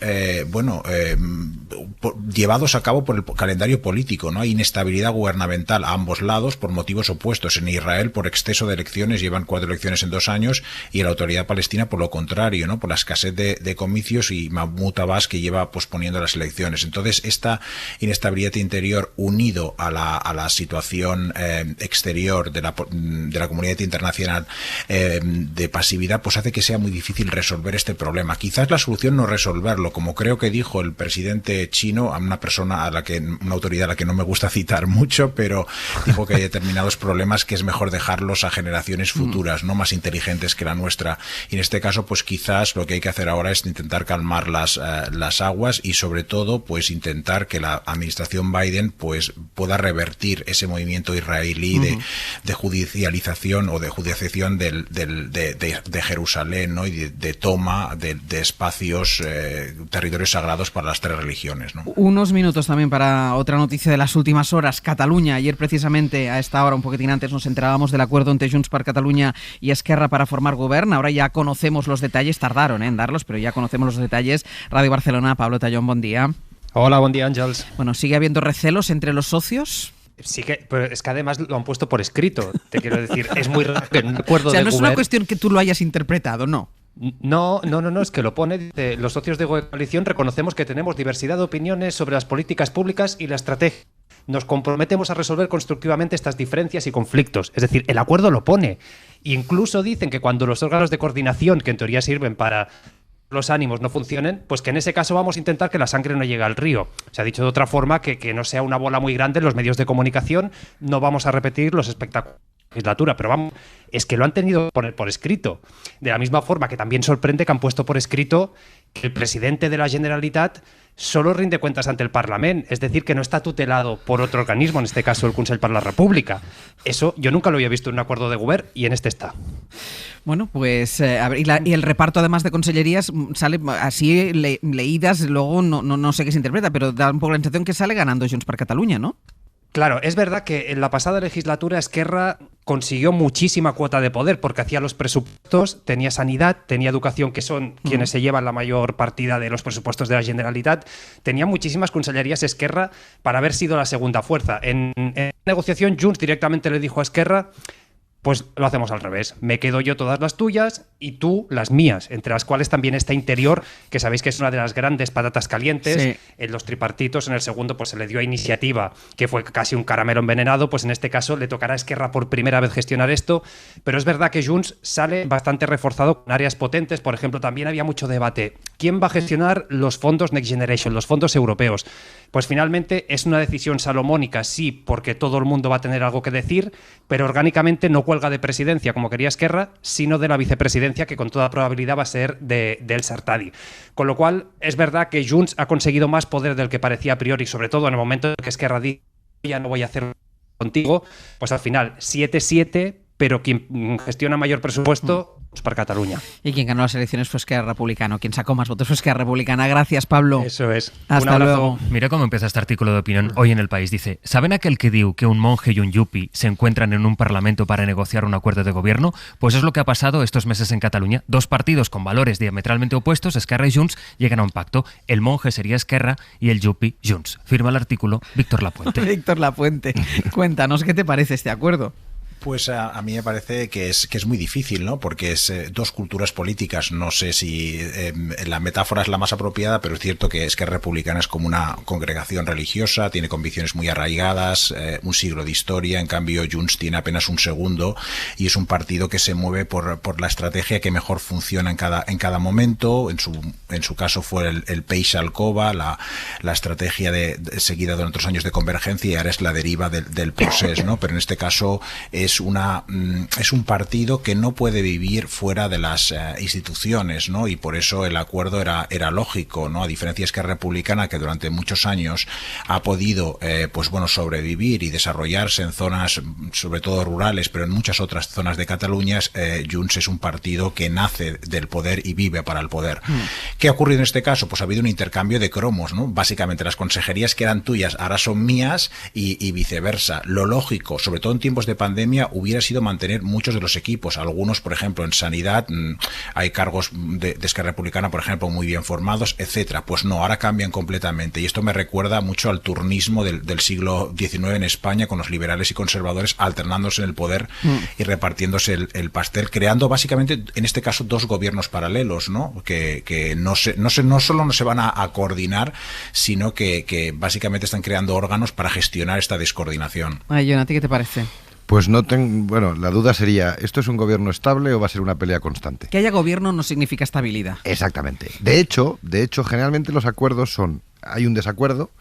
llevados a cabo por el calendario político, ¿no? Hay inestabilidad gubernamental a ambos lados por motivos opuestos. En Israel por exceso de elecciones, llevan 4 elecciones en 2 años, y en la autoridad palestina por lo contrario, ¿no? Por la escasez de comicios y Mahmoud Abbas que lleva posponiendo las elecciones. Entonces esta inestabilidad interior unido a la situación exterior de la comunidad internacional de pasividad, pues hace que sea muy difícil resolver este problema. Quizás la solución no resolverlo, como creo que dijo el presidente chino, a una autoridad a la que no me gusta citar mucho, pero dijo que hay determinados problemas que es mejor dejarlos a generaciones futuras, no más inteligentes que la nuestra. Y en este caso, pues quizás lo que hay que hacer ahora es intentar calmar las aguas y sobre todo, pues intentar que la administración Biden pues pueda revertir ese movimiento israelí de judicialización o de judicialización de Jerusalén, ¿no? Y de toma de espacios, territorios sagrados para las 3 religiones, ¿no? Unos minutos también para otra noticia de las últimas horas. Cataluña, ayer precisamente a esta hora, un poquitín antes, nos enterábamos del acuerdo entre Junts per Catalunya y Esquerra para formar gobierno. Ahora ya conocemos los detalles, tardaron en darlos, pero ya conocemos los detalles. Radio Barcelona, Pablo Tallón, buen día. Hola, buen día, Ángels. Bueno, ¿sigue habiendo recelos entre los socios? Sí, pero es que además lo han puesto por escrito. Te quiero decir, es muy raro que en un acuerdo o sea, de no es una cuestión que tú lo hayas interpretado, ¿no? No, es que lo pone, dice, los socios de coalición reconocemos que tenemos diversidad de opiniones sobre las políticas públicas y la estrategia. Nos comprometemos a resolver constructivamente estas diferencias y conflictos. Es decir, el acuerdo lo pone. Incluso dicen que cuando los órganos de coordinación, que en teoría sirven para los ánimos no funcionen, pues que en ese caso vamos a intentar que la sangre no llegue al río. Se ha dicho de otra forma que no sea una bola muy grande en los medios de comunicación, no vamos a repetir los espectáculos de la legislatura, pero vamos, es que lo han tenido que poner por escrito. De la misma forma que también sorprende que han puesto por escrito que el presidente de la Generalitat solo rinde cuentas ante el Parlament, es decir, que no está tutelado por otro organismo, en este caso el Consell per la República. Eso yo nunca lo había visto en un acuerdo de govern y en este está. Bueno, pues y el reparto además de consellerías sale así leídas, luego no sé qué se interpreta, pero da un poco la sensación que sale ganando Junts per Catalunya, ¿no? Claro, es verdad que en la pasada legislatura Esquerra consiguió muchísima cuota de poder porque hacía los presupuestos, tenía sanidad, tenía educación, que son quienes se llevan la mayor partida de los presupuestos de la Generalitat, tenía muchísimas consellerías Esquerra para haber sido la segunda fuerza. En negociación, Junts directamente le dijo a Esquerra: pues lo hacemos al revés. Me quedo yo todas las tuyas y tú las mías, entre las cuales también está Interior, que sabéis que es una de las grandes patatas calientes. Sí. En los tripartitos, en el segundo, pues se le dio a Iniciativa, que fue casi un caramelo envenenado. Pues en este caso le tocará a Esquerra por primera vez gestionar esto. Pero es verdad que Junts sale bastante reforzado con áreas potentes. Por ejemplo, también había mucho debate. ¿Quién va a gestionar los fondos Next Generation, los fondos europeos? Pues finalmente es una decisión salomónica, sí, porque todo el mundo va a tener algo que decir, pero orgánicamente no cuelga de presidencia, como quería Esquerra, sino de la vicepresidencia, que con toda probabilidad va a ser de El Sartadi. Con lo cual, es verdad que Junts ha conseguido más poder del que parecía a priori, sobre todo en el momento en que Esquerra dice: ya no voy a hacer contigo, pues al final 7-7, pero quien gestiona mayor presupuesto es para Cataluña. Y quien ganó las elecciones fue Esquerra Republicana. Quien sacó más votos fue Esquerra Republicana. Gracias, Pablo. Eso es. Hasta luego. Mira cómo empieza este artículo de opinión hoy en El País. Dice: ¿saben aquel que diu que un monje y un yupi se encuentran en un parlamento para negociar un acuerdo de gobierno? Pues es lo que ha pasado estos meses en Cataluña. Dos partidos con valores diametralmente opuestos, Esquerra y Junts, llegan a un pacto. El monje sería Esquerra y el yupi Junts. Firma el artículo Víctor Lapuente. Víctor Lapuente. Cuéntanos, ¿qué te parece este acuerdo? Pues a mí me parece que es muy difícil, ¿no? Porque es dos culturas políticas. No sé si la metáfora es la más apropiada, pero es cierto que Esquerra Republicana es como una congregación religiosa, tiene convicciones muy arraigadas, un siglo de historia. En cambio, Junts tiene apenas un segundo y es un partido que se mueve por la estrategia que mejor funciona en cada momento. En su caso fue el Peix Alcoba, la estrategia seguida durante otros años de convergencia, y ahora es la deriva del proceso, ¿no? Pero en este caso es es un partido que no puede vivir fuera de las instituciones, ¿no? Y por eso el acuerdo era lógico, ¿no? A diferencia de Esquerra Republicana, que durante muchos años ha podido sobrevivir y desarrollarse en zonas sobre todo rurales, pero en muchas otras zonas de Cataluña, Junts es un partido que nace del poder y vive para el poder. ¿Qué ha ocurrido en este caso? Pues ha habido un intercambio de cromos, ¿no? Básicamente las consejerías que eran tuyas ahora son mías y viceversa. Lo lógico, sobre todo en tiempos de pandemia, hubiera sido mantener muchos de los equipos. Algunos, por ejemplo, en sanidad hay cargos de Esquerra Republicana, por ejemplo, muy bien formados, etcétera. Pues no, ahora cambian completamente. Y esto me recuerda mucho al turnismo del siglo XIX en España, con los liberales y conservadores alternándose en el poder y repartiéndose el pastel, creando básicamente, en este caso, dos gobiernos paralelos, ¿no? Que no solo no se van a coordinar, sino que básicamente están creando órganos para gestionar esta descoordinación. Ay, Jon, ¿a ti qué te parece? Pues la duda sería, ¿esto es un gobierno estable o va a ser una pelea constante? Que haya gobierno no significa estabilidad. Exactamente. De hecho, generalmente los acuerdos hay un desacuerdo,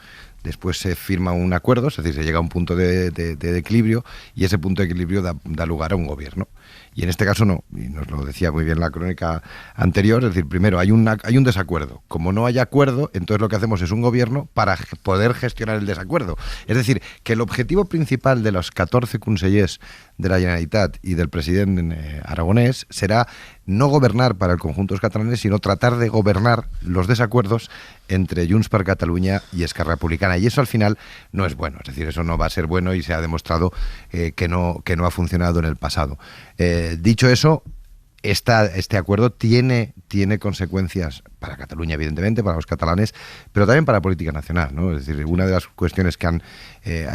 después se firma un acuerdo, es decir, se llega a un punto de equilibrio, y ese punto de equilibrio da lugar a un gobierno. Y en este caso no, y nos lo decía muy bien la crónica anterior, es decir, primero hay un desacuerdo. Como no hay acuerdo, entonces lo que hacemos es un gobierno para poder gestionar el desacuerdo. Es decir, que el objetivo principal de los 14 consellers de la Generalitat y del presidente aragonés será no gobernar para el conjunto de los catalanes, sino tratar de gobernar los desacuerdos entre Junts per Catalunya y Esquerra Republicana. Y eso al final no es bueno, es decir, eso no va a ser bueno y se ha demostrado que no ha funcionado en el pasado. Dicho eso, este acuerdo tiene consecuencias para Cataluña, evidentemente, para los catalanes, pero también para la política nacional, ¿no? Es decir, una de las cuestiones que han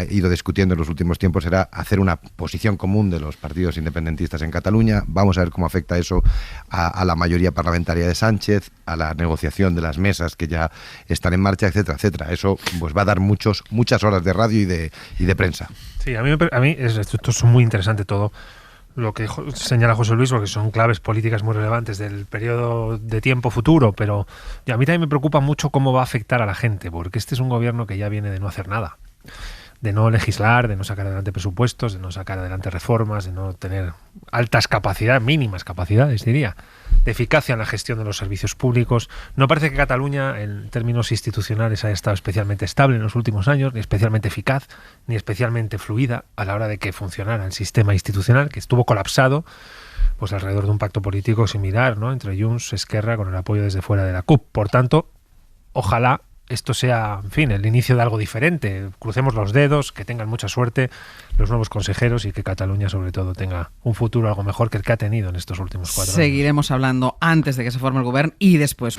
ido discutiendo en los últimos tiempos era hacer una posición común de los partidos independentistas en Cataluña. Vamos a ver cómo afecta eso a la mayoría parlamentaria de Sánchez, a la negociación de las mesas que ya están en marcha, etcétera, etcétera. Eso pues va a dar muchas horas de radio y de prensa. Sí, a mí esto es muy interesante todo lo que señala José Luis, porque son claves políticas muy relevantes del periodo de tiempo futuro, pero a mí también me preocupa mucho cómo va a afectar a la gente, porque este es un gobierno que ya viene de no hacer nada, de no legislar, de no sacar adelante presupuestos, de no sacar adelante reformas, de no tener mínimas capacidades, diría, de eficacia en la gestión de los servicios públicos. No parece que Cataluña, en términos institucionales, haya estado especialmente estable en los últimos años, ni especialmente eficaz, ni especialmente fluida a la hora de que funcionara el sistema institucional, que estuvo colapsado pues alrededor de un pacto político similar, ¿no?, entre Junts, Esquerra, con el apoyo desde fuera de la CUP. Por tanto, ojalá esto sea, en fin, el inicio de algo diferente. Crucemos los dedos, que tengan mucha suerte los nuevos consejeros y que Cataluña, sobre todo, tenga un futuro algo mejor que el que ha tenido en estos últimos 4 años. Seguiremos hablando antes de que se forme el gobierno y después.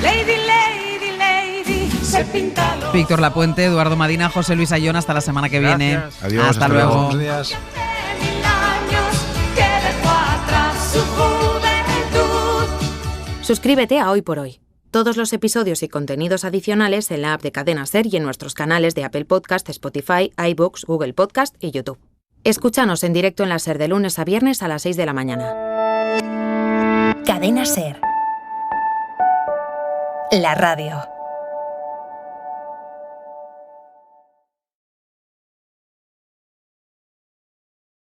Víctor Lapuente, Eduardo Madina, José Luis Ayón, hasta la semana que viene. Adiós, hasta luego. Buenos días. Suscríbete a Hoy por Hoy. Todos los episodios y contenidos adicionales en la app de Cadena SER y en nuestros canales de Apple Podcast, Spotify, iVoox, Google Podcast y YouTube. Escúchanos en directo en la SER de lunes a viernes a las 6 de la mañana. Cadena SER. La radio.